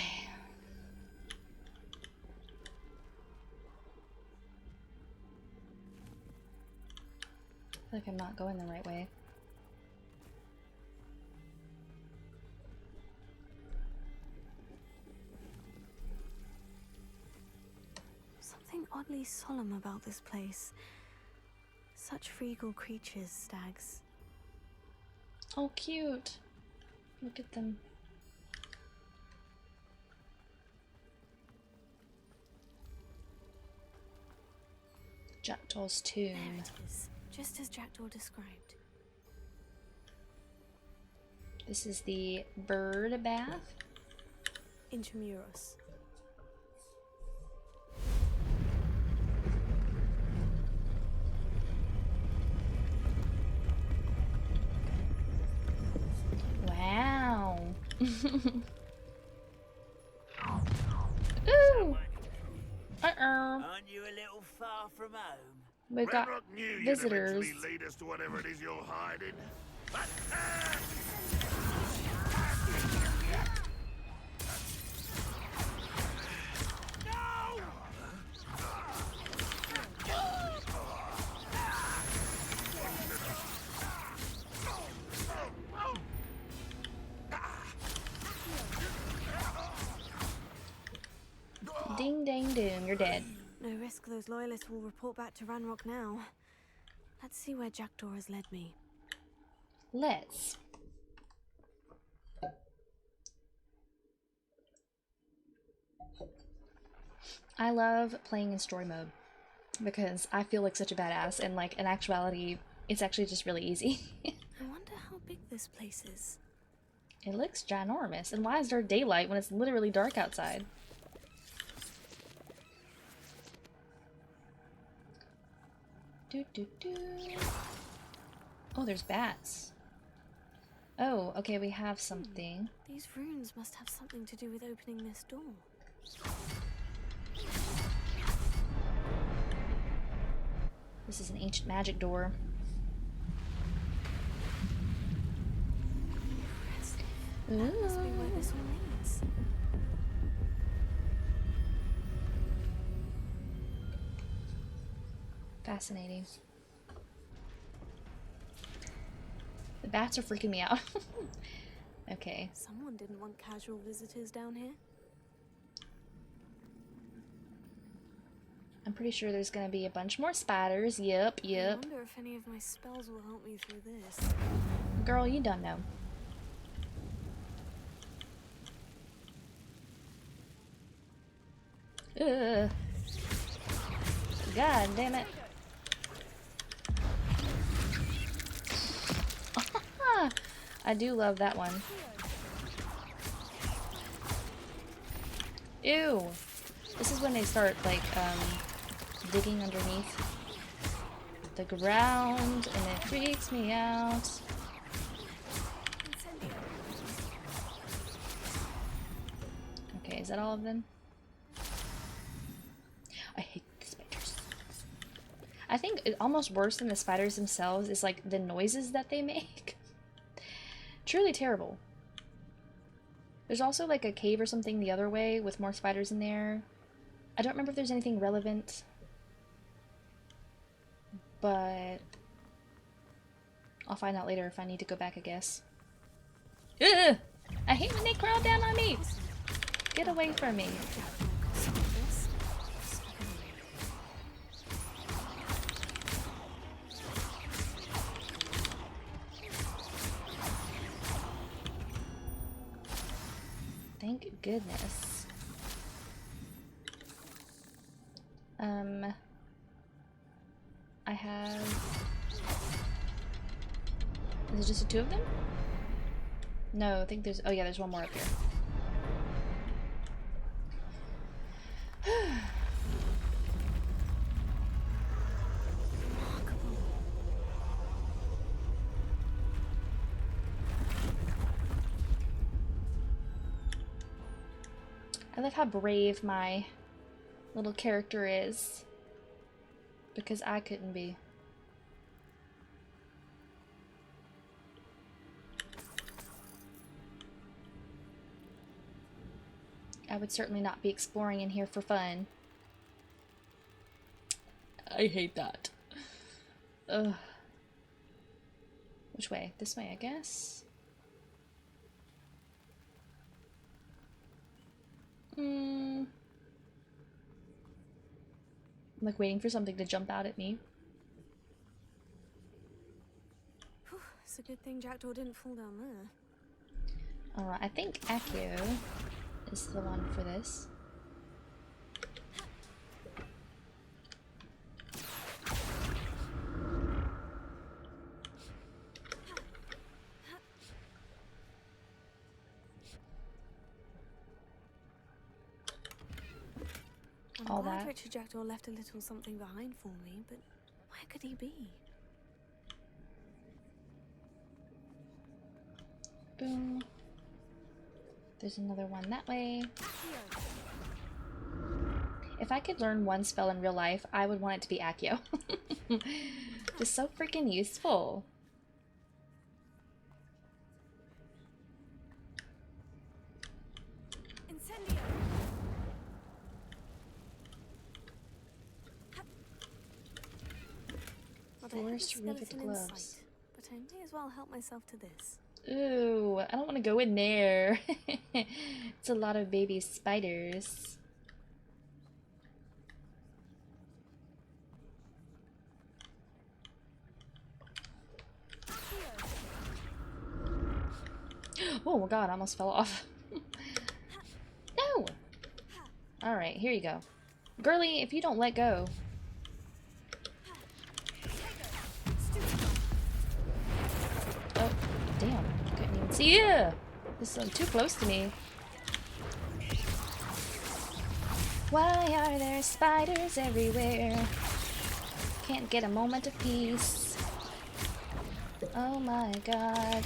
I feel like I'm not going the right way. Something oddly solemn about this place. Such regal creatures, stags. Oh, cute. Look at them. Jackdaw's tomb. There it is, just as Jackdaw described. This is the bird bath. Intramuros. Wow. Ooh. Aren't you a little far from home? We've got Ranrock knew you'd visitors. eventually lead us to whatever it is you're hiding. Ding dang doom, you're dead. No risk those loyalists will report back to Ranrock now. Let's see where Jackdaw has led me. Let's. I love playing in story mode because I feel like such a badass, and like in actuality, it's actually just really easy. I wonder how big this place is. It looks ginormous, and why is there daylight when it's literally dark outside? Do, do, do. Oh, there's bats. Oh, okay, we have something. These runes must have something to do with opening this door. This is an ancient magic door. Ooh. That must be where this all leads. Fascinating. The bats are freaking me out. Okay. Someone didn't want casual visitors down here. I'm pretty sure there's gonna be a bunch more spiders. Yep. I wonder if any of my spells will help me through this. Girl, you don't know. Ugh. God damn it. I do love that one. Ew. This is when they start, like, digging underneath the ground, and it freaks me out. Okay, is that all of them? I hate the spiders. I think almost worse than the spiders themselves is, like, the noises that they make. Truly terrible. There's also, like, a cave or something the other way with more spiders in there. I don't remember if there's anything relevant, but I'll find out later if I need to go back, I guess. Ugh! I hate when they crawl down on me! Get away from me. Thank goodness. I have... Is it just the two of them? No, I think there's... Oh yeah, there's one more up here. I love how brave my little character is, because I couldn't be. I would certainly not be exploring in here for fun. I hate that. Ugh. Which way? This way, I guess? I'm like waiting for something to jump out at me. Whew, it's a good thing Jackdaw didn't fall down there. Alright, I think Accio is the one for this. I'm glad Richard Jackdaw left a little something behind for me, but where could he be? Boom. There's another one that way. If I could learn one spell in real life, I would want it to be Accio. Just so freaking useful. Forest Rivet gloves. But I may as well help myself to this. Ooh, I don't want to go in there. It's a lot of baby spiders. Oh my god, I almost fell off. No! Alright, here you go. Girly, if you don't let go. Oh, damn. Couldn't even see you! This is too close to me. Why are there spiders everywhere? Can't get a moment of peace. Oh my god.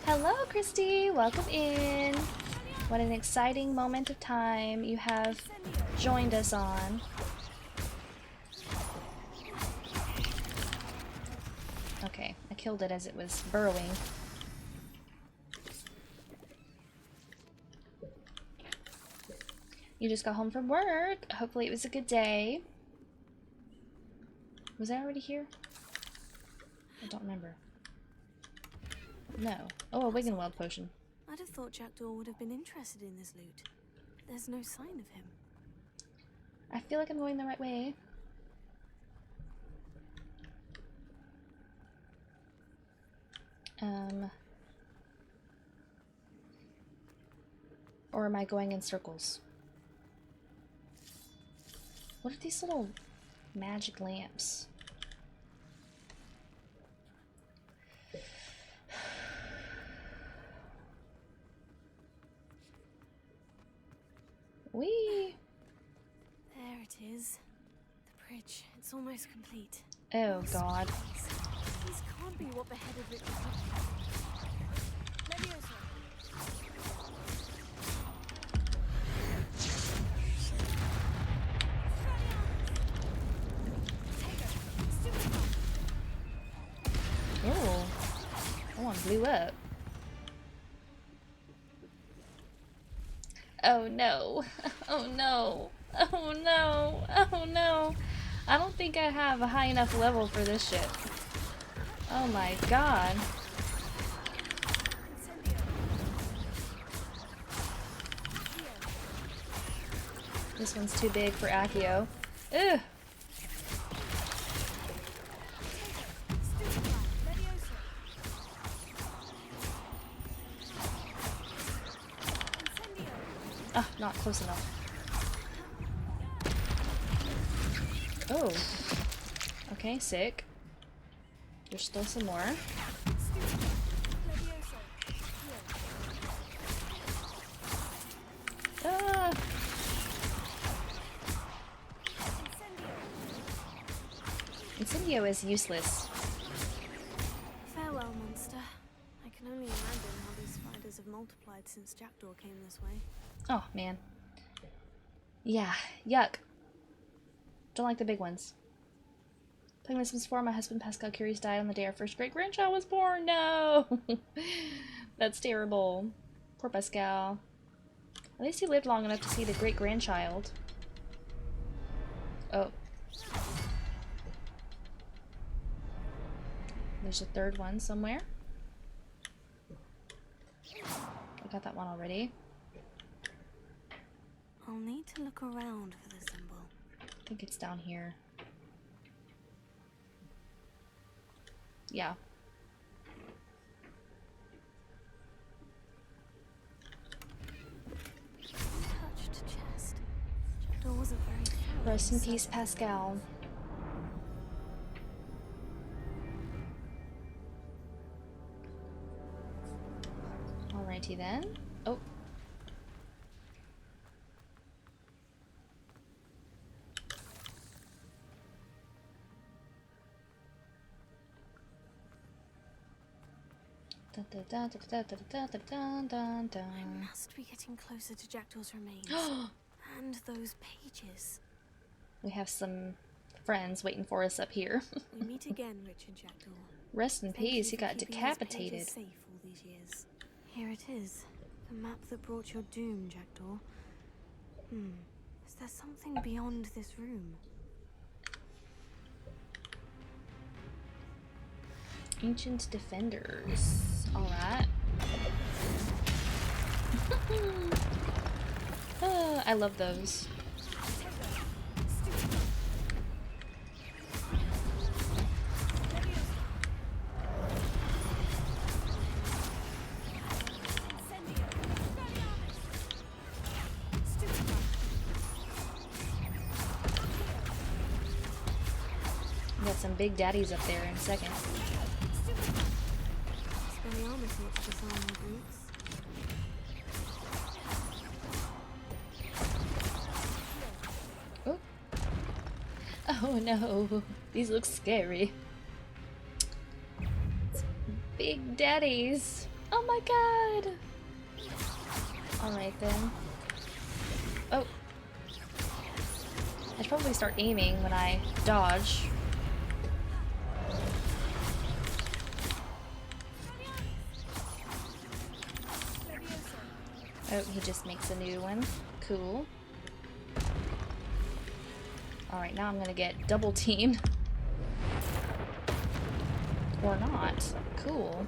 Hello, Christy. Welcome in. What an exciting moment of time you have joined us on. Okay, I killed it as it was burrowing. You just got home from work. Hopefully it was a good day. Was I already here? I don't remember. No. Oh, a Wiggenweld potion. I'd have thought Jackdaw would have been interested in this loot. There's no sign of him. I feel like I'm going the right way. Or am I going in circles? What are these little magic lamps? Whee! There it is. The bridge. It's almost complete. Oh god. These can't be what beheaded Richard. Leviosa. Oh, that one blew up. Oh no. Oh no. Oh no. Oh no. I don't think I have a high enough level for this shit. Oh my god. This one's too big for Accio. Ugh. Ah, not close enough. Oh. Okay, sick. There's still some more. Ah! Incendio is useless. Farewell, monster. I can only imagine how these spiders have multiplied since Jackdaw came this way. Oh, man. Yeah, yuck. Don't like the big ones. Playing this Sims 4, my husband Pascal Curious died on the day our first great-grandchild was born. No! That's terrible. Poor Pascal. At least he lived long enough to see the great-grandchild. Oh. There's a third one somewhere. I got that one already. I'll need to look around for the symbol. I think it's down here. Yeah. Touched chest. Jackdaw wasn't very thorough. Rest in peace, Pascal. Alrighty then. Oh. I must be getting closer to Jackdaw's remains. And those pages. We have some friends waiting for us up here. We meet again, Richard Jackdaw. Rest in peace, he got decapitated. Safe all these years. Here it is. The map that brought your doom, Jackdaw. Is there something beyond this room? Ancient Defenders. Alright. I love those. We got some big daddies up there in a second. Oh. Oh no, these look scary. Big daddies. Oh my god! Alright then. Oh. I should probably start aiming when I dodge. Oh, he just makes a new one. Cool. Alright, now I'm gonna get double teamed. Or not. Cool.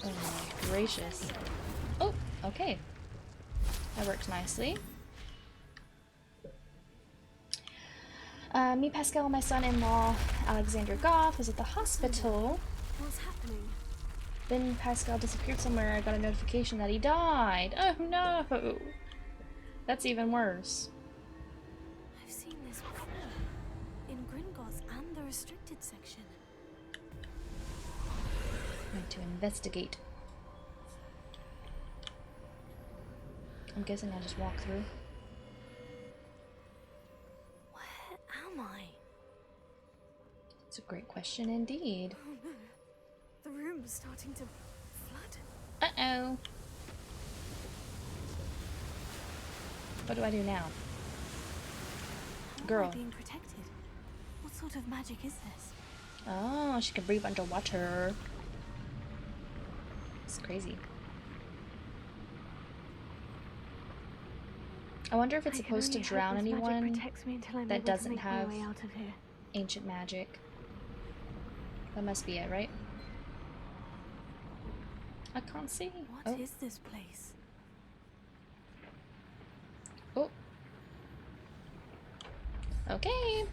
Oh my gracious. Oh, okay. That works nicely. Me, Pascal, and my son-in-law, Alexander Goff, is at the hospital. What's happening? Then Pascal disappeared somewhere. I got a notification that he died. Oh no! That's even worse. I've seen this before. In Gringotts and the restricted section. I need to investigate. I'm guessing I'll just walk through. Where am I? It's a great question indeed. Oh no. The room is starting to flood. Uh-oh. What do I do now? How Girl. am I being protected? What sort of magic is this? Oh, she can breathe underwater. It's crazy. I wonder if it's supposed to drown anyone that doesn't have ancient magic. That must be it, right? I can't see. What is this place? Oh. Okay.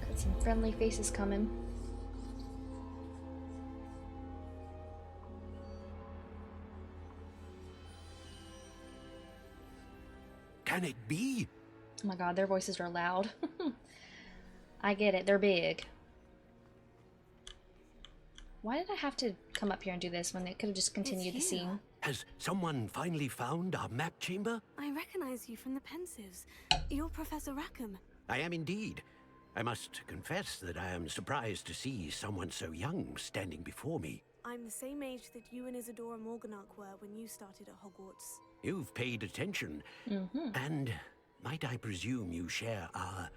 Got some friendly faces coming. Can it be? Oh my god, their voices are loud. I get it, they're big. Why did I have to come up here and do this when it could have just continued the scene? Has someone finally found our map chamber? I recognize you from the Pensives. You're Professor Rackham. I am indeed. I must confess that I am surprised to see someone so young standing before me. I'm the same age that you and Isadora Morganach were when you started at Hogwarts. You've paid attention. And might I presume you share our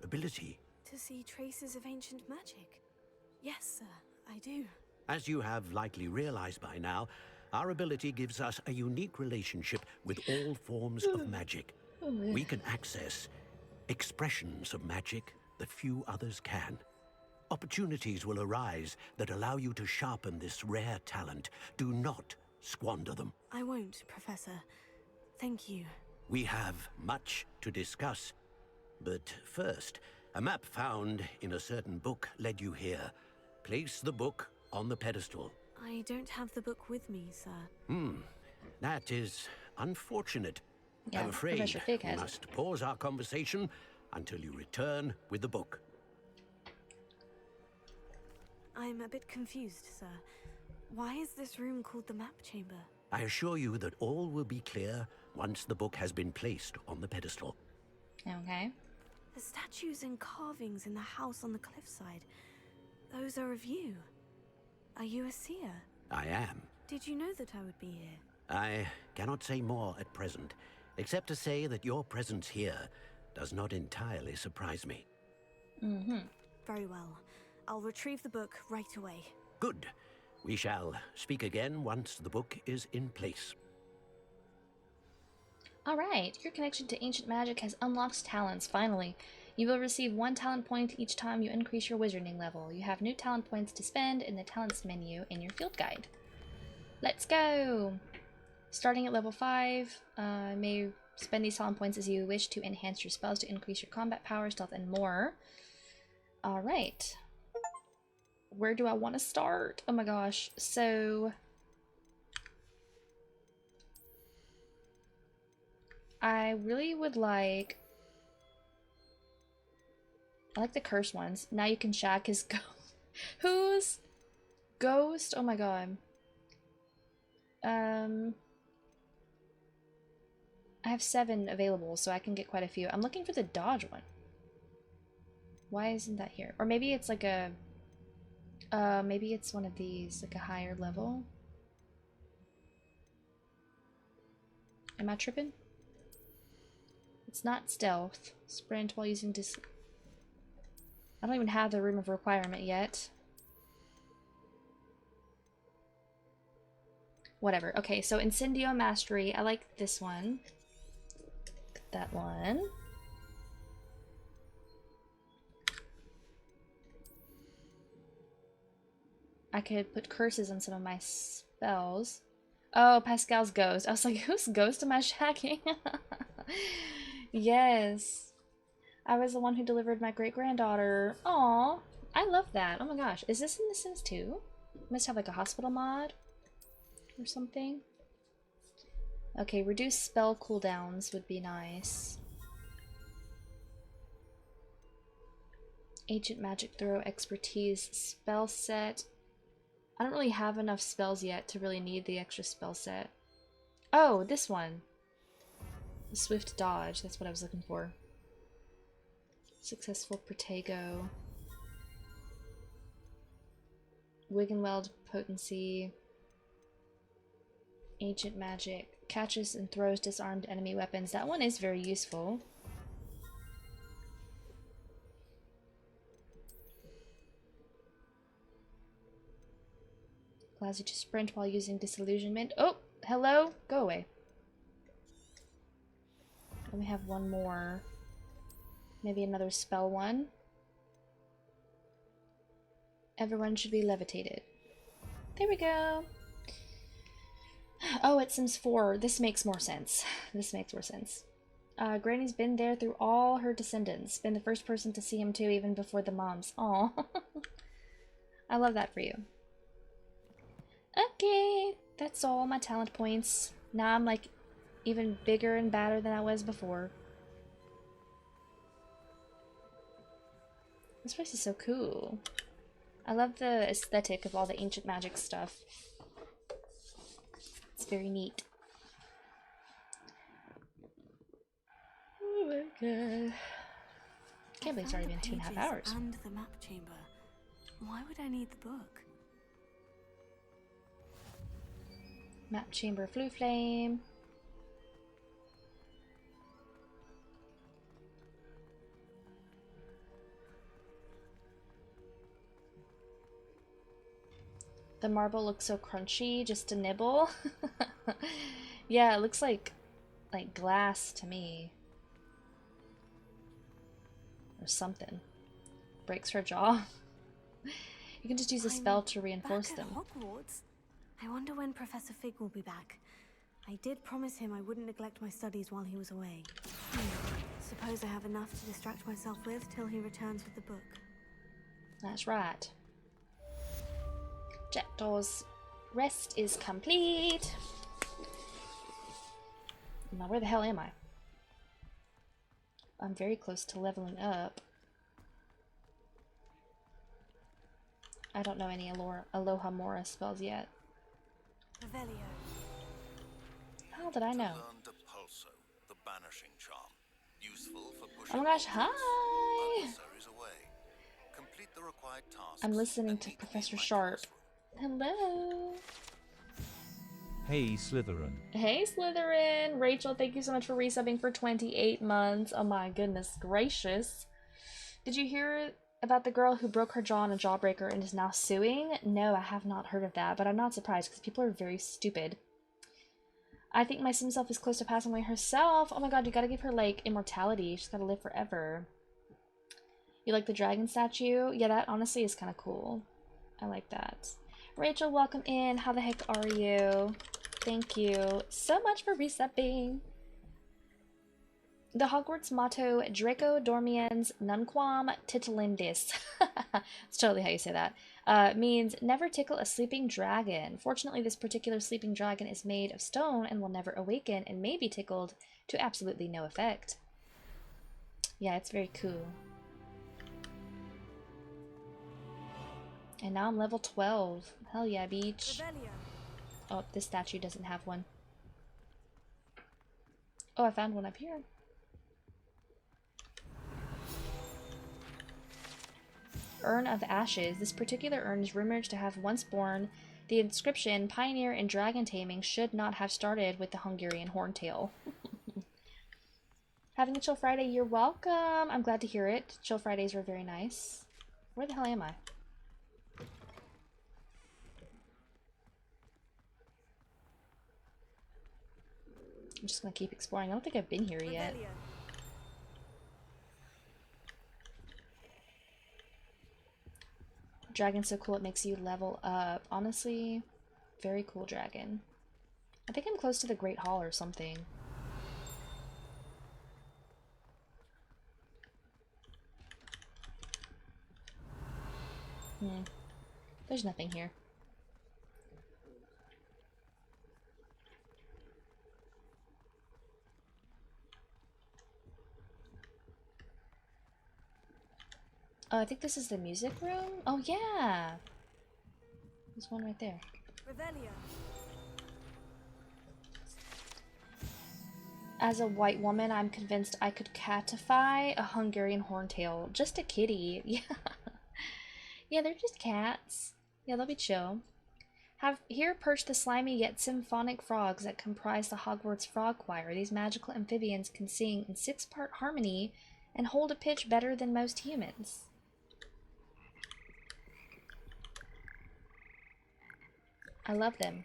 ability? To see traces of ancient magic. Yes, sir, I do. As you have likely realized by now, our ability gives us a unique relationship with all forms of magic. We can access expressions of magic that few others can. Opportunities will arise that allow you to sharpen this rare talent. Do not squander them. I won't, Professor. Thank you. We have much to discuss. But first, a map found in a certain book led you here. Place the book on the pedestal. I don't have the book with me, sir. That is unfortunate. Yeah, I'm afraid Professor Fig we has it. must pause our conversation until you return with the book. I'm a bit confused, sir. Why is this room called the map chamber? I assure you that all will be clear once the book has been placed on the pedestal. Okay. The statues and carvings in the house on the cliffside, those are of you. Are you a seer? I am. Did you know that I would be here? I cannot say more at present, except to say that your presence here does not entirely surprise me. Very well. I'll retrieve the book right away. Good. We shall speak again once the book is in place. Alright, your connection to ancient magic has unlocked talents, finally. You will receive 1 talent point each time you increase your wizarding level. You have new talent points to spend in the talents menu in your field guide. Let's go! Starting at level 5, may spend these talent points as you wish to enhance your spells to increase your combat power, stealth, and more. Alright. Where do I want to start? Oh my gosh. So I really would like... I like the cursed ones. Now you can shack his ghost. Who's ghost? Oh my god. I have 7 available, so I can get quite a few. I'm looking for the dodge one. Why isn't that here? Or maybe it's like a... maybe it's one of these, like a higher level. Am I tripping? It's not stealth. Sprint while using dis... I don't even have the room of requirement yet. Whatever. Okay, so Incendio Mastery. I like this one. That one. I could put curses on some of my spells. Oh, Pascal's ghost. I was like, whose ghost am I shacking? Yes. I was the one who delivered my great-granddaughter. Aw, I love that. Oh my gosh. Is this in The Sims 2? Must have like a hospital mod or something. Okay, reduce spell cooldowns would be nice. Ancient magic throw, expertise, spell set. I don't really have enough spells yet to really need the extra spell set. Oh, this one. The swift dodge, that's what I was looking for. Successful Protego. Wiggenweld potency. Ancient magic. Catches and throws disarmed enemy weapons. That one is very useful. Allows you to sprint while using disillusionment. Oh, hello? Go away. Let me have one more. Maybe another spell one. Everyone should be levitated. There we go. Oh, it's Sims 4. This makes more sense. This makes more sense. Granny's been there through all her descendants. Been the first person to see him too, even before the moms. Aw. I love that for you. Okay, that's all my talent points. Now I'm like even bigger and badder than I was before. This place is so cool. I love the aesthetic of all the ancient magic stuff. It's very neat. Oh my god. Can't believe it's already been 2.5 hours. And the map chamber. Why would I need the book? Map chamber, flue flame. The marble looks so crunchy, just to nibble. Yeah, it looks like glass to me. Or something. Breaks her jaw. You can just use a spell to reinforce back them. at Hogwarts? I wonder when Professor Fig will be back. I did promise him I wouldn't neglect my studies while he was away. Suppose I have enough to distract myself with till he returns with the book. That's right. Jackdaw's rest is complete. Now where the hell am I? I'm very close to leveling up. I don't know any Aloha Mora spells yet. Revelio. How did I know? Learn Depulso, the banishing charm. Useful for Oh pushing my gosh, hi! adversaries away. Complete the required tasks. I'm listening to Professor Sharp. Hello! Hey Slytherin. Hey Slytherin! Rachel, thank you so much for resubbing for 28 months. Oh my goodness gracious. Did you hear about the girl who broke her jaw on a jawbreaker and is now suing? No, I have not heard of that, but I'm not surprised because people are very stupid. I think my sim self is close to passing away herself. Oh my god, you gotta give her, like, immortality. She's gotta live forever. You like the dragon statue? Yeah, that honestly is kind of cool. I like that. Rachel, welcome in. How the heck are you? Thank you so much for resubbing. The Hogwarts motto, Draco Dormiens Nunquam Titilendis, that's totally how you say that, means never tickle a sleeping dragon. Fortunately, this particular sleeping dragon is made of stone and will never awaken and may be tickled to absolutely no effect. Yeah, it's very cool. And now I'm level 12. Hell yeah, beach. Oh, this statue doesn't have one. Oh, I found one up here. Urn of Ashes. This particular urn is rumored to have once borne the inscription, Pioneer in Dragon Taming should not have started with the Hungarian Horntail. Having a chill Friday, you're welcome. I'm glad to hear it. Chill Fridays were very nice. Where the hell am I? I'm just gonna keep exploring. I don't think I've been here yet. Dragon's so cool it makes you level up. Honestly, very cool dragon. I think I'm close to the Great Hall or something. There's nothing here. Oh, I think this is the music room? Oh, yeah! There's one right there. As a white woman, I'm convinced I could catify a Hungarian horntail. Just a kitty. Yeah. Yeah, they're just cats. Yeah, they'll be chill. Have here perched the slimy yet symphonic frogs that comprise the Hogwarts Frog Choir. These magical amphibians can sing in 6-part harmony and hold a pitch better than most humans. I love them.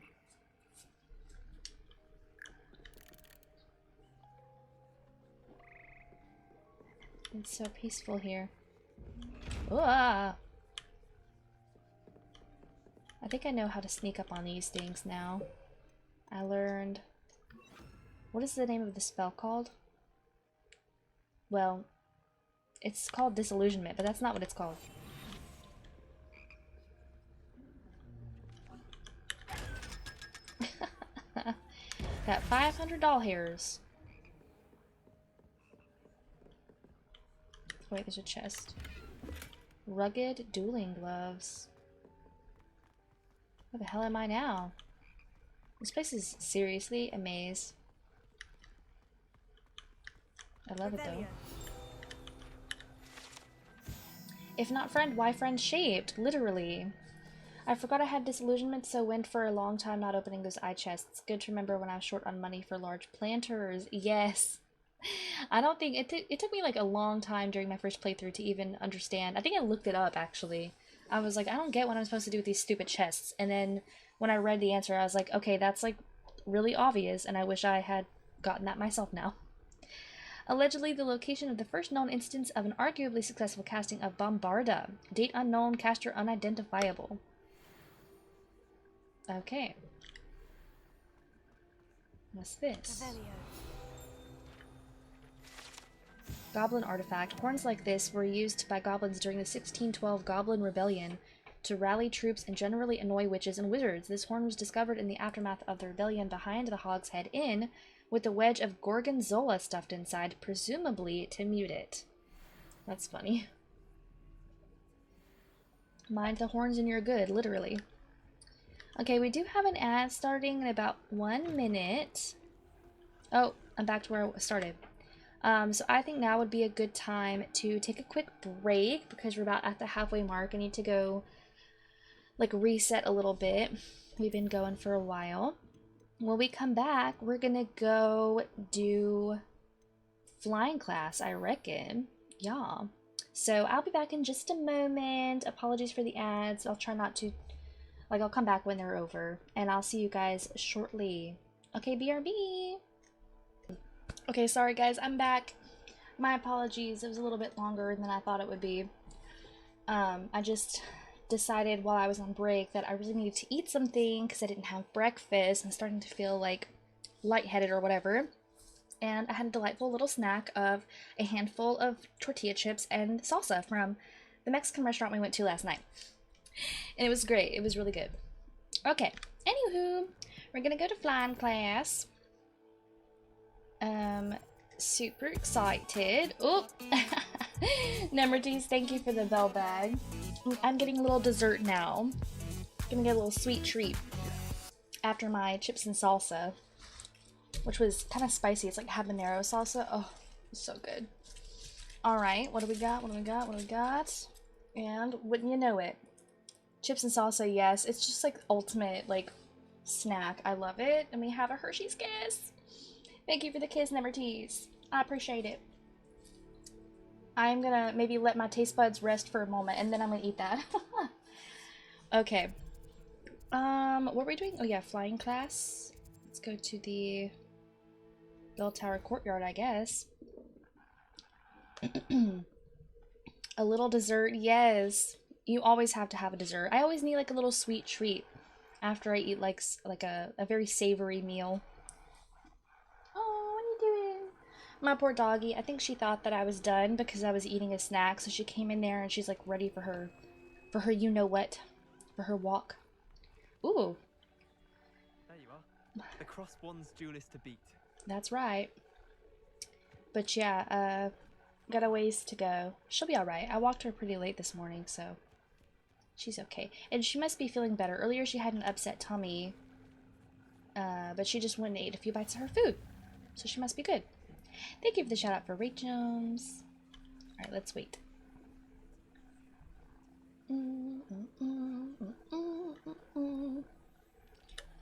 It's so peaceful here. Ah! I think I know how to sneak up on these things now. I learned... What is the name of the spell called? Well, it's called Disillusionment, but that's not what it's called. Got 500 doll hairs. Wait, there's a chest. Rugged dueling gloves. Where the hell am I now? This place is seriously a maze. I love it though. If not friend, why friend shaped? Literally. I forgot I had disillusionment, so went for a long time not opening those eye chests. Good to remember when I was short on money for large planters. Yes. I don't think it took me like a long time during my first playthrough to even understand. I think I looked it up actually. I was like, I don't get what I'm supposed to do with these stupid chests. And then when I read the answer, I was like, okay, that's like really obvious, and I wish I had gotten that myself now. Allegedly, the location of the first known instance of an arguably successful casting of Bombarda. Date unknown, caster unidentifiable. Okay. What's this? Goblin artifact. Horns like this were used by goblins during the 1612 Goblin Rebellion to rally troops and generally annoy witches and wizards. This horn was discovered in the aftermath of the rebellion behind the Hogshead Inn, with a wedge of gorgonzola stuffed inside, presumably to mute it. That's funny. Mind the horns and you're good, literally. Okay, we do have an ad starting in about 1 minute. Oh, I'm back to where I started. So I think now would be a good time to take a quick break because we're about at the halfway mark. I need to go like reset a little bit. We've been going for a while. When we come back, we're gonna go do flying class, I reckon. Yeah. So I'll be back in just a moment. Apologies for the ads. I'll try not to, like, I'll come back when they're over. And I'll see you guys shortly. Okay, BRB. Okay, sorry guys, I'm back. My apologies. It was a little bit longer than I thought it would be. I just decided while I was on break that I really needed to eat something because I didn't have breakfast. I'm starting to feel like lightheaded or whatever. and I had a delightful little snack of a handful of tortilla chips and salsa from the Mexican restaurant we went to last night. And it was great. It was really good. Okay, anywho, we're gonna go to flying class. Super excited. Oh, Nemerties, thank you for the bell bag. I'm getting a little dessert now. Gonna get a little sweet treat after my chips and salsa, which was kind of spicy. It's like habanero salsa. Oh, it's so good. Alright, what do we got? What do we got? What do we got? And wouldn't you know it? Chips and salsa, yes. It's just like ultimate like snack. I love it. And we have a Hershey's Kiss. Thank you for the kiss, Nemerties. I appreciate it. I'm gonna maybe let my taste buds rest for a moment and then I'm gonna eat that. Okay. What were we doing? Oh yeah, flying class. Let's go to the Bell Tower Courtyard, I guess. A little dessert, yes. You always have to have a dessert. I always need like a little sweet treat after I eat like a very savory meal. Oh, what are you doing? My poor doggy. I think she thought that I was done because I was eating a snack, so she came in there and she's like ready for her you know what, for her walk. Ooh. There you are. The cross one's duelist to beat. That's right. But yeah, got a ways to go. She'll be alright. I walked her pretty late this morning, so she's okay. And she must be feeling better. Earlier she had an upset tummy, but she just went and ate a few bites of her food. So she must be good. Thank you for the shout out for Rachums. Alright, let's wait.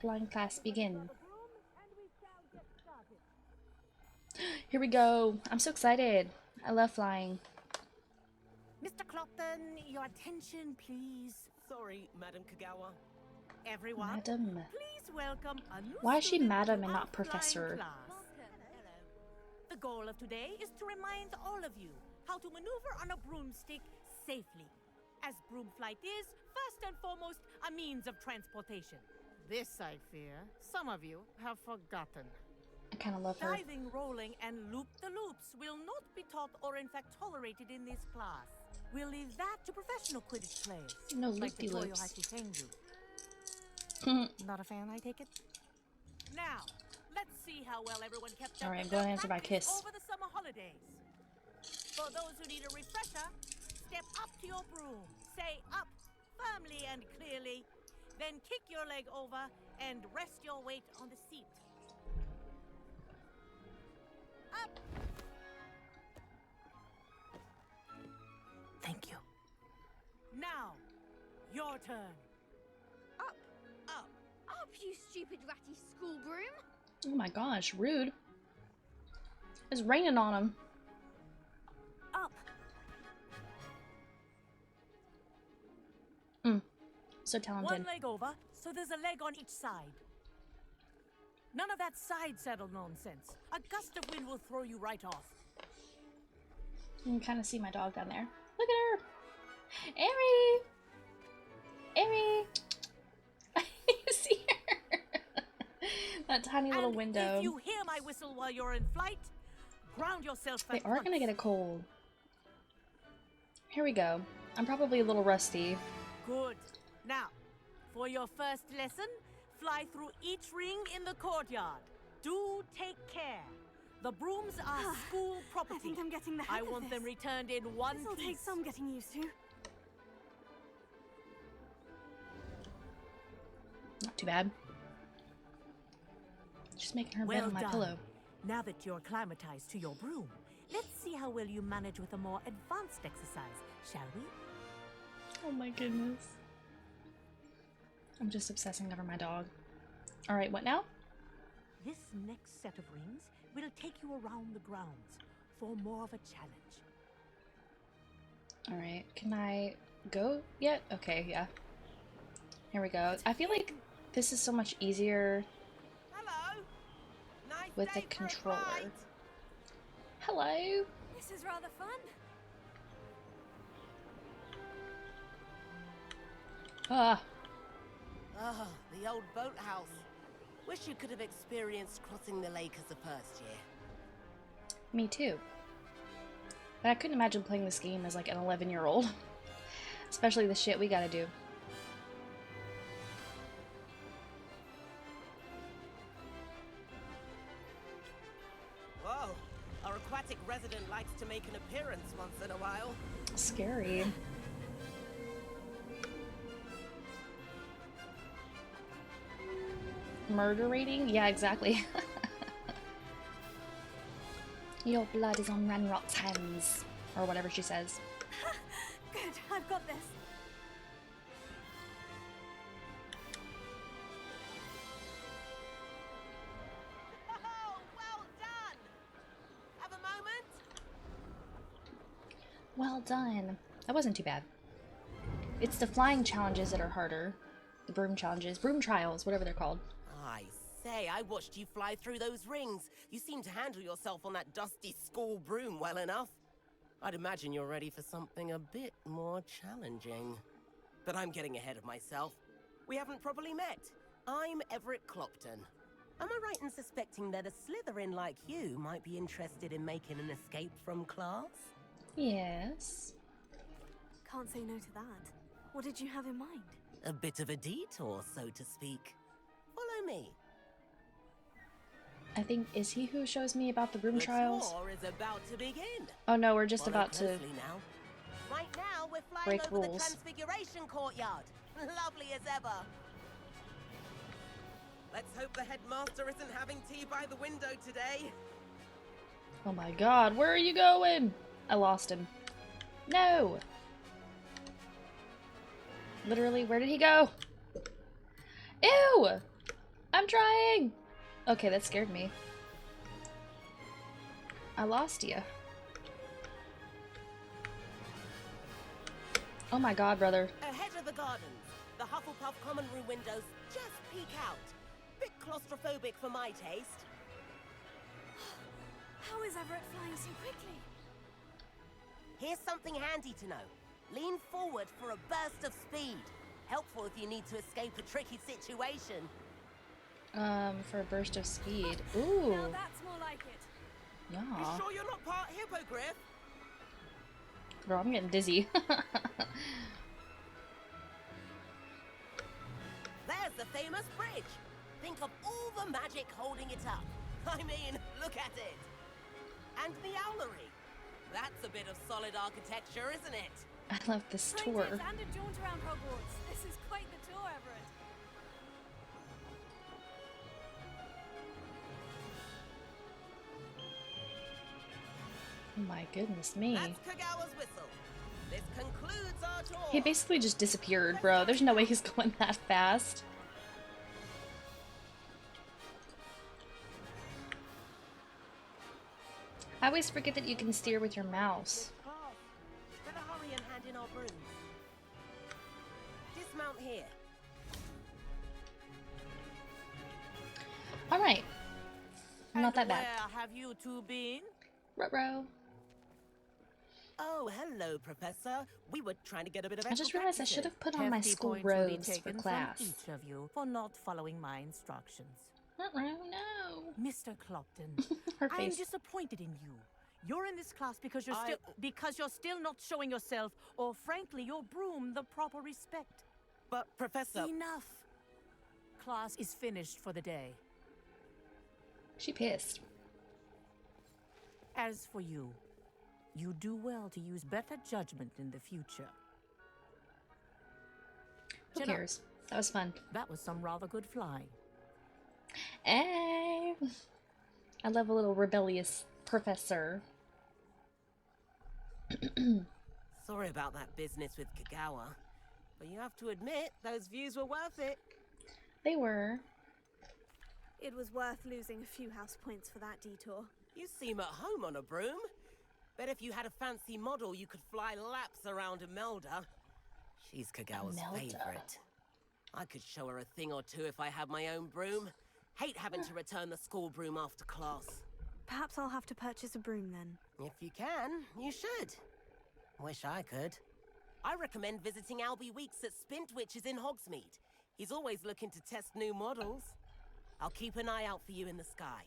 Flying class begin. Here we go. I'm so excited. I love flying. Mr. Clopton, your attention, please. Sorry, Madam Kagawa. Everyone, Madam. please welcome a new Why is she student madam to and our not professor? flying class. The goal of today is to remind all of you how to maneuver on a broomstick safely, as broom flight is, first and foremost, a means of transportation. This, I fear, some of you have forgotten. I kind of love her. Diving, rolling, and loop-the-loops will not be taught or in fact tolerated in this class. We'll leave that to professional Quidditch players. No like the loop-de-loops. Toyohashi Tengu. Not a fan, I take it? Now, let's see how well everyone kept up Alright, I'm with going their to answer my practice kiss. over the summer holidays. For those who need a refresher, step up to your broom, say up firmly and clearly, then kick your leg over and rest your weight on the seat. Up! Thank you. Now, your turn. Up, you stupid ratty school broom. Oh my gosh, rude. It's raining on him. Up. So talented. One leg over, so there's a leg on each side. None of that side saddle nonsense. A gust of wind will throw you right off. You can kind of see my dog down there. Look at her! Eri! Eri! You see her? That tiny little window. If you hear my whistle while you're in flight, ground yourself They at are once. gonna get a cold. Here we go. I'm probably a little rusty. Good. Now, for your first lesson, fly through each ring in the courtyard. Do take care. The brooms are school property. I think I'm getting the hang I of want them this. returned in one This'll piece. take some getting used to. Not too bad. Just making her bed Well on my done. pillow. Now that you're acclimatized to your broom, let's see how well you manage with a more advanced exercise, shall we? Oh my goodness. I'm just obsessing over my dog. Alright, what now? This next set of rings will take you around the grounds for more of a challenge. Alright, can I go yet? Okay, yeah. Here we go. I feel like this is so much easier with the controller. Hello? This is rather fun. Ah. Ah, the old boathouse. Wish you could have experienced crossing the lake as a first year. Me too. But I couldn't imagine playing this game as like an 11-year-old. Especially the shit we gotta do. Whoa, our aquatic resident likes to make an appearance once in a while. Scary. Murder rating? Yeah, exactly. Your blood is on Ranrock's hands. Or whatever she says. Good, I've got this. Oh, well done! Have a moment? Well done. That wasn't too bad. It's the flying challenges that are harder. The broom challenges. Broom trials, whatever they're called. I say, I watched you fly through those rings. You seem to handle yourself on that dusty school broom well enough. I'd imagine you're ready for something a bit more challenging. But I'm getting ahead of myself. We haven't properly met. I'm Everett Clopton. Am I right in suspecting that a Slytherin like you might be interested in making an escape from class? Yes. Can't say no to that. What did you have in mind? A bit of a detour, so to speak. Follow me. I think, is he who shows me about the broom trials? The tour is about to begin. Oh no, we're just Follow about to closely now. Right now, we're flying break over rules. the Transfiguration Courtyard. Lovely as ever. Let's hope the headmaster isn't having tea by the window today. Oh my god, where are you going? I lost him. No! Literally, where did he go? Ew! I'm trying! Okay, that scared me. I lost you. Oh my god, brother. Ahead of the gardens, the Hufflepuff common room windows just peek out. Bit claustrophobic for my taste. How is Everett flying so quickly? Here's something handy to know. Lean forward for a burst of speed. Helpful if you need to escape a tricky situation. For a burst of speed. Ooh. Now that's more like it. Yeah. You sure you're not part hippogriff? Bro, I'm getting dizzy. There's the famous bridge. Think of all the magic holding it up. I mean, look at it. And the owlery. That's a bit of solid architecture, isn't it? I love this tour. And a jaunt around Hogwarts. This is quite the tour, Everett. Oh my goodness me. That's Kagawa's whistle. This concludes our tour. He basically just disappeared, bro. There's no way he's going that fast. I always forget that you can steer with your mouse. Better hurry and hand in our brooms. Dismount here. Alright. Not that bad. Where have you two been? Ruh-roh. Oh, hello, Professor. We were trying to get a bit of I just realized I should have put on my Hefty school points will be robes for taken class. from each of you for not following my instructions. No. Mr. Clopton, Her I'm face. disappointed in you. You're in this class because you're still not showing yourself, or frankly, your broom the proper respect. But Professor, enough. Class is finished for the day. She pissed. As for you, you do well to use better judgment in the future. Who cares? That was fun. That was some rather good flying. Hey! I love a little rebellious professor. Sorry about that business with Kagawa, but you have to admit, those views were worth it. They were. It was worth losing a few house points for that detour. You seem at home on a broom. Bet if you had a fancy model, you could fly laps around Imelda. She's Kagawa's favorite. I could show her a thing or two if I had my own broom. Hate having to return the school broom after class. Perhaps I'll have to purchase a broom then. If you can, you should. Wish I could. I recommend visiting Albie Weeks at Spintwitches in Hogsmeade. He's always looking to test new models. I'll keep an eye out for you in the sky.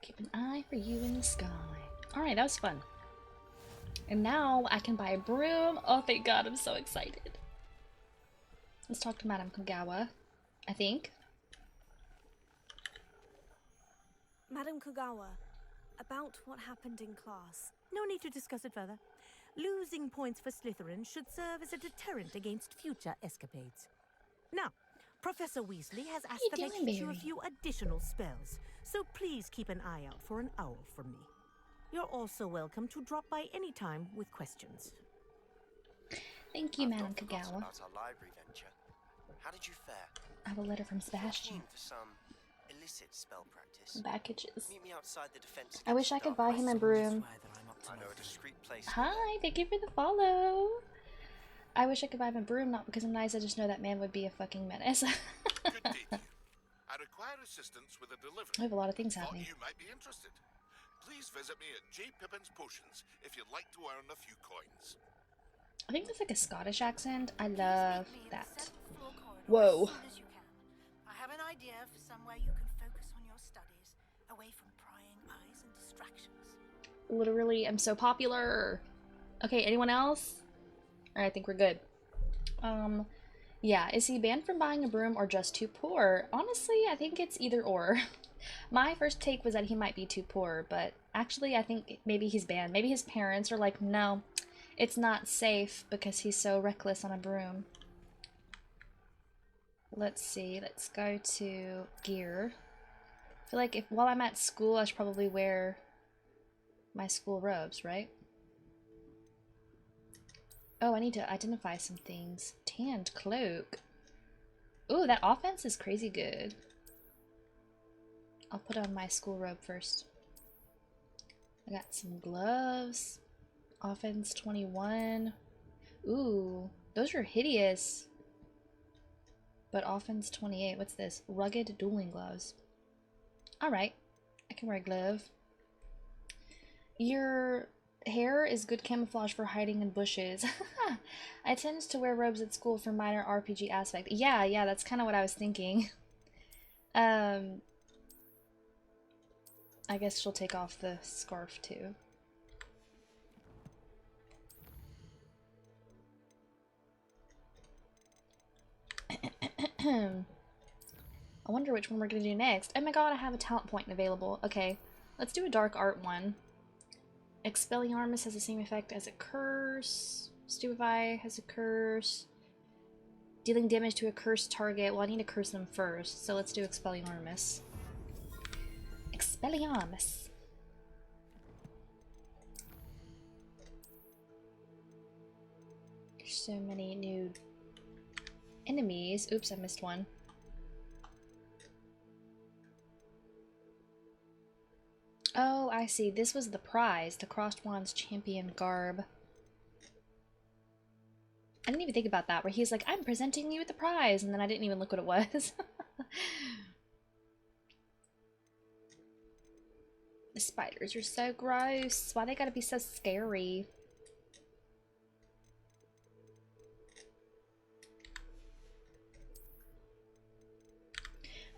Keep an eye for you in the sky. Alright, that was fun. And now I can buy a broom. Oh, thank God, I'm so excited. Let's talk to Madame Kogawa, I think. Madam Kogawa, about what happened in class. No need to discuss it further. Losing points for Slytherin should serve as a deterrent against future escapades. Now, Professor Weasley has asked that I teach you a few additional spells, so please keep an eye out for an owl from me. You're also welcome to drop by any time with questions. Thank you, Madame Kogawa. About our library venture. How did you fare? I have a letter from Sebastian. Keen for some illicit spell practice. Packages. Meet me outside the defense. I wish I could buy him a broom. I know a discreet place. Hi, thank you for the follow. I wish I could buy him a broom, not because I'm nice, I just know that man would be a fucking menace. Good day to you. I require assistance with a delivery. I have a lot of things happening. Thought you might be interested. Please visit me at J. Pippin's Potions if you'd like to earn a few coins. I think that's like a Scottish accent. I love that. Whoa. I have an idea for somewhere you can focus on your studies, away from prying eyes and distractions. Literally, I'm so popular. Okay, anyone else? Alright, I think we're good. Yeah, is he banned from buying a broom or just too poor? Honestly, I think it's either or. My first take was that he might be too poor, but actually I think maybe he's banned. Maybe his parents are like, no, it's not safe because he's so reckless on a broom. Let's see, let's go to gear. I feel like while I'm at school, I should probably wear my school robes, right? Oh, I need to identify some things. Tanned cloak. Ooh, that offense is crazy good. I'll put on my school robe first. I got some gloves. Offense 21. Ooh, those are hideous. But offense 28. What's this? Rugged dueling gloves. Alright, I can wear a glove. Your hair is good camouflage for hiding in bushes. I tend to wear robes at school for minor RPG aspect. Yeah, that's kind of what I was thinking. I guess she'll take off the scarf too. I wonder which one we're gonna do next. Oh my god, I have a talent point available. Okay, let's do a dark art one. Expelliarmus has the same effect as a curse. Stupefy has a curse. Dealing damage to a cursed target. Well, I need to curse them first, so let's do Expelliarmus. Expelliarmus. There's so many new enemies. Oops, I missed one. Oh, I see. This was the prize. The Crossed Wands Champion Garb. I didn't even think about that, where he's like, I'm presenting you with the prize, and then I didn't even look what it was. The spiders are so gross. Why they gotta be so scary?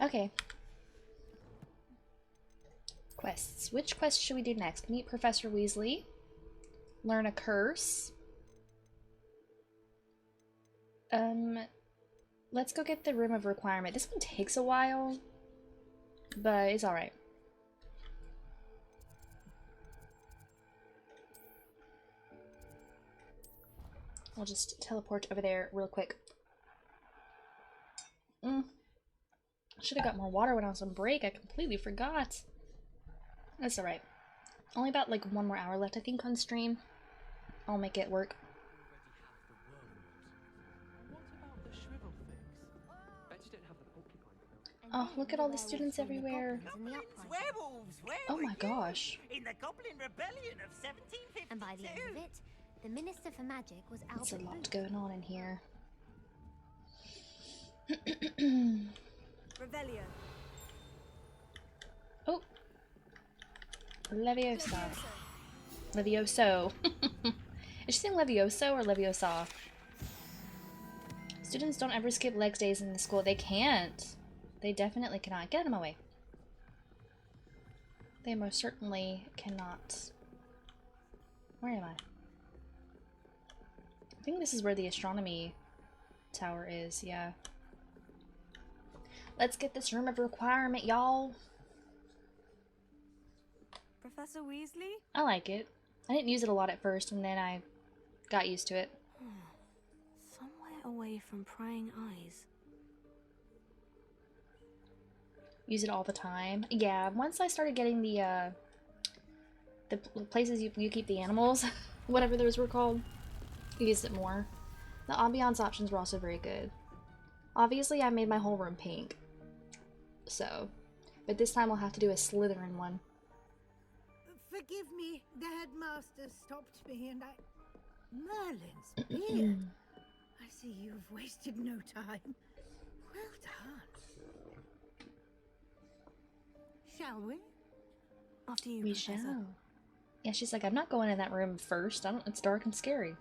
Okay. Quests. Which quest should we do next? Meet Professor Weasley. Learn a curse. Let's go get the Room of Requirement. This one takes a while, but it's alright. I'll just teleport over there real quick. Should have got more water when I was on break. I completely forgot. That's alright. Only about like 1 more hour left, I think, on stream. I'll make it work. Oh, look at all the students everywhere. Oh my gosh. In the Goblin Rebellion of 1752. And by the end of it, the Minister for Magic was There's a Albert lot Booth. going on in here. Revelio. Oh. Leviosa. Levioso. Is she saying Levioso or Leviosa? Students don't ever skip legs days in the school. They can't. They definitely cannot. Get out of my way. They most certainly cannot. Where am I? I think this is where the astronomy tower is, yeah. Let's get this room of requirement, y'all. Professor Weasley? I like it. I didn't use it a lot at first, and then I got used to it. Somewhere away from prying eyes. Use it all the time. Yeah, once I started getting the places you keep the animals, whatever those were called, I used it more. The ambiance options were also very good. Obviously, I made my whole room pink. So, but this time I'll have to do a Slytherin one. Forgive me, the headmaster stopped me and I... Merlin's beard? I see you've wasted no time. Well done. Shall we? After you, We Professor. shall. Yeah, she's like, I'm not going in that room first. It's dark and scary.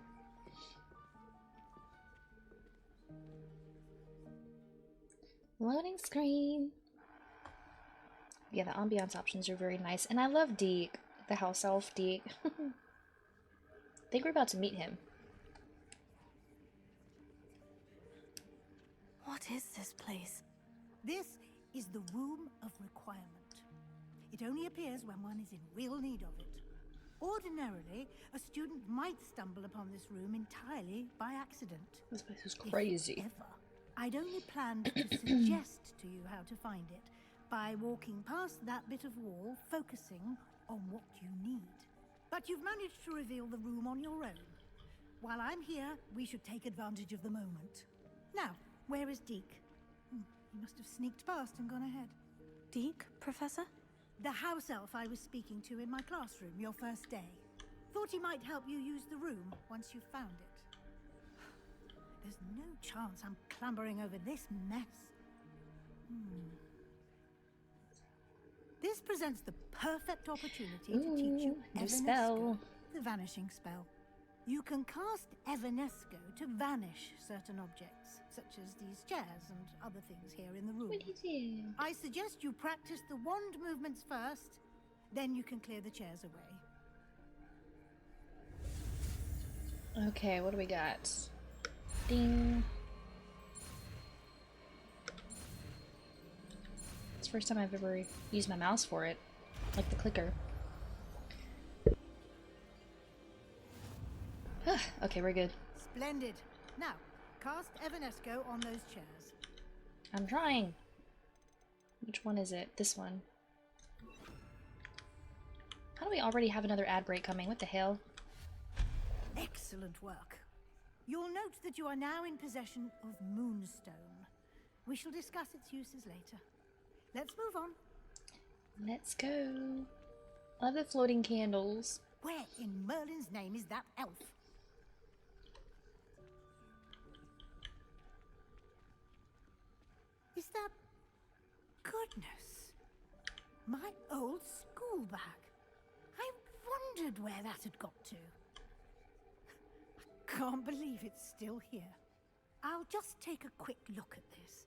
Loading screen. Yeah, the ambiance options are very nice. And I love Deke, the house elf Deke. I think we're about to meet him. What is this place? This is the Room of Requirement. It only appears when one is in real need of it. Ordinarily, a student might stumble upon this room entirely by accident. This place is crazy. If ever. I'd only planned to suggest to you how to find it by walking past that bit of wall, focusing on what you need. But you've managed to reveal the room on your own. While I'm here, we should take advantage of the moment. Now, where is Deke? He must have sneaked past and gone ahead. Deke, Professor? The house elf I was speaking to in my classroom your first day. Thought he might help you use the room once you've found it. There's no chance I'm clambering over this mess. This presents the perfect opportunity to teach you new Evanesco, spell. the vanishing spell. You can cast Evanesco to vanish certain objects, such as these chairs and other things here in the room. What is it? I suggest you practice the wand movements first, then you can clear the chairs away. Okay, what do we got? Ding. It's the first time I've ever used my mouse for it. Like the clicker. Okay, we're good. Splendid. Now, cast Evanesco on those chairs. I'm trying. Which one is it? This one. How do we already have another ad break coming? What the hell? Excellent work. You'll note that you are now in possession of Moonstone. We shall discuss its uses later. Let's move on. Let's go. I love the floating candles. Where in Merlin's name is that elf? Is that... Goodness. My old school bag. I wondered where that had got to. I can't believe it's still here. I'll just take a quick look at this.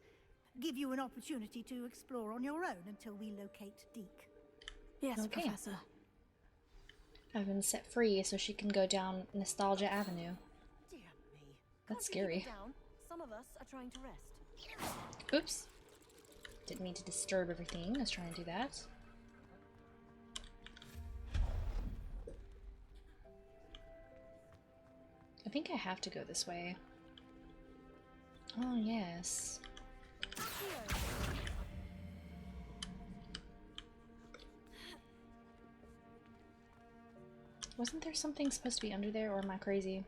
Give you an opportunity to explore on your own until we locate Deke. Yes, Okay. Professor. I've been set free so she can go down Nostalgia Avenue. Dear me. That's Can't we leave scary. it down? Some of us are trying to rest. Oops. Didn't mean to disturb everything. I was trying to do that. I think I have to go this way. Oh, yes. Wasn't there something supposed to be under there, or am I crazy?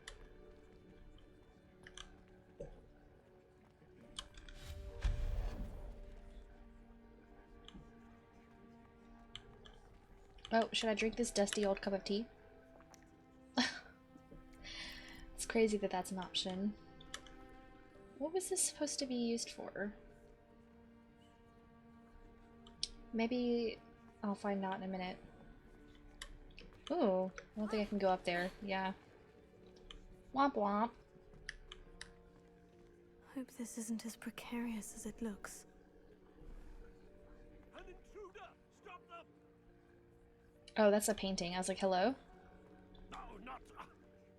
Oh, should I drink this dusty old cup of tea? It's crazy that that's an option. What was this supposed to be used for? Maybe I'll find out in a minute. Ooh, I don't think I can go up there. Yeah. Womp womp. Hope this isn't as precarious as it looks. An intruder! Stop them! Oh, that's a painting. I was like, hello? No, not.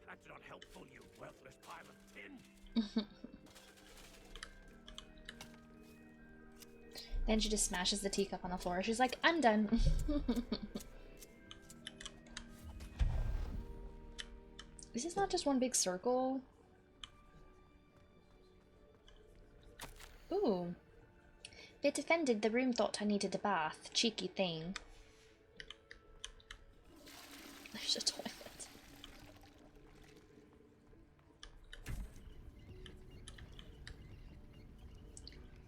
That's not helpful, you worthless pile of tin. Then she just smashes the teacup on the floor. She's like, I'm done. Is this not just one big circle? Ooh. Bit offended the room thought I needed a bath. Cheeky thing. There's a toilet.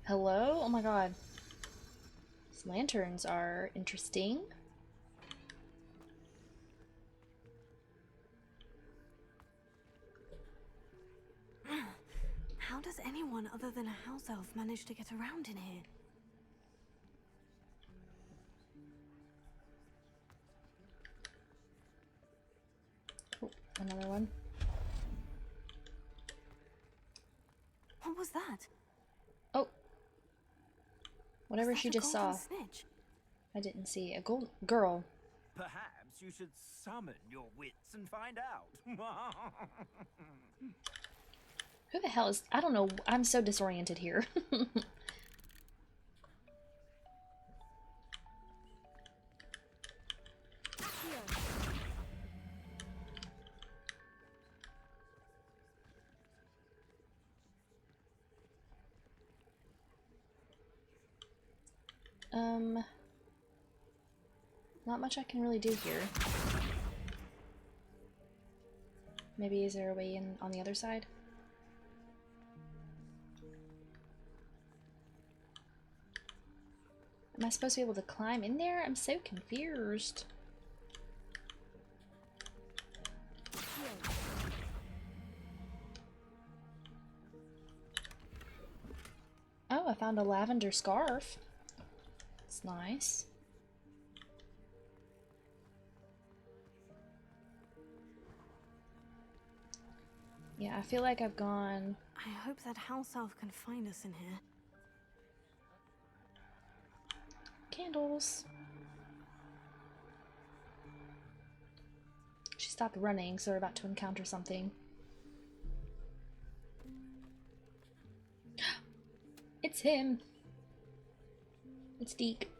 Hello? Oh my god. These lanterns are interesting. How does anyone other than a house elf manage to get around in here? Oh, another one. What was that? Oh. Whatever Was she that a just saw. golden snitch? I didn't see. A gold girl. Perhaps you should summon your wits and find out. Who the hell is... I don't know. I'm so disoriented here. Not much I can really do here. Maybe is there a way in on the other side? Am I supposed to be able to climb in there? I'm so confused. Oh, I found a lavender scarf. It's nice. Yeah, I feel like I've gone... I hope that house elf can find us in here. Candles. She stopped running, so we're about to encounter something. It's him. It's Deke.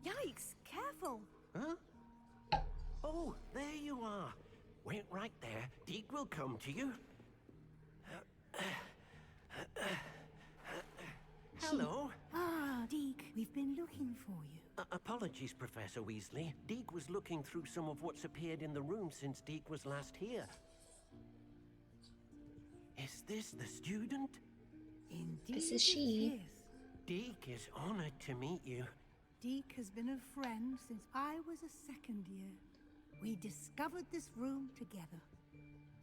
Yikes! Careful! Huh? Oh, there you are. Wait right there. Deke will come to you. Hello. Ah, Deke, we've been looking for you. Apologies, Professor Weasley. Deke was looking through some of what's appeared in the room since Deke was last here. Is this the student? Indeed, This is she. it is. Deke is honored to meet you. Deke has been a friend since I was a second year. We discovered this room together.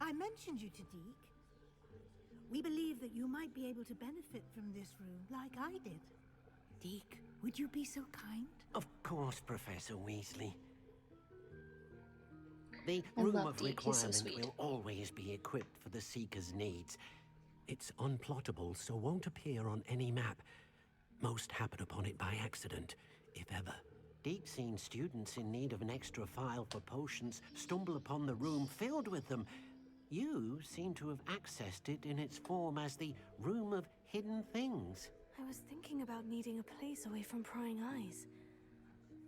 I mentioned you to Deke. We believe that you might be able to benefit from this room like I did. Deke, would you be so kind? Of course, Professor Weasley. The I room love of Deke, he's so requirement sweet. will always be equipped for the Seeker's needs. It's unplottable, so won't appear on any map. Most happen upon it by accident, if ever. Deke's seen students in need of an extra file for potions stumble upon the room filled with them. You seem to have accessed it in its form as the Room of Hidden Things. I was thinking about needing a place away from prying eyes.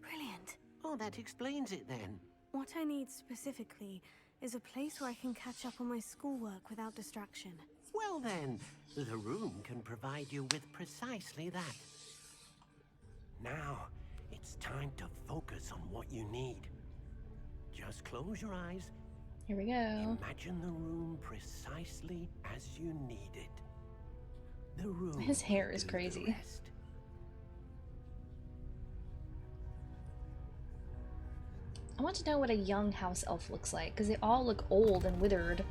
Brilliant. Oh, that explains it then. What I need specifically is a place where I can catch up on my schoolwork without distraction. Well then, the room can provide you with precisely that. Now, it's time to focus on what you need. Just close your eyes. Here we go. Imagine the room precisely as you need it. The room. His hair is will do the crazy. rest. I want to know what a young house elf looks like, because they all look old and withered.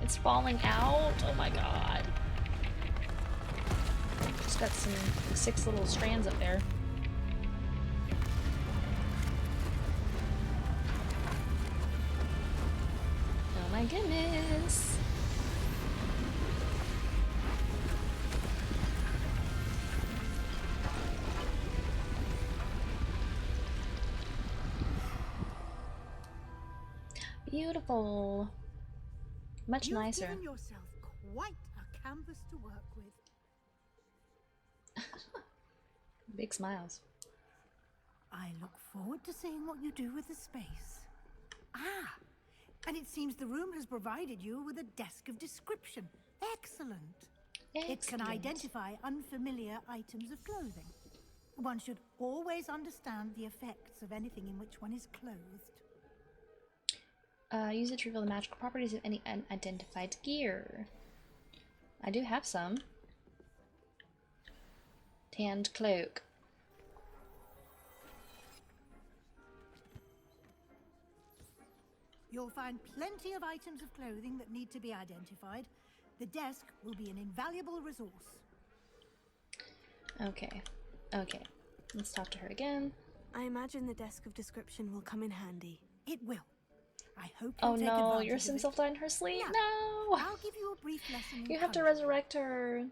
It's falling out. Oh my god. Just got some 6 little strands up there. Oh my goodness. Beautiful. Much You've nicer. given yourself quite a canvas to work with. Big smiles. I look forward to seeing what you do with the space. Ah, and it seems the room has provided you with a desk of description. Excellent. It can identify unfamiliar items of clothing. One should always understand the effects of anything in which one is clothed. Use it to reveal the magical properties of any unidentified gear. I do have some. Tanned cloak. You'll find plenty of items of clothing that need to be identified. The desk will be an invaluable resource. Okay. Okay. Let's talk to her again. I imagine the desk of description will come in handy. It will. I hope Oh you'll take no, advantage your of Sim it. self died in her sleep. Now, No! I'll give you a brief lesson in You have to conjuring. resurrect her.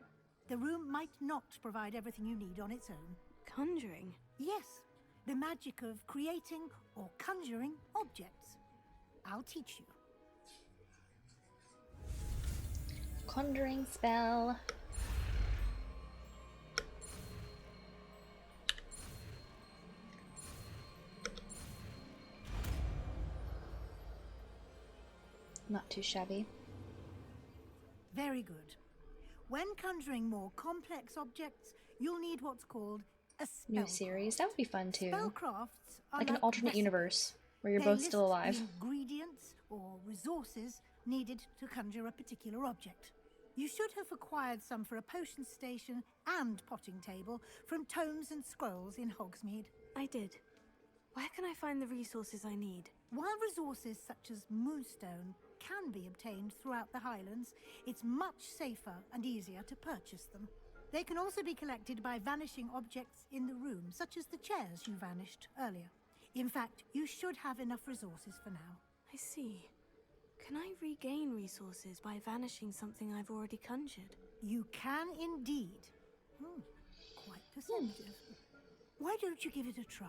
The room might not provide everything you need on its own. Conjuring? Yes, the magic of creating or conjuring objects. I'll teach you. Conjuring spell. Not too shabby. Very good. When conjuring more complex objects, you'll need what's called a New spellcraft. series. That would be fun too. Spellcrafts are Like an like alternate recipes. universe where you're They both still list alive. the ingredients or resources needed to conjure a particular object. You should have acquired some for a potion station and potting table from tomes and scrolls in Hogsmeade. I did. Where can I find the resources I need? While resources such as moonstone can be obtained throughout the Highlands, it's much safer and easier to purchase them. They can also be collected by vanishing objects in the room, such as the chairs you vanished earlier. In fact, you should have enough resources for now. I see. Can I regain resources by vanishing something I've already conjured? You can indeed. Quite perceptive. Why don't you give it a try?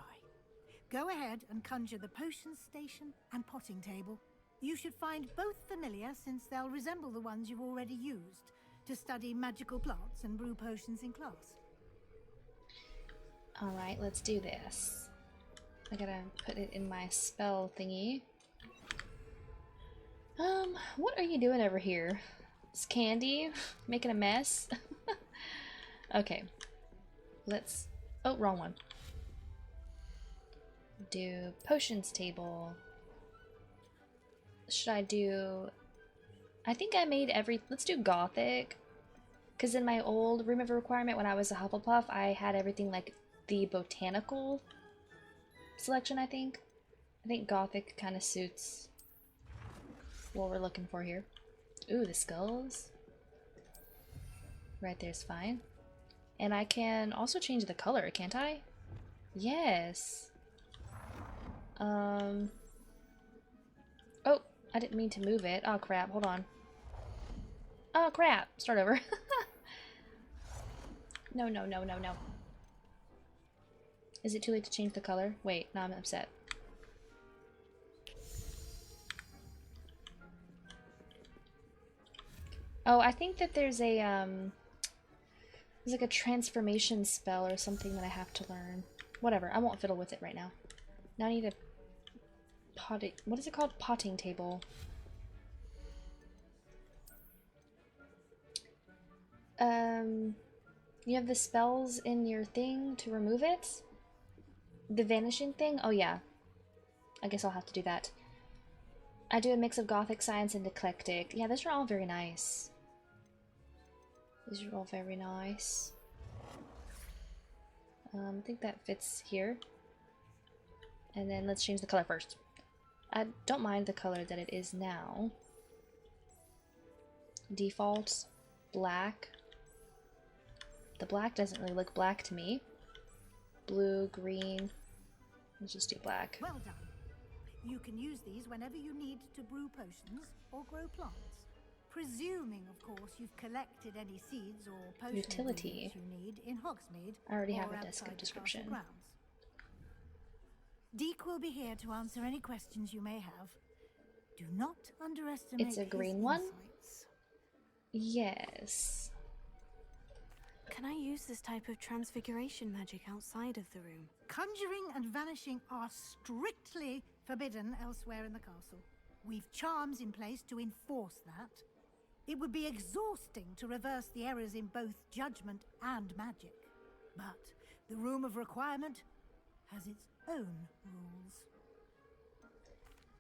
Go ahead and conjure the potion station and potting table. You should find both familiar, since they'll resemble the ones you've already used to study magical plants and brew potions in class. Alright, let's do this. I gotta put it in my spell thingy. What are you doing over here? Is Candy making a mess? Okay. Let's... Oh, wrong one. Do potions table. Should I do... I think I made every... Let's do Gothic. Because in my old room of requirement when I was a Hufflepuff, I had everything like the botanical selection, I think. I think Gothic kind of suits what we're looking for here. Ooh, the skulls. Right there's fine. And I can also change the color, can't I? Yes. Oh, I didn't mean to move it. Oh crap, hold on. Oh crap, start over. No, no, no, no, no. Is it too late to change the color? Wait, now I'm upset. Oh, I think that there's a, there's like a transformation spell or something that I have to learn. Whatever, I won't fiddle with it right now. Now I need a potting, what is it called? Potting table. You have the spells in your thing to remove it? The vanishing thing? Oh yeah. I guess I'll have to do that. I do a mix of Gothic science and eclectic. Yeah, those are all very nice. These are all very nice. I think that fits here. And then let's change the color first. I don't mind the color that it is now. Default black. The black doesn't really look black to me. Blue, green. Let's just do black. Well done. You can use these whenever you need to brew potions or grow plants. Presuming, of course, you've collected any seeds or potion Utility. ingredients you need in Hogsmeade. I already or have a desk outside of the description. castle grounds. Deek will be here to answer any questions you may have. Do not underestimate It's a his green one? insights. Yes. Can I use this type of transfiguration magic outside of the room? Conjuring and vanishing are strictly forbidden elsewhere in the castle. We've charms in place to enforce that. It would be exhausting to reverse the errors in both judgment and magic. But the Room of Requirement has its own rules.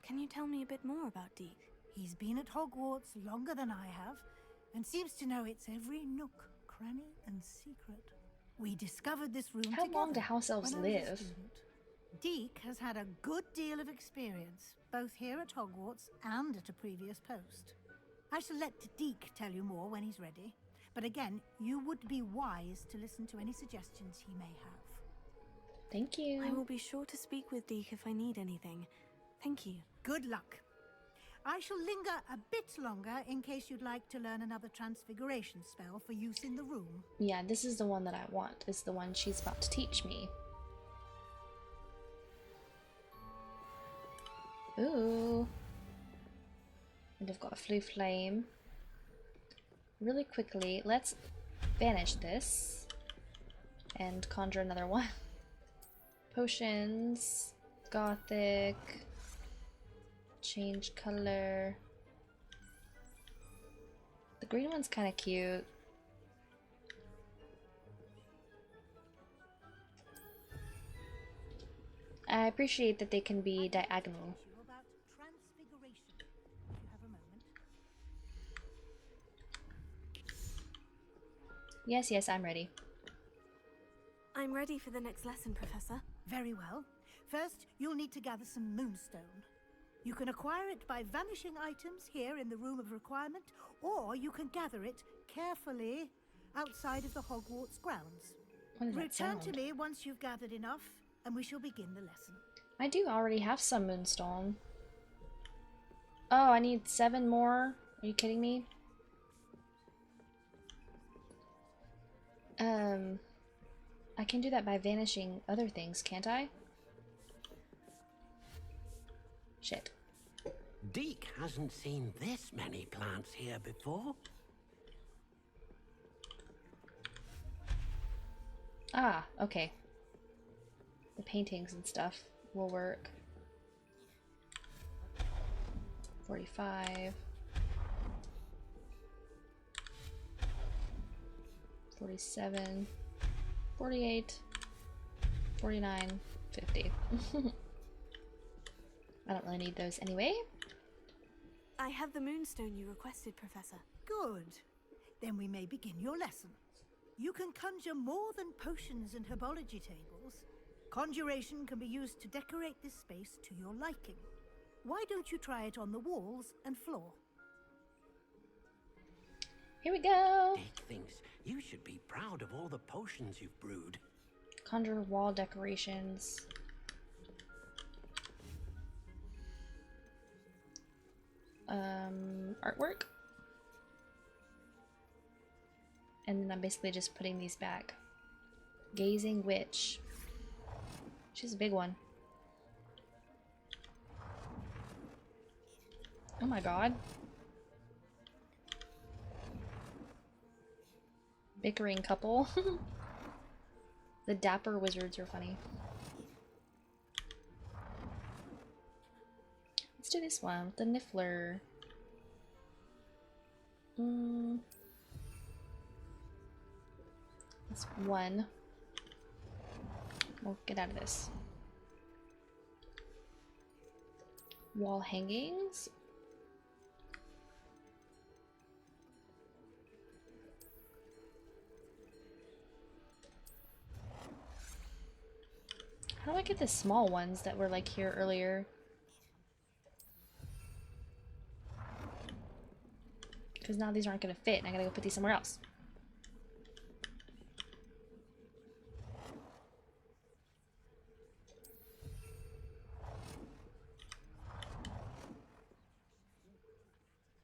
Can you tell me a bit more about Deke? He's been at Hogwarts longer than I have, and seems to know its every nook, cranny, and secret. We discovered this room How together long do house elves when I was a live? student. Deke has had a good deal of experience, both here at Hogwarts and at a previous post. I shall let Deke tell you more when he's ready, but again, you would be wise to listen to any suggestions he may have. Thank you. I will be sure to speak with Deke if I need anything. Thank you. Good luck. I shall linger a bit longer in case you'd like to learn another transfiguration spell for use in the room. Yeah, this is the one that I want. It's the one she's about to teach me. Ooh. And I've got a Flue Flame. Really quickly, let's banish this and conjure another one. Potions, Gothic, change color. The green one's kind of cute. I appreciate that they can be diagonal. About transfiguration. If you have a moment. Yes, I'm ready. I'm ready for the next lesson, Professor. Very well. First, you'll need to gather some moonstone. You can acquire it by vanishing items here in the Room of Requirement, or you can gather it carefully outside of the Hogwarts grounds. What does that Return to sound? me once you've gathered enough, and we shall begin the lesson. I do already have some moonstone. Oh, I need 7 more? Are you kidding me? I can do that by vanishing other things, can't I? Shit. Deke hasn't seen this many plants here before. Ah, okay. The paintings and stuff will work. 45. 47. 48. 49. 50. I don't really need those anyway. I have the moonstone you requested, Professor. Good. Then we may begin your lesson. You can conjure more than potions and herbology tables. Conjuration can be used to decorate this space to your liking. Why don't you try it on the walls and floor? Here we go. Deke thinks you should be proud of all the potions you've brewed. Conjure wall decorations. Artwork. And then I'm basically just putting these back. Gazing Witch. She's a big one. Oh my god. Bickering couple. The dapper wizards are funny. Let's do this one with the Niffler. That's 1. We'll get out of this. Wall hangings. How do I get the small ones that were like here earlier? Because now these aren't going to fit and I gotta go put these somewhere else.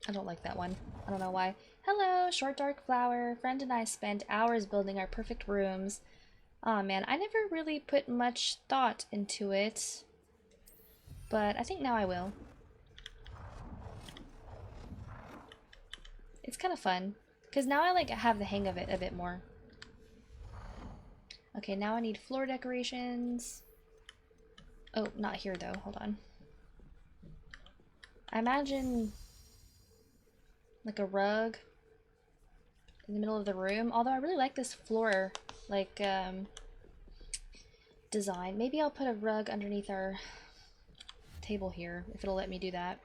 I don't like that one. I don't know why. Hello, short dark flower. Friend and I spend hours building our perfect rooms. Aw, man, I never really put much thought into it. But I think now I will. It's kind of fun. Because now I like have the hang of it a bit more. Okay, now I need floor decorations. Oh, not here though. Hold on. I imagine like a rug in the middle of the room. Although I really like this floor, like, design. Maybe I'll put a rug underneath our table here, if it'll let me do that.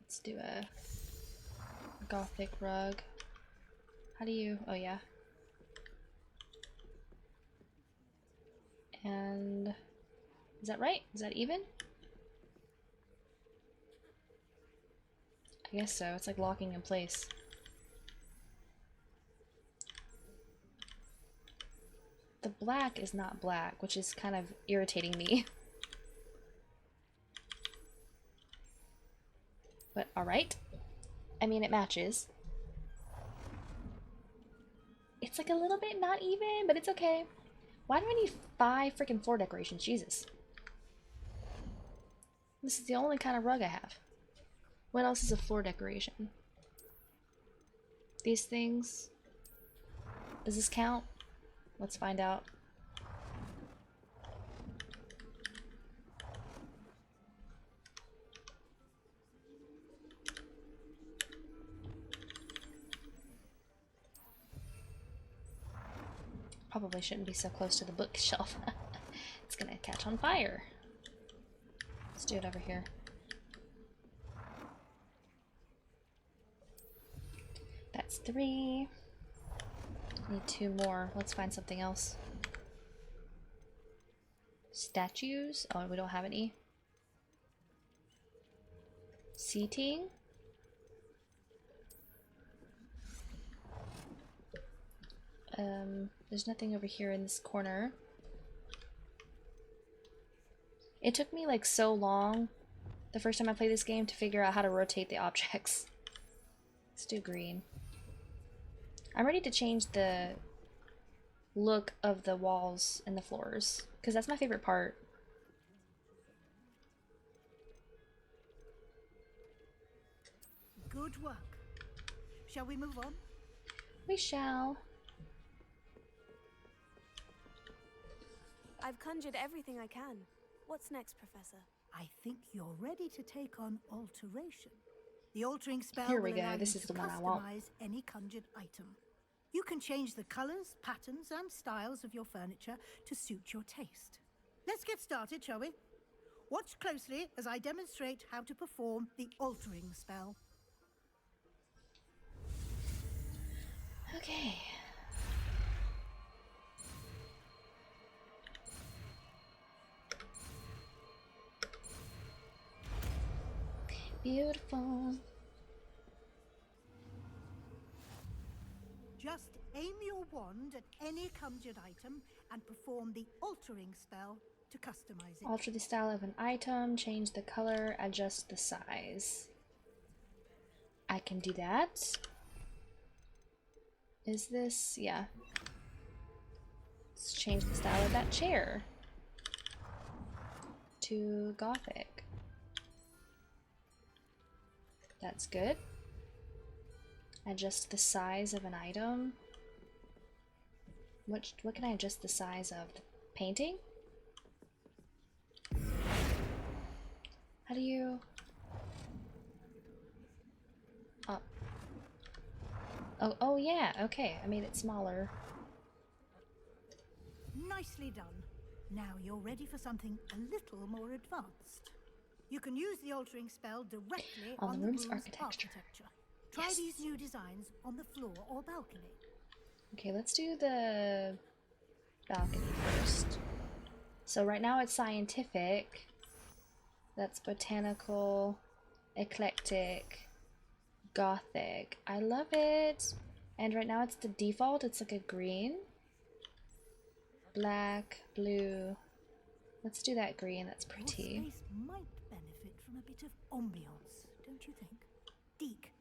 Let's do a gothic rug. How do you... oh yeah. And... is that right? Is that even? I guess so. It's like locking in place. The black is not black, which is kind of irritating me. But alright. I mean, it matches. It's like a little bit not even, but it's okay. Why do I need 5 freaking floor decorations? Jesus. This is the only kind of rug I have. What else is a floor decoration? These things? Does this count? Let's find out. Probably shouldn't be so close to the bookshelf. It's gonna catch on fire. Let's do it over here. That's 3. Need 2 more. Let's find something else. Statues? Oh, we don't have any. Seating? There's nothing over here in this corner. It took me like so long the first time I played this game to figure out how to rotate the objects. Let's do green. I'm ready to change the look of the walls and the floors, because that's my favorite part. Good work. Shall we move on? We shall. I've conjured everything I can. What's next, Professor? I think you're ready to take on alteration. The altering spell Here we will go. allow This you is to the one I want. customize any conjured item. You can change the colors, patterns, and styles of your furniture to suit your taste. Let's get started, shall we? Watch closely as I demonstrate how to perform the altering spell. Okay. Beautiful. Just aim your wand at any conjured item and perform the altering spell to customize it. Alter the style of an item, change the color, adjust the size. I can do that. Is this... yeah. Let's change the style of that chair to gothic. That's good. Adjust the size of an item. What can I adjust the size of? The painting? How do you... oh. Oh yeah, okay. I made it smaller. Nicely done. Now you're ready for something a little more advanced. You can use the altering spell directly on the room's architecture. Try these new designs on the floor or balcony. Okay, let's do the balcony first. So right now it's scientific. That's botanical, eclectic, gothic. I love it. And right now it's the default. It's like a green, black, blue. Let's do that green. That's pretty. Your space might benefit from a bit of ambiance, don't you think? Deke,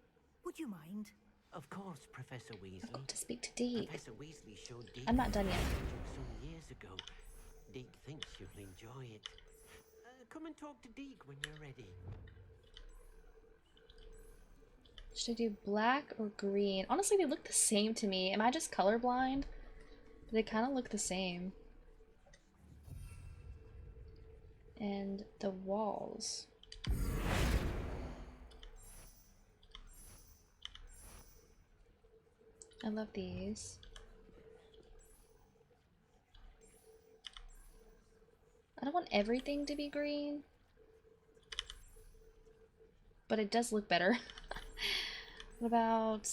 would you mind? Of course, Professor Weasley. I've got to speak to Deke. Professor Weasley showed Deke I'm not done yet. some years ago. Deke thinks you'll enjoy it. Come and talk to Deke when you're ready. Should I do black or green? Honestly, they look the same to me. Am I just colorblind? They kind of look the same. And the walls. I love these. I don't want everything to be green, but it does look better. What about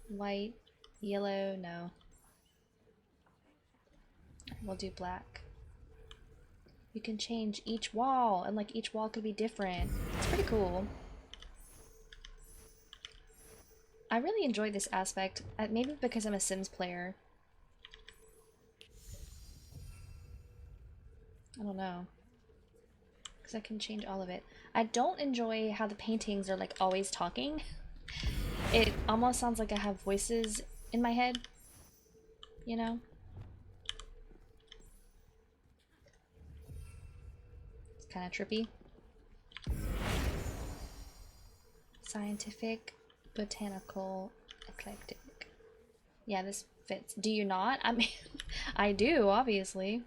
white, yellow? No. We'll do black. You can change each wall, and like each wall could be different. It's pretty cool. I really enjoy this aspect, maybe because I'm a Sims player. I don't know. Because I can change all of it. I don't enjoy how the paintings are like always talking. It almost sounds like I have voices in my head, you know? It's kind of trippy. Scientific, botanical, eclectic. Yeah, this fits. Do you not? I mean, I do, obviously.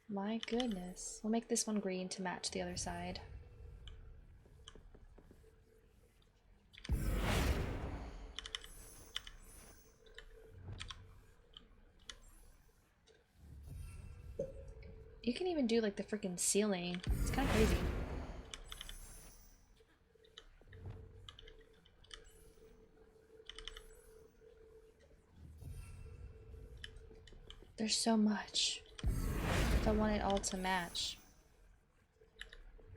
My goodness. We'll make this one green to match the other side. You can even do like the freaking ceiling. It's kind of crazy. There's so much. If I want it all to match.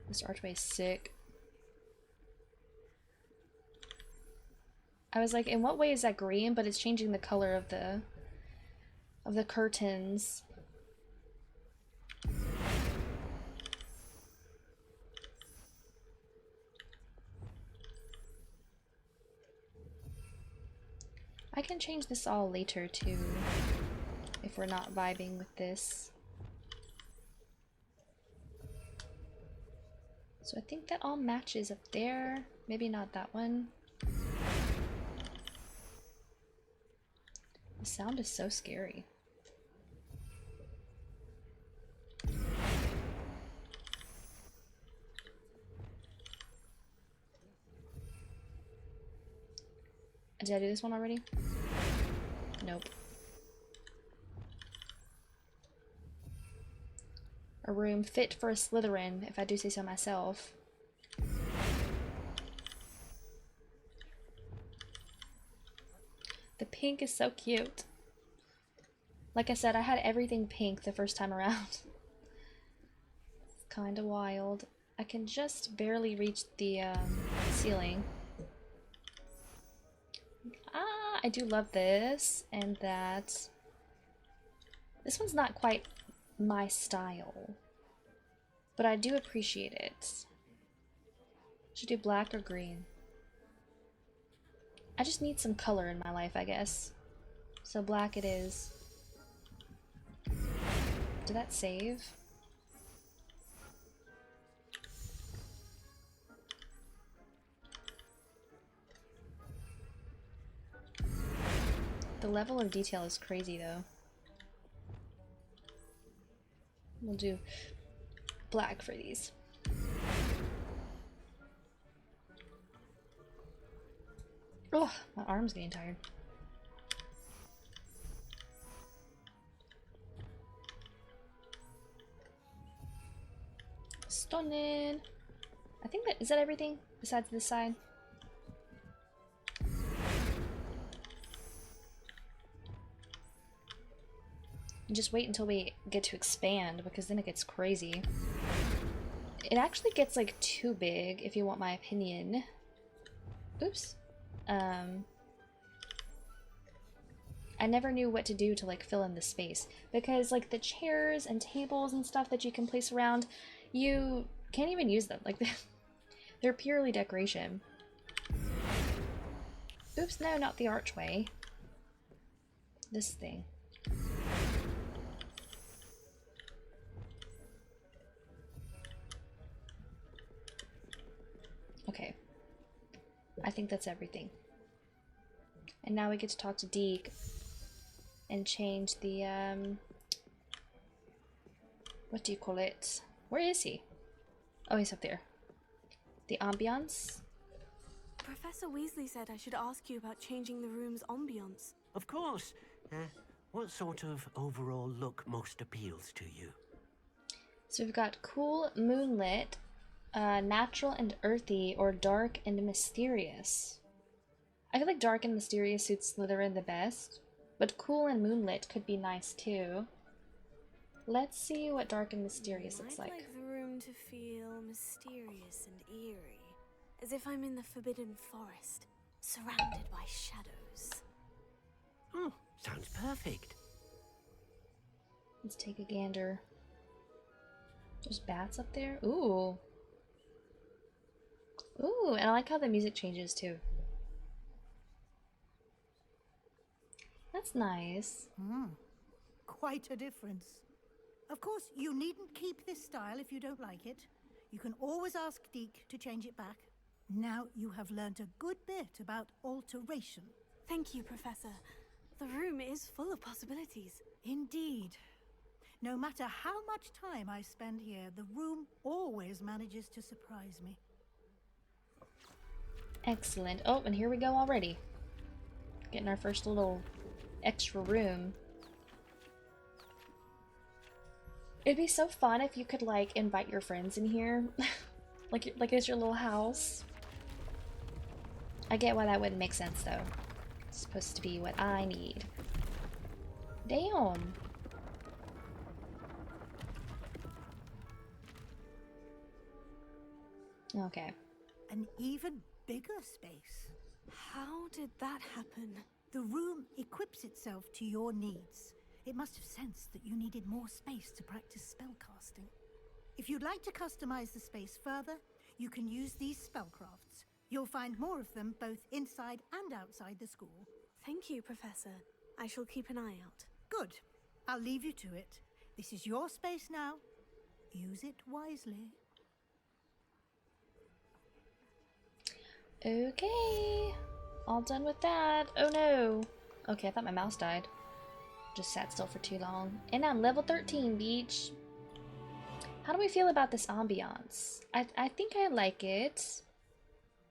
This archway is sick. I was like, in what way is that green? But it's changing the color of the curtains. I can change this all later too, if we're not vibing with this. So I think that all matches up there. Maybe not that one. The sound is so scary. Did I do this one already? Nope. A room fit for a Slytherin, if I do say so myself. The pink is so cute. Like I said, I had everything pink the first time around. It's kind of wild. I can just barely reach the ceiling. Ah, I do love this and that. This one's not quite my style, but I do appreciate it. Should do black or green. I just need some color in my life, I guess. So black it is. Did that save? The level of detail is crazy though. We'll do black for these. Oh, my arm's getting tired. Stunning. I think that is that everything besides this side. And just wait until we get to expand, because then it gets crazy. It actually gets like too big, if you want my opinion. Oops. I never knew what to do to like fill in the space, because like the chairs and tables and stuff that you can place around, you can't even use them. Like they're purely decoration. Oops, no, not the archway. This thing. Okay. I think that's everything. And now we get to talk to Deke and change the, what do you call it? Where is he? Oh, he's up there. The ambiance? Professor Weasley said I should ask you about changing the room's ambiance. Of course. What sort of overall look most appeals to you? So we've got cool, moonlit, natural and earthy, or dark and mysterious. I feel like dark and mysterious suits Slytherin the best, but cool and moonlit could be nice too. Let's see what dark and mysterious looks I'd like. like the room to feel mysterious and eerie, as if I'm in the Forbidden Forest, surrounded by shadows. Oh, sounds perfect. Let's take a gander. There's bats up there. Ooh. Ooh, and I like how the music changes too. That's nice. Quite a difference. Of course, you needn't keep this style if you don't like it. You can always ask Deke to change it back. Now you have learnt a good bit about alteration. Thank you, Professor. The room is full of possibilities. Indeed. No matter how much time I spend here, the room always manages to surprise me. Excellent. Oh, and here we go already. Getting our first little extra room. It'd be so fun if you could, like, invite your friends in here. like it's your little house. I get why that wouldn't make sense, though. It's supposed to be what I need. Damn. Okay. An even bigger space. How did that happen? The room equips itself to your needs. It must have sensed that you needed more space to practice spellcasting. If you'd like to customize the space further, you can use these spellcrafts. You'll find more of them both inside and outside the school. Thank you, Professor. I shall keep an eye out. Good. I'll leave you to it. This is your space now. Use it wisely. Okay. All done with that. Oh no. Okay, I thought my mouse died. Just sat still for too long. And I'm level 13, beach. How do we feel about this ambiance? I think I like it.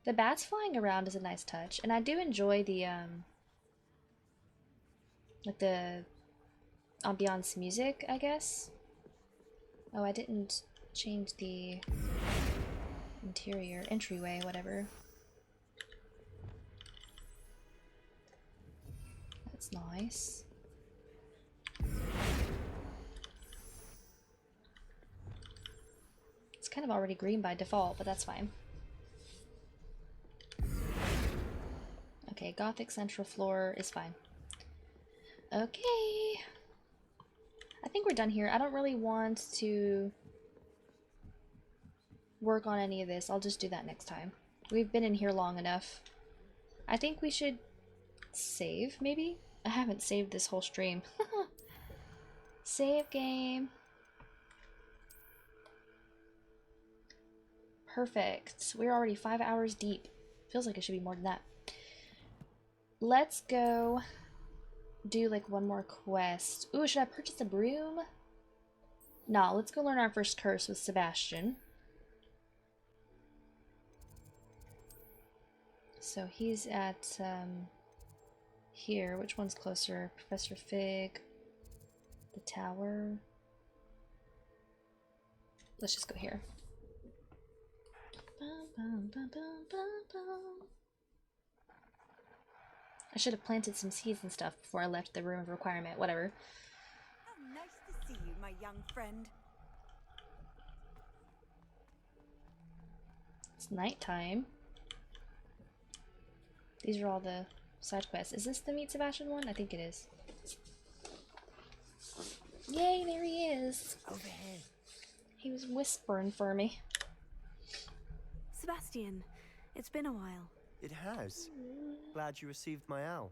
The bats flying around is a nice touch. And I do enjoy the, like the ambiance music, I guess. Oh, I didn't change the interior entryway, whatever. That's nice. It's kind of already green by default, but that's fine. Okay, Gothic central floor is fine. Okay. I think we're done here. I don't really want to work on any of this. I'll just do that next time. We've been in here long enough. I think we should save, maybe? I haven't saved this whole stream. Save game. Perfect. We're already 5 hours deep. Feels like it should be more than that. Let's go do like one more quest. Ooh, should I purchase a broom? No, let's go learn our first curse with Sebastian. So he's at here. Which one's closer? Professor Fig. The tower. Let's just go here. I should have planted some seeds and stuff before I left the room of requirement. Whatever. How nice to see you, my young friend. It's nighttime. These are all the side quests. Is this the Meet Sebastian one? I think it is. Yay, there he is. Over here. He was whispering for me. Sebastian, it's been a while. It has. Glad you received my owl.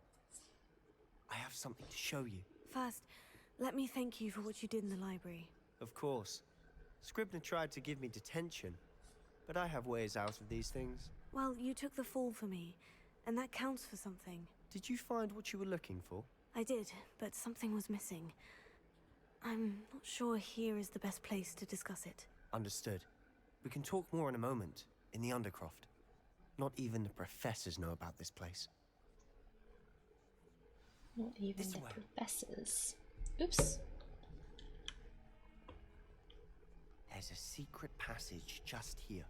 I have something to show you. First, let me thank you for what you did in the library. Of course. Scribner tried to give me detention. but I have ways out of these things. Well, you took the fall for me, and that counts for something. Did you find what you were looking for? I did, but something was missing. I'm not sure here is the best place to discuss it. Understood. We can talk more in a moment, in the Undercroft. Not even the professors know about this place. Not even the professors. Oops. There's a secret passage just here.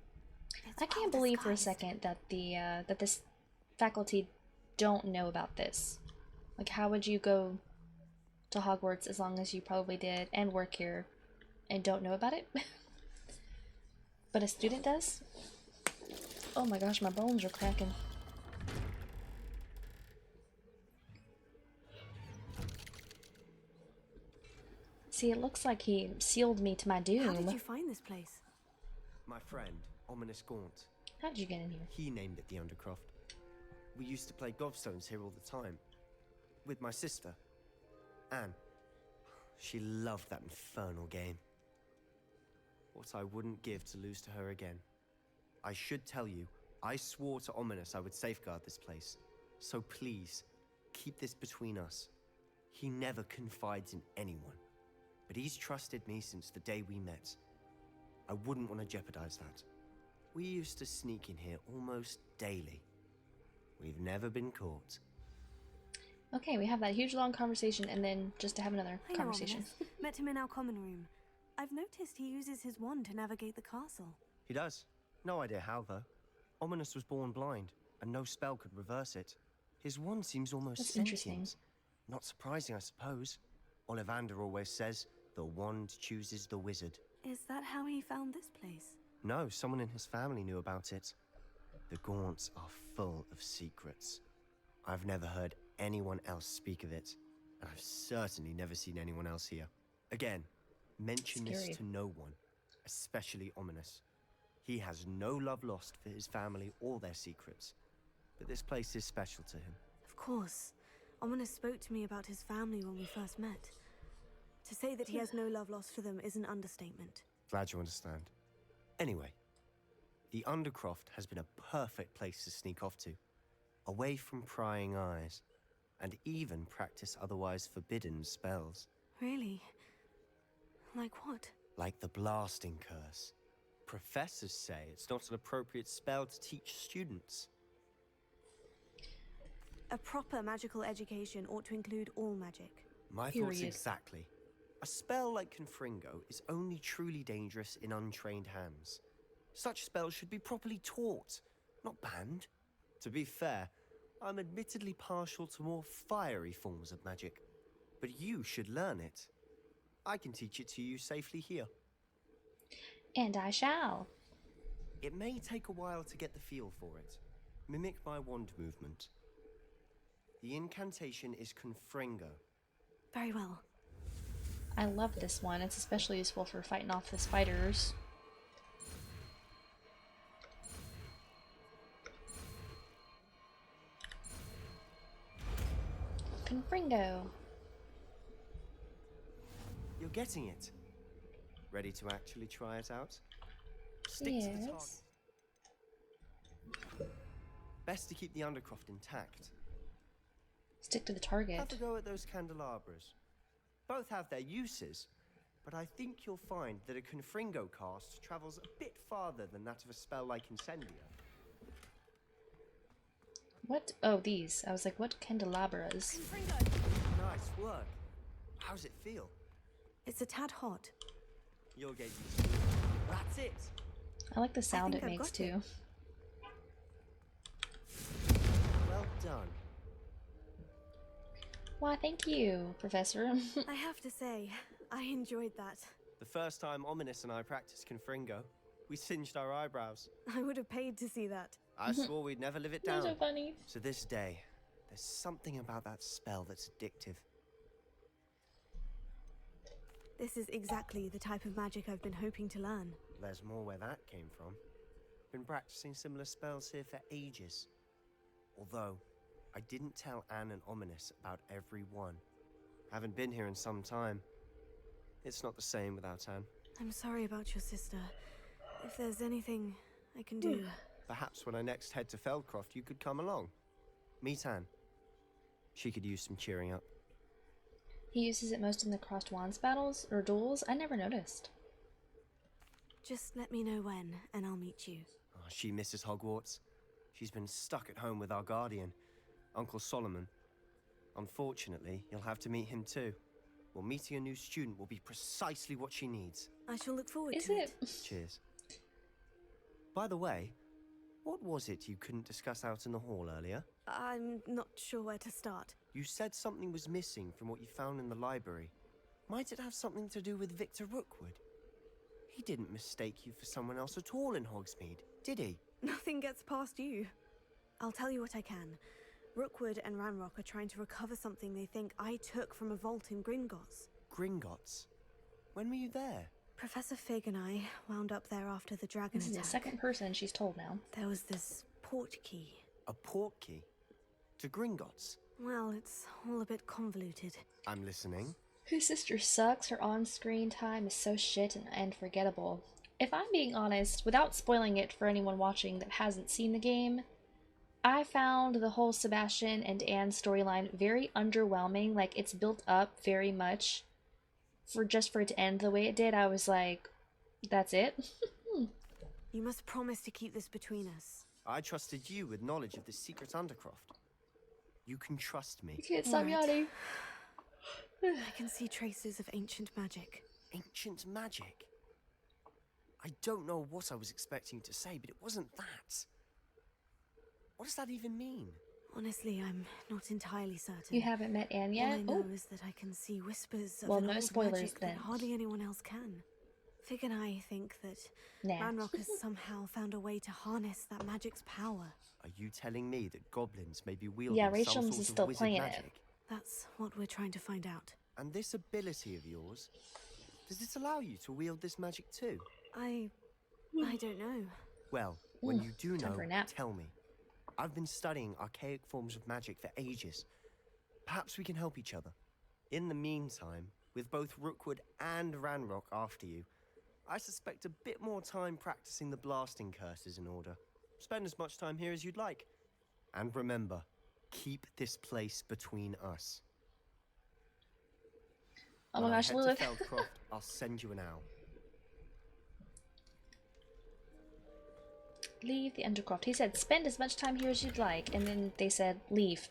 I can't believe for a second that that this faculty don't know about this. Like, how would you go to Hogwarts as long as you probably did and work here and don't know about it? But a student does? Oh my gosh, my bones are cracking. See, it looks like he sealed me to my doom. How did you find this place? My friend, Ominous Gaunt. How did you get in here? He named it the Undercroft. We used to play gobstones here all the time. With my sister, Anne. She loved that infernal game. What I wouldn't give to lose to her again. I should tell you, I swore to Ominous I would safeguard this place. So please, keep this between us. He never confides in anyone. But he's trusted me since the day we met. I wouldn't want to jeopardize that. We used to sneak in here almost daily. We've never been caught. Okay, we have that huge long conversation and then just to have another I know conversation. Ominous. Met him in our common room. I've noticed he uses his wand to navigate the castle. He does. No idea how, though. Ominous was born blind, and no spell could reverse it. His wand seems almost That's sentient. interesting. Not surprising, I suppose. Ollivander always says, the wand chooses the wizard. Is that how he found this place? No, someone in his family knew about it. The Gaunts are full of secrets. I've never heard anyone else speak of it, and I've certainly never seen anyone else here. Again, mention Scary. this to no one, especially Ominous. He has no love lost for his family or their secrets, but this place is special to him. Of course. Ominous spoke to me about his family when we first met. To say that he has no love lost for them is an understatement. Glad you understand. Anyway, the Undercroft has been a perfect place to sneak off to, away from prying eyes, and even practice otherwise forbidden spells. Really? Like what? Like the blasting curse. Professors say it's not an appropriate spell to teach students. A proper magical education ought to include all magic. My thoughts exactly. A spell like Confringo is only truly dangerous in untrained hands. Such spells should be properly taught, not banned. To be fair, I'm admittedly partial to more fiery forms of magic, but you should learn it. I can teach it to you safely here. And I shall. It may take a while to get the feel for it. Mimic my wand movement. The incantation is Confringo. Very well. I love this one. It's especially useful for fighting off the spiders. Confringo. You're getting it. Ready to actually try it out? Stick to the target. Best to keep the Undercroft intact. Stick to the target. Have a go at those candelabras. Both have their uses, but I think you'll find that a Confringo cast travels a bit farther than that of a spell like Incendia. What? Oh, these. I was like, what candelabras? Nice work. How's it feel? It's a tad hot. You'll get used to it. That's it. I like the sound it I've makes got it. too. Well done. Why, thank you, Professor. I have to say, I enjoyed that. The first time Ominous and I practiced Confringo, we singed our eyebrows. I would have paid to see that. I swore we'd never live it Those down. are funny. To this day, there's something about that spell that's addictive. This is exactly the type of magic I've been hoping to learn. There's more where that came from. Been practicing similar spells here for ages. Although, I didn't tell Anne and Ominous about every one. Haven't been here in some time. It's not the same without Anne. I'm sorry about your sister. If there's anything I can do. Perhaps when I next head to Feldcroft, you could come along. Meet Anne. She could use some cheering up. He uses it most in the crossed wands battles or duels. I never noticed. Just let me know when, and I'll meet you. Oh, she misses Hogwarts. She's been stuck at home with our guardian, Uncle Solomon. Unfortunately, you'll have to meet him too. Well, meeting a new student will be precisely what she needs. I shall look forward Is to it? Cheers. By the way, what was it you couldn't discuss out in the hall earlier? I'm not sure where to start. You said something was missing from what you found in the library. Might it have something to do with Victor Rookwood? He didn't mistake you for someone else at all in Hogsmeade, did he? Nothing gets past you. I'll tell you what I can. Rookwood and Ranrock are trying to recover something they think I took from a vault in Gringotts. Gringotts? When were you there? Professor Fig and I wound up there after the dragon This is attack. the second person she's told now. There was this port key. A port key? To Gringotts? Well, it's all a bit convoluted. I'm listening. His sister sucks. Her on-screen time is so shit and forgettable. If I'm being honest, without spoiling it for anyone watching that hasn't seen the game, I found the whole Sebastian and Anne storyline very underwhelming. Like, it's built up very much for it to end the way it did. I was like, that's it? You must promise to keep this between us. I trusted you with knowledge of the secret Undercroft. You can trust me. You can't stop Right. yawning. I can see traces of ancient magic. Ancient magic? I don't know what I was expecting to say, but it wasn't that. What does that even mean? Honestly, I'm not entirely certain. You haven't met Anne yet? All I know Oh. is that I can see whispers of Well, an no old spoilers magic then. that hardly anyone else can. Fig and I think that Nah. Ranrock has somehow found a way to harness that magic's power. Are you telling me that goblins may be wielding Yeah, some Rachums sort is of still wizard playing it. magic? That's what we're trying to find out. And this ability of yours, does it allow you to wield this magic too? I don't know. Well, when you do time know, for a nap. tell me. I've been studying archaic forms of magic for ages. Perhaps we can help each other. In the meantime, with both Rookwood and Ranrock after you, I suspect a bit more time practicing the blasting curse is in order. Spend as much time here as you'd like. And remember, keep this place between us. Oh When my I gosh, head Lilith. to Feldcroft, I'll send you an owl. Leave the Undercroft. He said, spend as much time here as you'd like. And then they said, leave.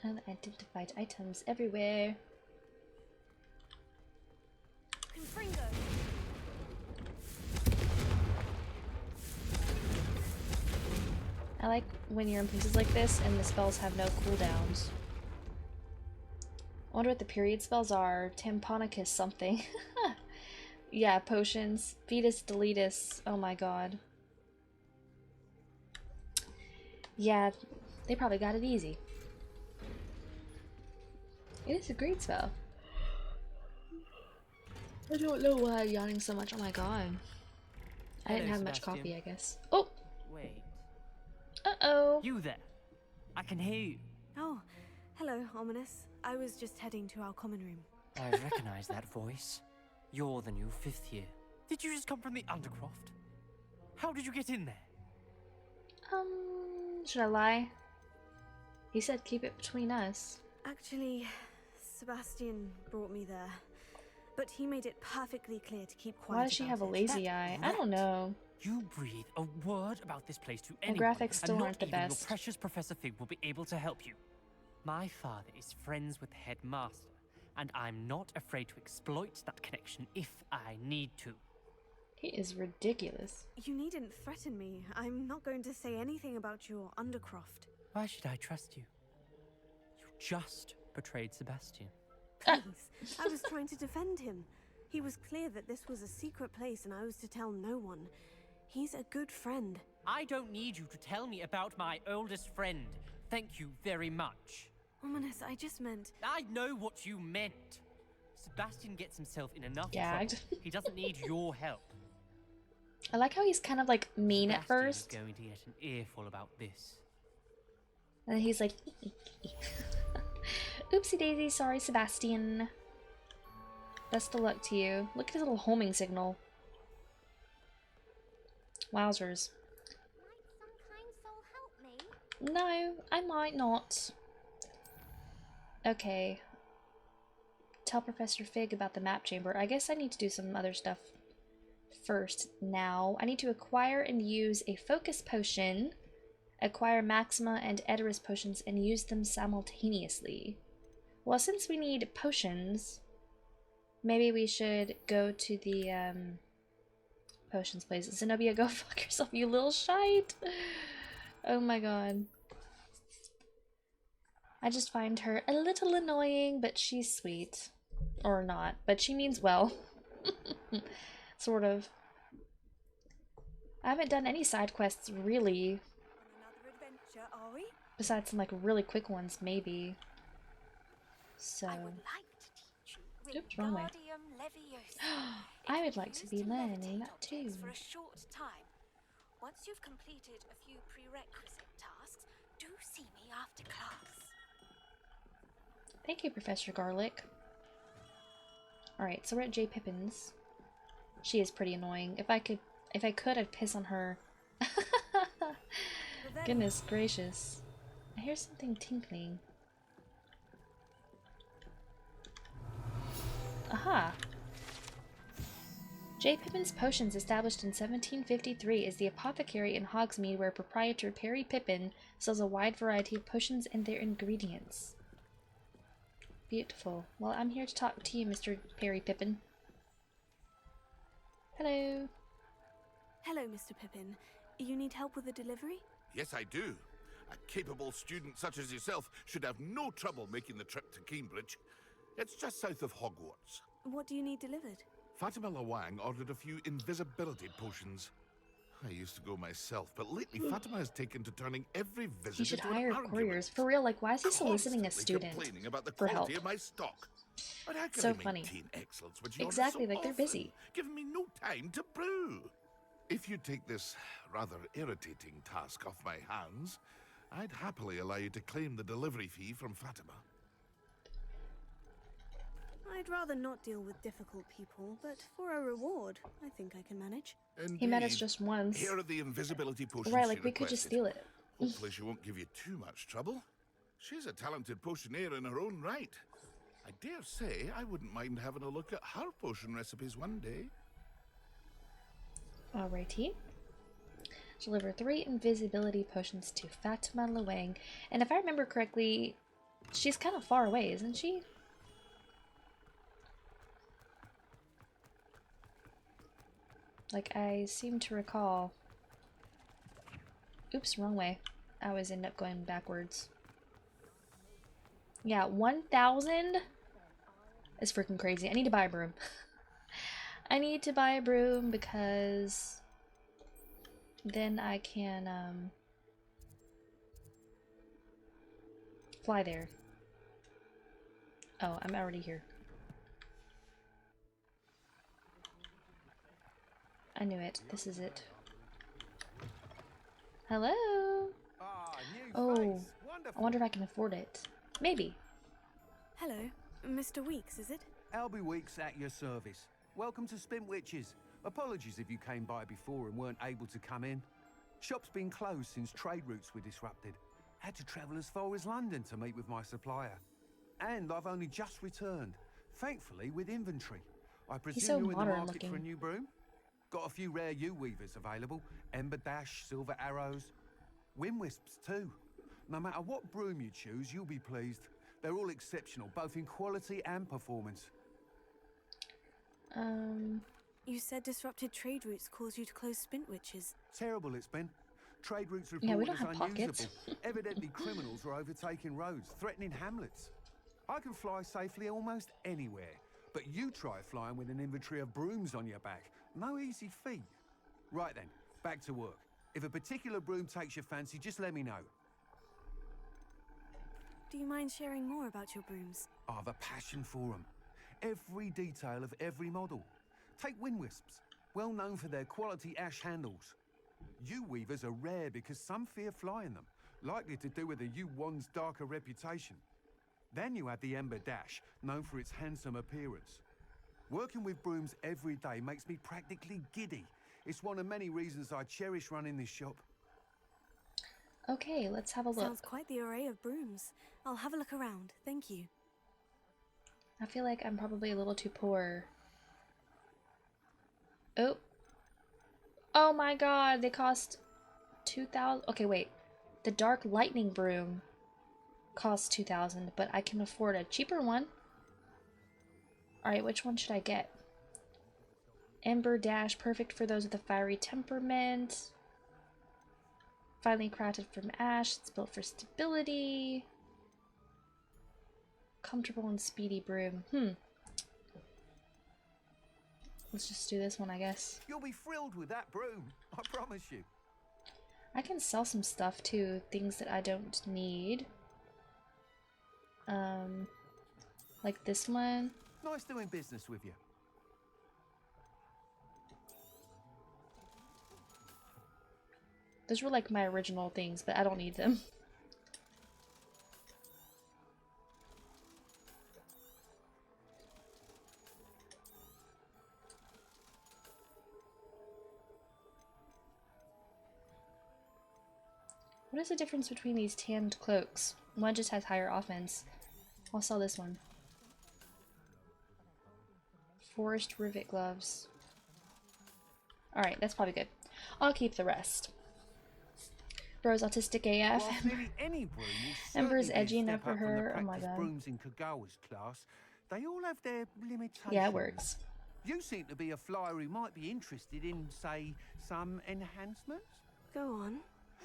Unidentified items everywhere. Confringo! I like when you're in places like this and the spells have no cooldowns. I wonder what the period spells are. Tamponicus something. Yeah, potions. Vetus Deletus. Oh my god. Yeah, they probably got it easy. It is a great spell. I don't know why I'm yawning so much. Oh my god. I didn't Hello, have much Sebastian. coffee, I guess. Oh! Wait. Uh-oh! You there? I can hear you. Oh, hello, Ominous. I was just heading to our common room. I recognize that voice. You're the new 5th year. Did you just come from the Undercroft? How did you get in there? Should I lie? He said keep it between us. Actually, Sebastian brought me there. But he made it perfectly clear to keep quiet. Why does she have a about it. lazy eye? I don't know. You breathe a word about this place to The anyone, graphics still and not aren't the even best. your precious Professor Fig will be able to help you. My father is friends with the headmaster, and I'm not afraid to exploit that connection if I need to. He is ridiculous. You needn't threaten me. I'm not going to say anything about your Undercroft. Why should I trust you? You just betrayed Sebastian. Please, I was trying to defend him. He was clear that this was a secret place and I was to tell no one. He's a good friend. I don't need you to tell me about my oldest friend. Thank you very much. Ominous, I just meant... I know what you meant. Sebastian gets himself in enough Gagged. trouble. He doesn't need your help. I like how he's kind of like mean at Sebastian first. is going to get an earful about this. And then he's like, oopsie daisy, sorry, Sebastian. Best of luck to you. Look at his little homing signal. Wowzers. No, I might not. Okay. Tell Professor Fig about the map chamber. I guess I need to do some other stuff first now. I need to acquire and use a focus potion, acquire Maxima and Edoras potions, and use them simultaneously. Well, since we need potions, maybe we should go to the potions place. Zenobia, go fuck yourself, you little shite! Oh my god. I just find her a little annoying, but she's sweet. Or not, but she means well. Sort of. I haven't done any side quests, really. Adventure, are we? Besides some, like, really quick ones, maybe. So... Oops, wrong way. I would like to be learning that too. For a short time. Once you've completed a few prerequisite tasks, do see me after class. Thank you, Professor Garlic. Alright, so we're at J. Pippin's. She is pretty annoying. If I could, I'd piss on her. Goodness gracious. I hear something tinkling. Aha! J. Pippin's Potions, established in 1753, is the apothecary in Hogsmeade where proprietor Perry Pippin sells a wide variety of potions and their ingredients. Beautiful. Well, I'm here to talk to you, Mr. Perry Pippin. Hello. Hello, Mr. Pippin. You need help with the delivery? Yes, I do. A capable student such as yourself should have no trouble making the trip to Cambridge. It's just south of Hogwarts. What do you need delivered? Fatima Lawang ordered a few invisibility potions. I used to go myself, but lately Fatima has taken to turning every visit He should into hire an argument. couriers. For real, like, why is he soliciting a student complaining about the for help? quality of my stock. But how can So I funny. maintain excellence when she orders Exactly, so like they're often, busy. giving me no time to brew? If you take this rather irritating task off my hands, I'd happily allow you to claim the delivery fee from Fatima. I'd rather not deal with difficult people, but for a reward, I think I can manage. He met us just once. Here are the invisibility potions Right, she like we could just requested. steal it. Hopefully she won't give you too much trouble. She's a talented potioneer in her own right. I dare say I wouldn't mind having a look at her potion recipes one day. Alrighty. Deliver 3 invisibility potions to Fatima Lawang. And if I remember correctly, she's kind of far away, isn't she? Like, I seem to recall... Oops, wrong way. I always end up going backwards. Yeah, 1,000 is freaking crazy. I need to buy a broom. I need to buy a broom because then I can fly there. Oh, I'm already here. I knew it. This is it. Hello? Oh, I wonder if I can afford it. Maybe. Hello, Mr. Weeks, is it? Albie Weeks at your service. Welcome to Spintwitches. Apologies if you came by before and weren't able to come in. Shop's been closed since trade routes were disrupted. Had to travel as far as London to meet with my supplier. And I've only just returned, thankfully with inventory. I presume so you're in the modern market looking. for a new broom? Got a few rare U-weavers available. Ember Dash, Silver Arrows. Wind Wisps too. No matter what broom you choose, you'll be pleased. They're all exceptional, both in quality and performance. You said disrupted trade routes caused you to close Spintwitches. Terrible it's been. Trade routes Yeah, we reported don't as have unusable. pockets. Evidently criminals are overtaking roads, threatening hamlets. I can fly safely almost anywhere, but you try flying with an inventory of brooms on your back. No easy feat. Right then, back to work. If a particular broom takes your fancy, just let me know. Do you mind sharing more about your brooms? I've a passion for them. Every detail of every model. Take Wind Wisps, well known for their quality ash handles. U-weavers are rare because some fear flying them, likely to do with the U-wand's darker reputation. Then you have the Ember Dash, known for its handsome appearance. Working with brooms every day makes me practically giddy. It's one of many reasons I cherish running this shop. Okay, let's have a look. Sounds quite the array of brooms. I'll have a look around. Thank you. I feel like I'm probably a little too poor. Oh. Oh my god, they cost 2,000. Okay, wait. The Dark Lightning Broom costs 2,000, but I can afford a cheaper one. Alright, which one should I get? Ember Dash, perfect for those with a fiery temperament. Finely crafted from ash, it's built for stability. Comfortable and speedy broom. Let's just do this one, I guess. You'll be thrilled with that broom, I promise you. I can sell some stuff too, things that I don't need. Like this one. Nice doing business with you. Those were like my original things, but I don't need them. What is the difference between these tanned cloaks? One just has higher offense. I'll sell this one. Forest rivet gloves. Alright, that's probably good. I'll keep the rest. Bro's autistic AF. Whilst nearly any broom will Ember's certainly edgy be a enough step for up from the her. Oh my practice god. brooms in Kagawa's class, they all have their limitations. Yeah, it works. You seem to be a flyer who might be interested in, say, some enhancements? Go on.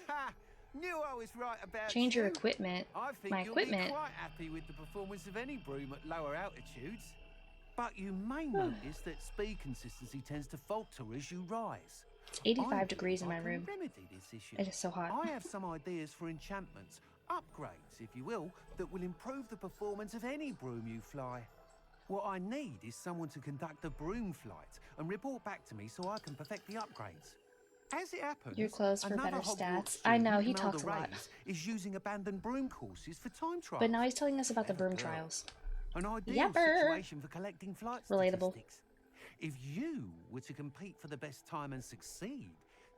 Ha! Knew I was right about Change your you. equipment. I think My you'll equipment. be quite happy with the performance of any broom at lower altitudes. But you may notice that speed consistency tends to falter as you rise. It's 85 I degrees in my believe I room. can remedy this issue. It is so hot. I have some ideas for enchantments, upgrades, if you will, that will improve the performance of any broom you fly. What I need is someone to conduct a broom flight and report back to me so I can perfect the upgrades. As it happens, You're close for another better Hogwarts stats. I know, student, he Imelda talks a lot. Reyes, is using abandoned broom courses for time trials. But now he's telling us about the broom trials. An ideal Yepper. situation for collecting flight Relatable. statistics. If you were to compete for the best time and succeed,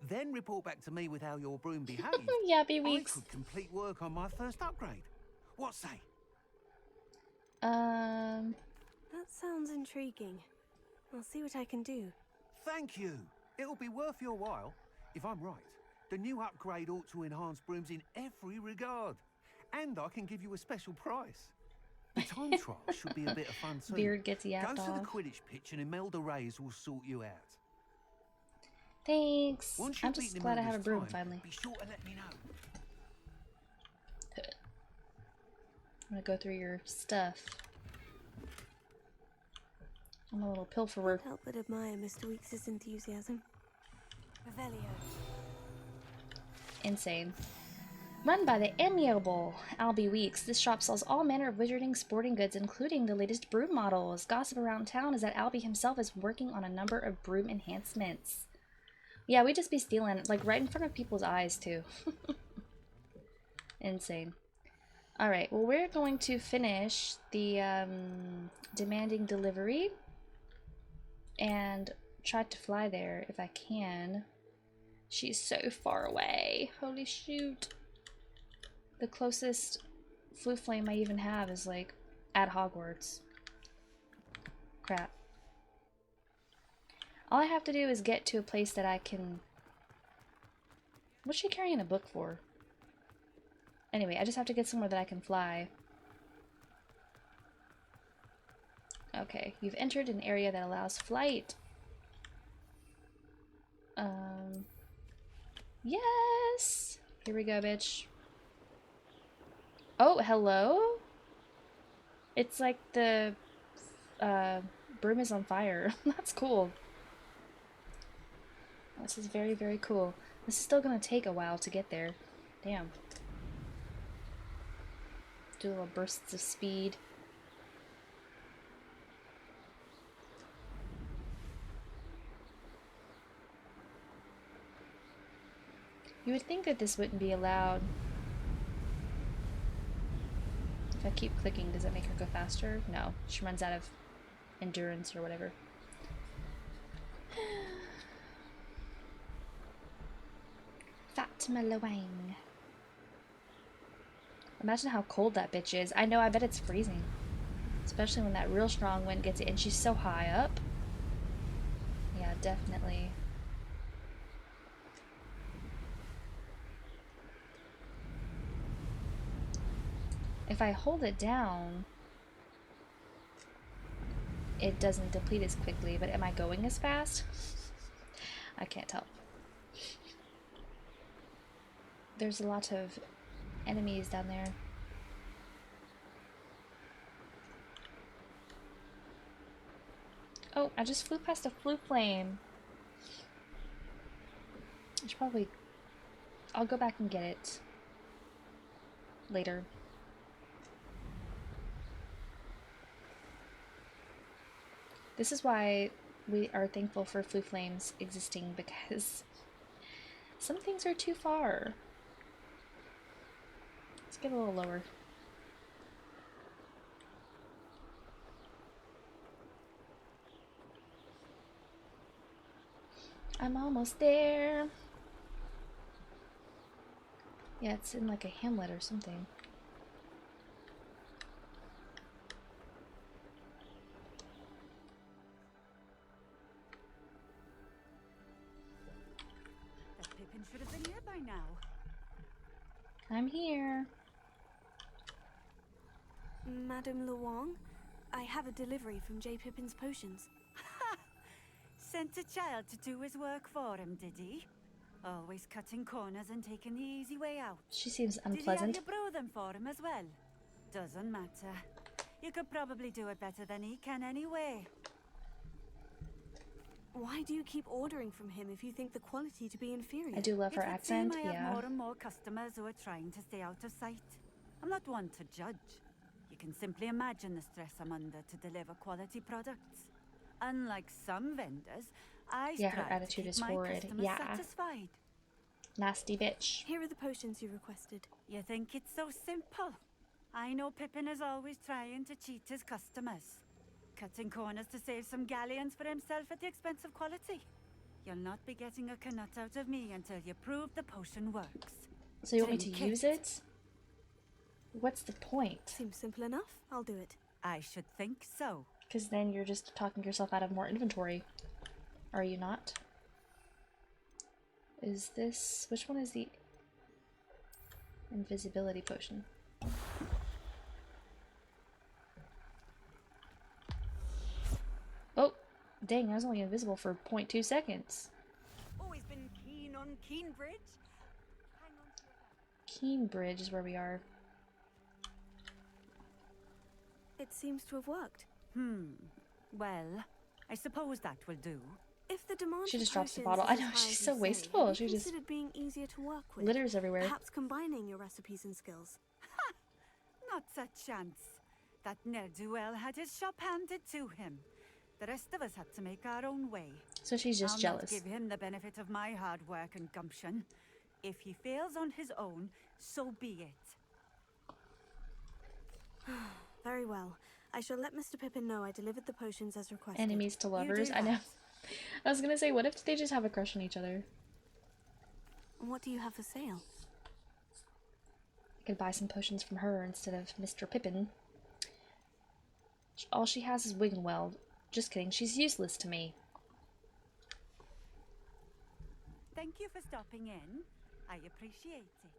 then report back to me with how your broom behaved, Yappy I weeks. could complete work on my first upgrade. What say? That sounds intriguing. I'll see what I can do. Thank you. It'll be worth your while. If I'm right, the new upgrade ought to enhance brooms in every regard. And I can give you a special price. The time trial should be a bit of fun too. Beard gets yapped Go to the off. Quidditch pitch and Imelda Reyes will sort you out. Thanks. Once I'm you've just beaten glad I have a Imelda's broom time, finally. Be sure to let me know. I'm gonna go through your stuff. I'm a little pilferer. Can't help but admire Mr. Weeks' enthusiasm. Revelio. Insane. Run by the amiable Albie Weeks, this shop sells all manner of wizarding sporting goods, including the latest broom models. Gossip around town is that Albie himself is working on a number of broom enhancements. Yeah, we just be stealing, like, right in front of people's eyes, too. Insane. Alright, well, we're going to finish the, demanding delivery and try to fly there if I can. She's so far away. Holy shoot. The closest flu flame I even have is like at Hogwarts. Crap. All I have to do is get to a place that I can... What's she carrying a book for? Anyway, I just have to get somewhere that I can fly. Okay, you've entered an area that allows flight. Yes! Here we go, bitch. Oh, hello? It's like the broom is on fire. That's cool. This is very, very cool. This is still gonna take a while to get there. Damn. Do little bursts of speed. You would think that this wouldn't be allowed. If I keep clicking, does it make her go faster? No, she runs out of endurance or whatever. Fatima Lewang. Imagine how cold that bitch is. I know, I bet it's freezing. Especially when that real strong wind gets it, and she's so high up. Yeah, definitely. If I hold it down, it doesn't deplete as quickly, but am I going as fast? I can't tell. There's a lot of enemies down there. Oh, I just flew past a flue flame. I should probably... I'll go back and get it later. This is why we are thankful for flue flames existing, because some things are too far. Let's get a little lower. I'm almost there. Yeah, it's in like a hamlet or something. That Pippin should have been here by now. I'm here. Madame Lewang, I have a delivery from J. Pippin's potions. Sent a child to do his work for him, did he? Always cutting corners and taking the easy way out. She seems unpleasant. Did he have you brew them for him as well? Doesn't matter. You could probably do it better than he can anyway. Why do you keep ordering from him if you think the quality to be inferior? I do love her It would accent, seem I have yeah. more and more customers who are trying to stay out of sight. I'm not one to judge. You can simply imagine the stress I'm under to deliver quality products. Unlike some vendors, I Yeah, her strive to attitude keep is my horrid. customers Yeah. satisfied. Nasty bitch. Here are the potions you requested. You think it's so simple? I know Pippin is always trying to cheat his customers. Cutting corners to save some galleons for himself at the expense of quality. You'll not be getting a canut out of me until you prove the potion works. So you want me to Drink use it? What's the point? Seems simple enough. I'll do it. I should think so. Because then you're just talking yourself out of more inventory. Are you not? Is this... Which one is the invisibility potion? Oh! Dang, I was only invisible for 0.2 seconds. Always been keen on Keenbridge. Keenbridge is where we are. It seems to have worked. Well, I suppose that will do. If the demand She for just drops the potions bottle. is I as know, high she's as so you say, wasteful. have She you just considered being easier to work with? litters everywhere. Perhaps combining your recipes and skills. Not a chance. That ne'er-do-well had his shop handed to him. The rest of us had to make our own way. So she's just I'll jealous. not give him the benefit of my hard work and gumption. If he fails on his own, so be it. Very well. I shall let Mr. Pippin know I delivered the potions as requested. Enemies to lovers. I know. I was gonna say, what if they just have a crush on each other? What do you have for sale? I could buy some potions from her instead of Mr. Pippin. All she has is Wiggenweld. Just kidding, she's useless to me. Thank you for stopping in. I appreciate it.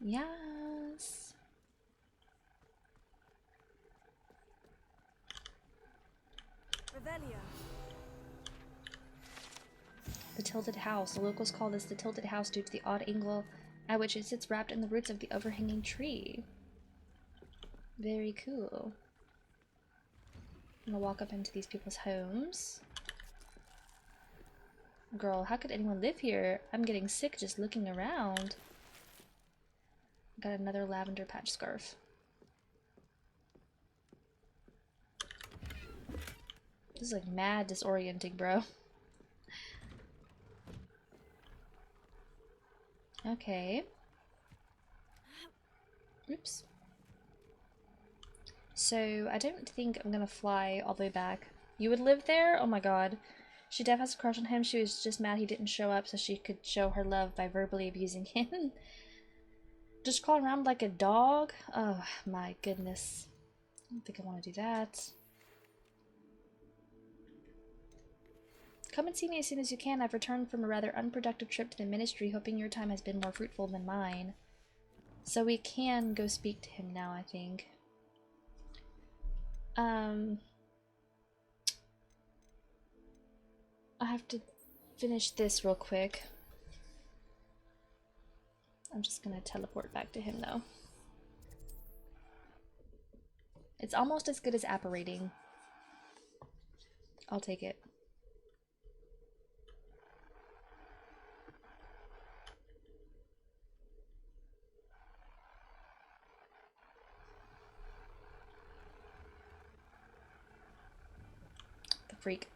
Yes. Revelio. The Tilted House. The locals call this the Tilted House due to the odd angle at which it sits wrapped in the roots of the overhanging tree. Very cool. I'm gonna walk up into these people's homes. Girl, how could anyone live here? I'm getting sick just looking around. Got another lavender patch scarf. This is like mad disorienting, bro. Okay. Oops. So I don't think I'm gonna fly all the way back. You would live there? Oh my god. She def has a crush on him. She was just mad he didn't show up so she could show her love by verbally abusing him. Just crawling around like a dog? Oh my goodness. I don't think I want to do that. Come and see me as soon as you can. I've returned from a rather unproductive trip to the ministry, hoping your time has been more fruitful than mine. So we can go speak to him now, I think. I have to finish this real quick. I'm just gonna teleport back to him though. It's almost as good as apparating. I'll take it. The freak.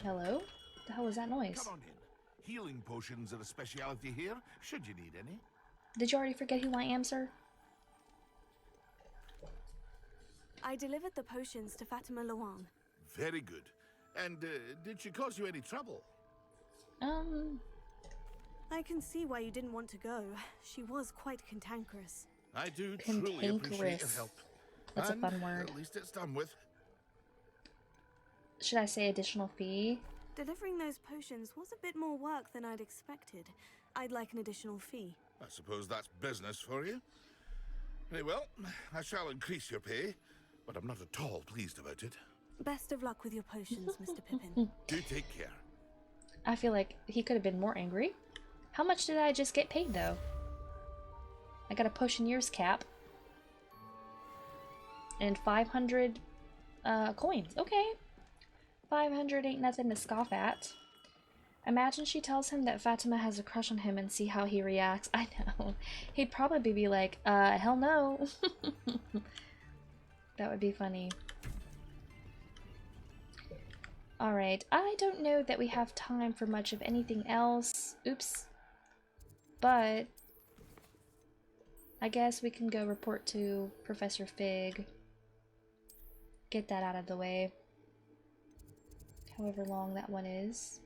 Hello? The hell was that noise? Come on in. Healing potions are a speciality here, should you need any. Did you already forget who I am, sir? I delivered the potions to Fatima Lawan. Very good. And did she cause you any trouble? I can see why you didn't want to go. She was quite cantankerous. I do truly appreciate your help. That's and a fun word. At least it's done with. Should I say additional fee? Delivering those potions was a bit more work than I'd expected. I'd like an additional fee. I suppose that's business for you. Very well, I shall increase your pay, but I'm not at all pleased about it. Best of luck with your potions, Mr. Pippin. Do take care. I feel like he could have been more angry. How much did I just get paid, though? I got a potioneer's cap. And 500 coins. Okay. 500 ain't nothing to scoff at. Imagine she tells him that Fatima has a crush on him and see how he reacts. I know. He'd probably be like, hell no. That would be funny. Alright, I don't know that we have time for much of anything else. Oops. But I guess we can go report to Professor Fig. Get that out of the way. However long that one is.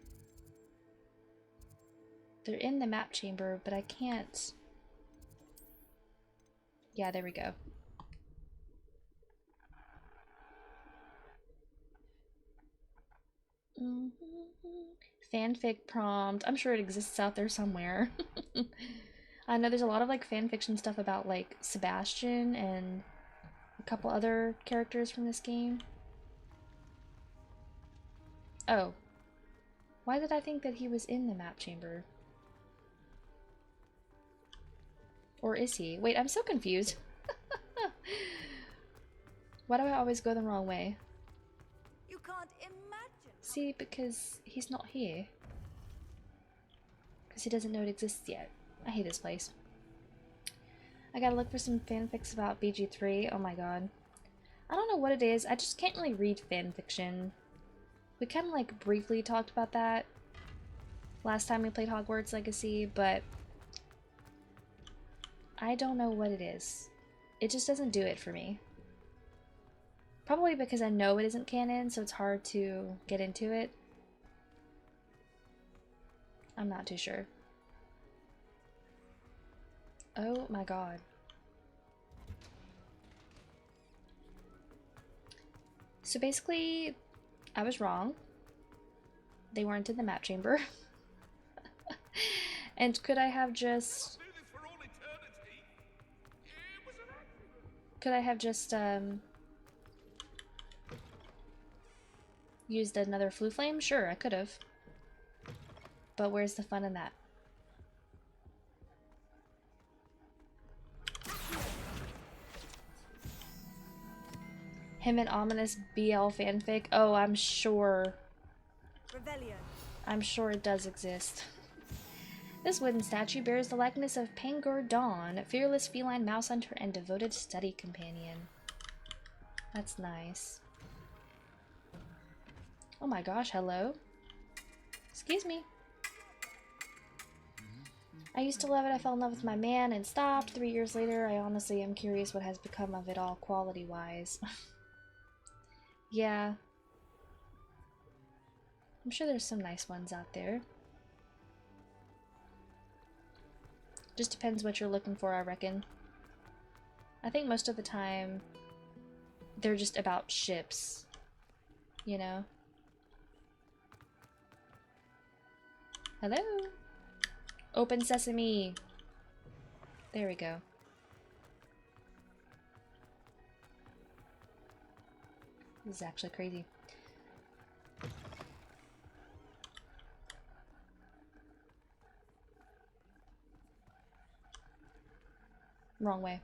They're in the map chamber, but I can't... Yeah, there we go. Fanfic prompt. I'm sure it exists out there somewhere. I know there's a lot of like fanfiction stuff about like Sebastian and a couple other characters from this game. Oh. Why did I think that he was in the map chamber? Or is he? Wait, I'm so confused. Why do I always go the wrong way? You can't imagine. See, because he's not here. Because he doesn't know it exists yet. I hate this place. I gotta look for some fanfics about BG3. Oh my god. I don't know what it is. I just can't really read fanfiction. We kind of like briefly talked about that last time we played Hogwarts Legacy, but I don't know what it is. It just doesn't do it for me. Probably because I know it isn't canon, so it's hard to get into it. I'm not too sure. Oh my god. So basically, I was wrong. They weren't in the map chamber. And could I have just... Could I have just, used another Flue Flame? Sure, I could have. But where's the fun in that? Him and ominous BL fanfic? Oh, I'm sure. Revelio. I'm sure it does exist. This wooden statue bears the likeness of Pangur Dawn, fearless feline mouse hunter and devoted study companion. That's nice. Oh my gosh, hello. Excuse me. I used to love it. I fell in love with my man and stopped. 3 years later, I honestly am curious what has become of it all quality-wise. Yeah. I'm sure there's some nice ones out there. Just depends what you're looking for, I reckon. I think most of the time, they're just about ships. You know? Hello? Open sesame! There we go. This is actually crazy. Wrong way.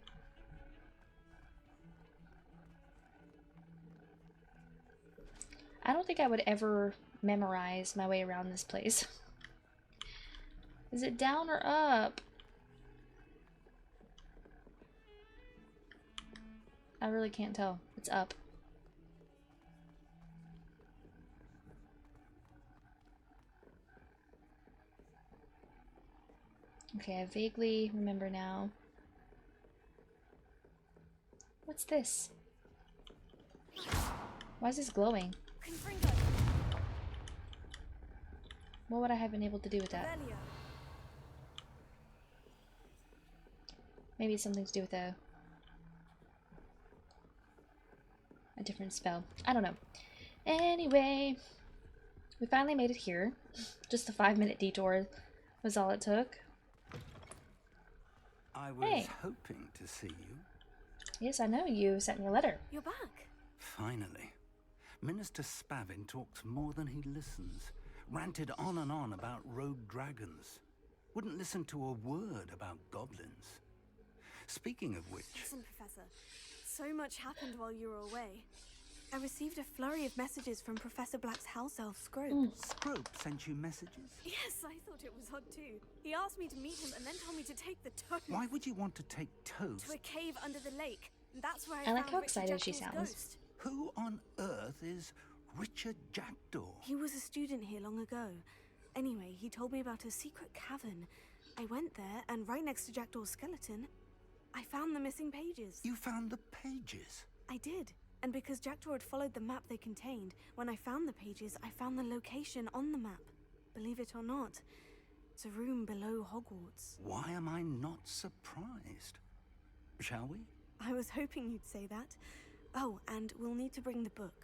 I don't think I would ever memorize my way around this place. Is it down or up? I really can't tell. It's up. Okay, I vaguely remember now. What's this? Why is this glowing? What would I have been able to do with that? Maybe it's something to do with a different spell. I don't know. Anyway, we finally made it here. Just a 5-minute detour was all it took. I was hoping to see you. Yes, I know. You sent me a letter. You're back. Finally. Minister Spavin talks more than he listens. Ranted on and on about rogue dragons. Wouldn't listen to a word about goblins. Speaking of which... Listen, Professor. So much happened while you were away. I received a flurry of messages from Professor Black's house elf, Scrope. Scrope sent you messages? Yes, I thought it was odd too. He asked me to meet him and then told me to take the toad. Why would you want to take toads? To a cave under the lake. And that's where I like found how Richard excited she Jackdaw's sounds. ghost. Who on earth is Richard Jackdaw? He was a student here long ago. Anyway, he told me about a secret cavern. I went there, and right next to Jackdaw's skeleton, I found the missing pages. You found the pages? I did. And because Jackdaw had followed the map they contained, when I found the pages, I found the location on the map. Believe it or not, it's a room below Hogwarts. Why am I not surprised? Shall we? I was hoping you'd say that. Oh, and we'll need to bring the book.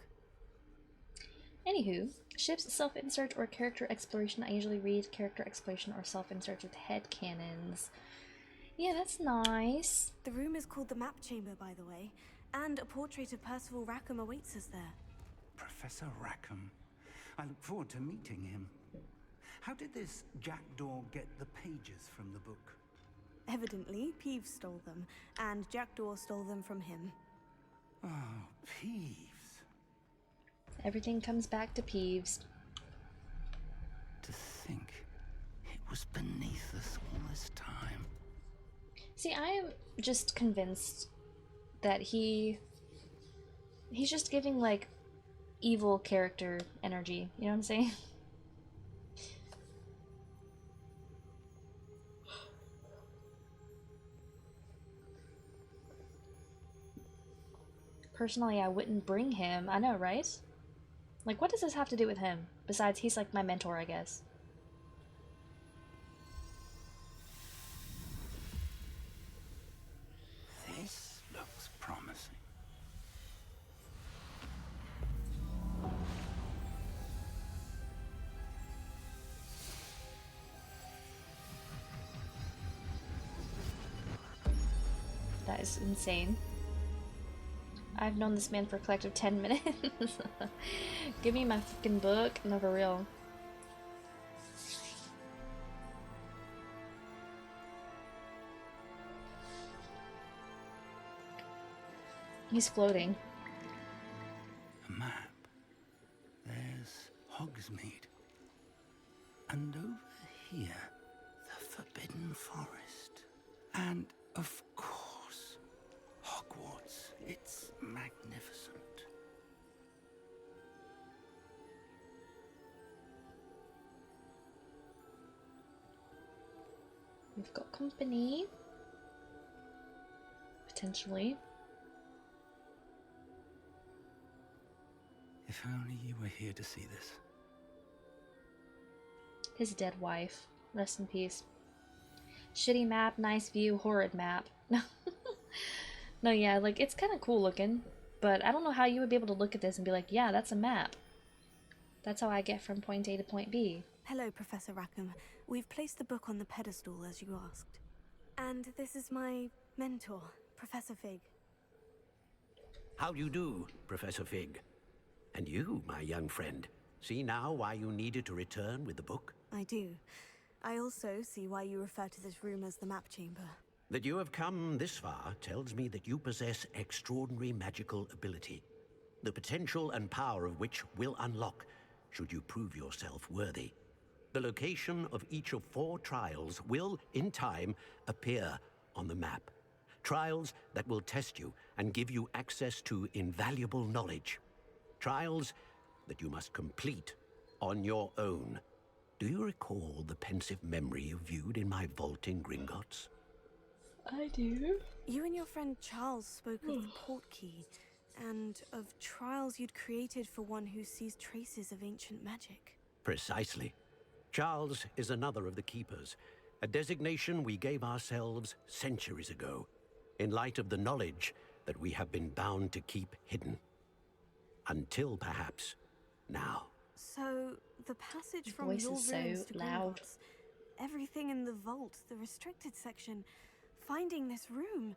Anywho, ships, self-insert, or character exploration. I usually read character exploration or self-insert with headcanons. Yeah, that's nice. The room is called the Map Chamber, by the way, and a portrait of Percival Rackham awaits us there. Professor Rackham. I look forward to meeting him. How did this Jackdaw get the pages from the book? Evidently, Peeves stole them, and Jackdaw stole them from him. Oh, Peeves. Everything comes back to Peeves. To think it was beneath us all this time. See, I am just convinced that he's just giving, like, evil character energy. You know what I'm saying? Personally, I wouldn't bring him. I know, right? Like, what does this have to do with him? Besides, he's like my mentor, I guess. This looks promising. That is insane. I've known this man for a collective 10 minutes. Give me my fucking book. No, for real. He's floating. A map. There's Hogsmeade. And over here, the Forbidden Forest. And, of course, Hogwarts. It's magnificent. company. Potentially. If only you were here to see this. His dead wife. Rest in peace. Shitty map, nice view, horrid map. No, yeah, like, it's kind of cool looking, but I don't know how you would be able to look at this and be like, yeah, that's a map. That's how I get from point A to point B. Hello, Professor Rackham. We've placed the book on the pedestal as you asked. And this is my mentor, Professor Fig. How do you do, Professor Fig? And you, my young friend, see now why you needed to return with the book? I do. I also see why you refer to this room as the map chamber. That you have come this far tells me that you possess extraordinary magical ability, the potential and power of which will unlock should you prove yourself worthy. The location of each of 4 trials will, in time, appear on the map. Trials that will test you and give you access to invaluable knowledge. Trials that you must complete on your own. Do you recall the pensive memory you viewed in my vault in Gringotts? I do. You and your friend Charles spoke of the port key, and of trials you'd created for one who sees traces of ancient magic. Precisely. Charles is another of the Keepers, a designation we gave ourselves centuries ago, in light of the knowledge that we have been bound to keep hidden. Until perhaps now. So, the passage Your from voice your is so rooms to loud. Gringotts, everything in the vault, the restricted section, finding this room,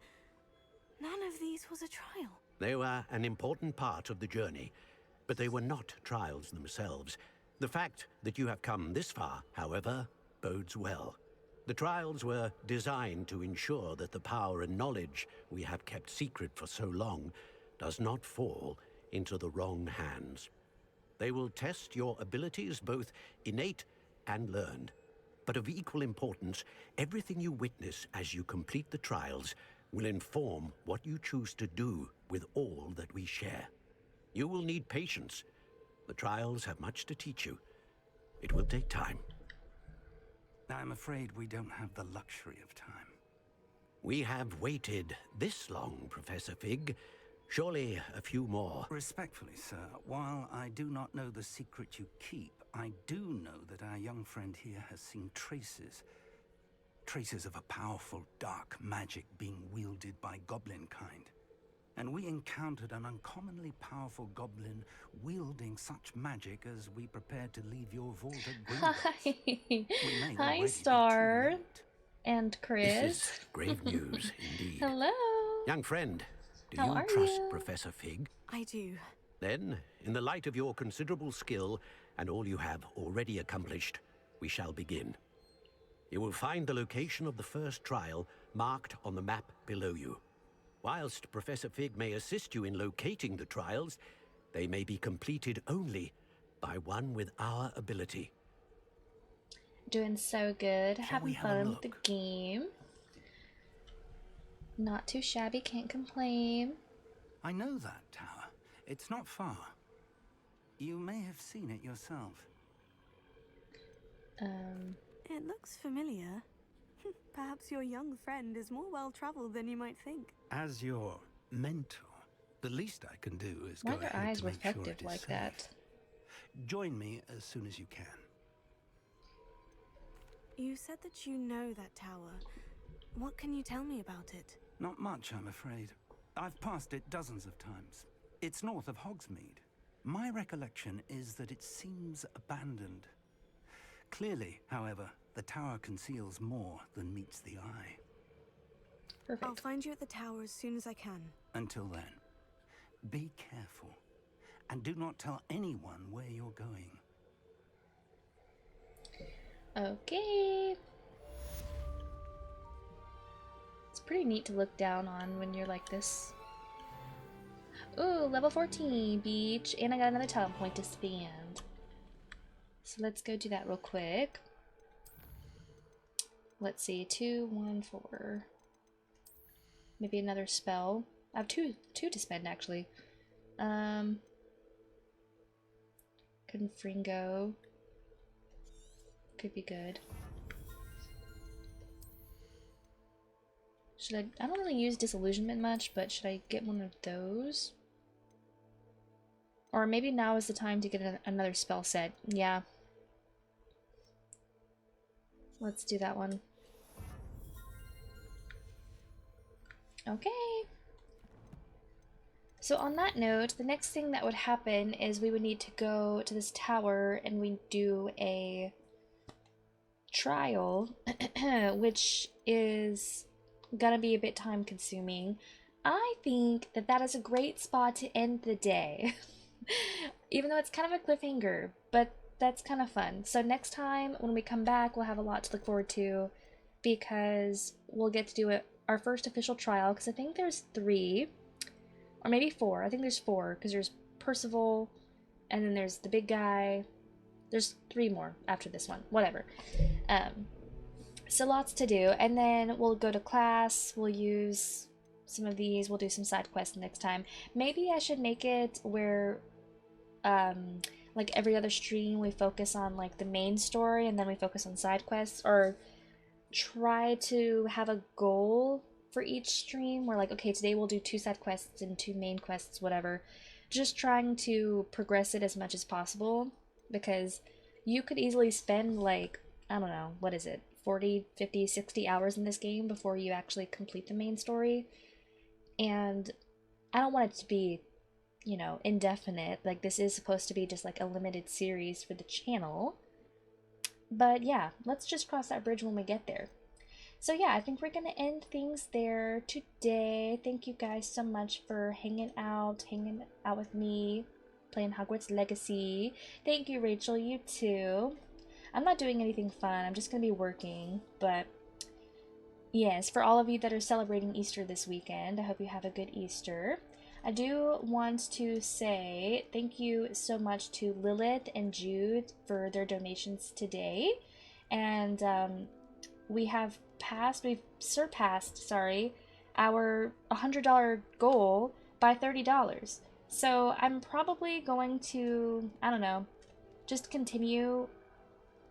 none of these was a trial. They were an important part of the journey, but they were not trials themselves. The fact that you have come this far, however, bodes well. The trials were designed to ensure that the power and knowledge we have kept secret for so long does not fall into the wrong hands. They will test your abilities, both innate and learned. But of equal importance, everything you witness as you complete the trials will inform what you choose to do with all that we share. You will need patience. The trials have much to teach you. It will take time. I'm afraid we don't have the luxury of time. We have waited this long, Professor Fig. Surely a few more. Respectfully, sir, while I do not know the secret you keep, I do know that our young friend here has seen traces. Traces of a powerful dark magic being wielded by goblin kind. And we encountered an uncommonly powerful goblin wielding such magic as we prepared to leave your vault at Gringotts. Hi, Star. And Chris. This is grave news indeed. Hello. Young friend, do How you are trust you? Professor Fig? I do. Then, in the light of your considerable skill and all you have already accomplished, we shall begin. You will find the location of the first trial marked on the map below you. Whilst Professor Fig may assist you in locating the trials, they may be completed only by one with our ability. Doing so good. Shall we Having have a fun with the game. Not too shabby, can't complain. I know that tower. It's not far. You may have seen it yourself. It looks familiar. Perhaps your young friend is more well-traveled than you might think. As your mentor, the least I can do is Why go are their ahead eyes to make sure reflective it is like safe. that? Join me as soon as you can. You said that you know that tower. What can you tell me about it? Not much, I'm afraid. I've passed it dozens of times. It's north of Hogsmeade. My recollection is that it seems abandoned. Clearly, however, the tower conceals more than meets the eye. Perfect. I'll find you at the tower as soon as I can. Until then, be careful. And do not tell anyone where you're going. Okay. It's pretty neat to look down on when you're like this. Ooh, level 14 beach, and I got another talent point to spend. So let's go do that real quick. Let's see, 2, 1, 4. Maybe another spell. I have two to spend actually. Confringo. Could be good. Should I don't really use disillusionment much, but should I get one of those? Or maybe now is the time to get another spell set. Yeah. Let's do that one. Okay. So on that note, the next thing that would happen is we would need to go to this tower and we do a trial, which is gonna be a bit time consuming. I think that that is a great spot to end the day. Even though it's kind of a cliffhanger, but that's kind of fun. So next time when we come back, we'll have a lot to look forward to because we'll get to do our first official trial, because I think there's 3 or maybe 4. I think there's 4 because there's Percival and then there's the big guy. There's 3 more after this one. Whatever. So lots to do, and then we'll go to class. We'll use some of these. We'll do some side quests next time. Maybe I should make it where like every other stream we focus on like the main story and then we focus on side quests, or try to have a goal for each stream where like, okay, today we'll do 2 side quests and 2 main quests, whatever. Just trying to progress it as much as possible, because you could easily spend like, I don't know, what is it, 40, 50, 60 hours in this game before you actually complete the main story. And I don't want it to be, you know, indefinite. Like, this is supposed to be just like a limited series for the channel. But yeah, let's just cross that bridge when we get there. So yeah, I think we're gonna end things there today. Thank you guys so much for hanging out with me, playing Hogwarts Legacy. Thank you, Rachel, you too. I'm not doing anything fun, I'm just gonna be working, but yes, for all of you that are celebrating Easter this weekend, I hope you have a good Easter. I do want to say thank you so much to Lilith and Jude for their donations today. And we've surpassed, our $100 goal by $30. So I'm probably going to, I don't know, just continue,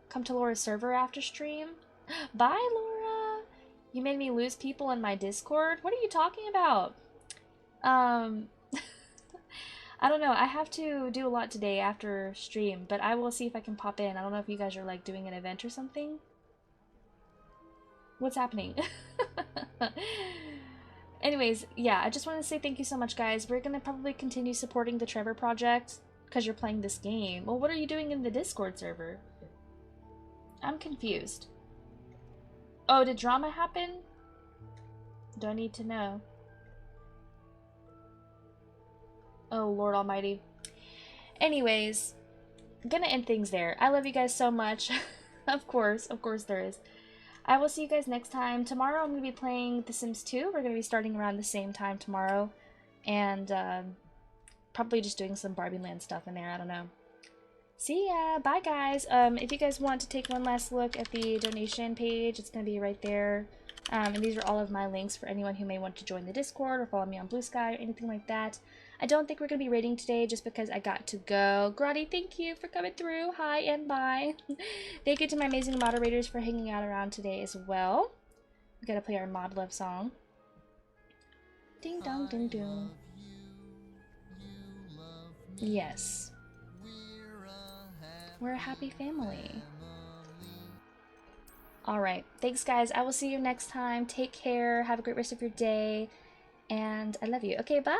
come to Laura's server after stream. Bye, Laura! You made me lose people in my Discord? What are you talking about? I don't know, I have to do a lot today after stream, but I will see if I can pop in. I don't know if you guys are like doing an event or something. What's happening? Anyways, yeah, I just want to say thank you so much, guys. We're gonna probably continue supporting the Trevor Project because you're playing this game. Well, what are you doing in the Discord server? I'm confused. Oh, did drama happen? Do I need to know? Oh, Lord Almighty. Anyways, I'm gonna end things there. I love you guys so much. Of course there is. I will see you guys next time. Tomorrow I'm going to be playing The Sims 2. We're going to be starting around the same time tomorrow. And probably just doing some Barbie Land stuff in there. I don't know. See ya. Bye, guys. If you guys want to take one last look at the donation page, it's going to be right there. And these are all of my links for anyone who may want to join the Discord or follow me on Blue Sky or anything like that. I don't think we're going to be raiding today just because I got to go. Grotty, thank you for coming through. Hi and bye. Thank you to my amazing moderators for hanging out around today as well. We gotta play our mod love song. Ding dong ding dong. Yes. We're a happy family. Alright, thanks guys. I will see you next time. Take care. Have a great rest of your day. And I love you. Okay, bye.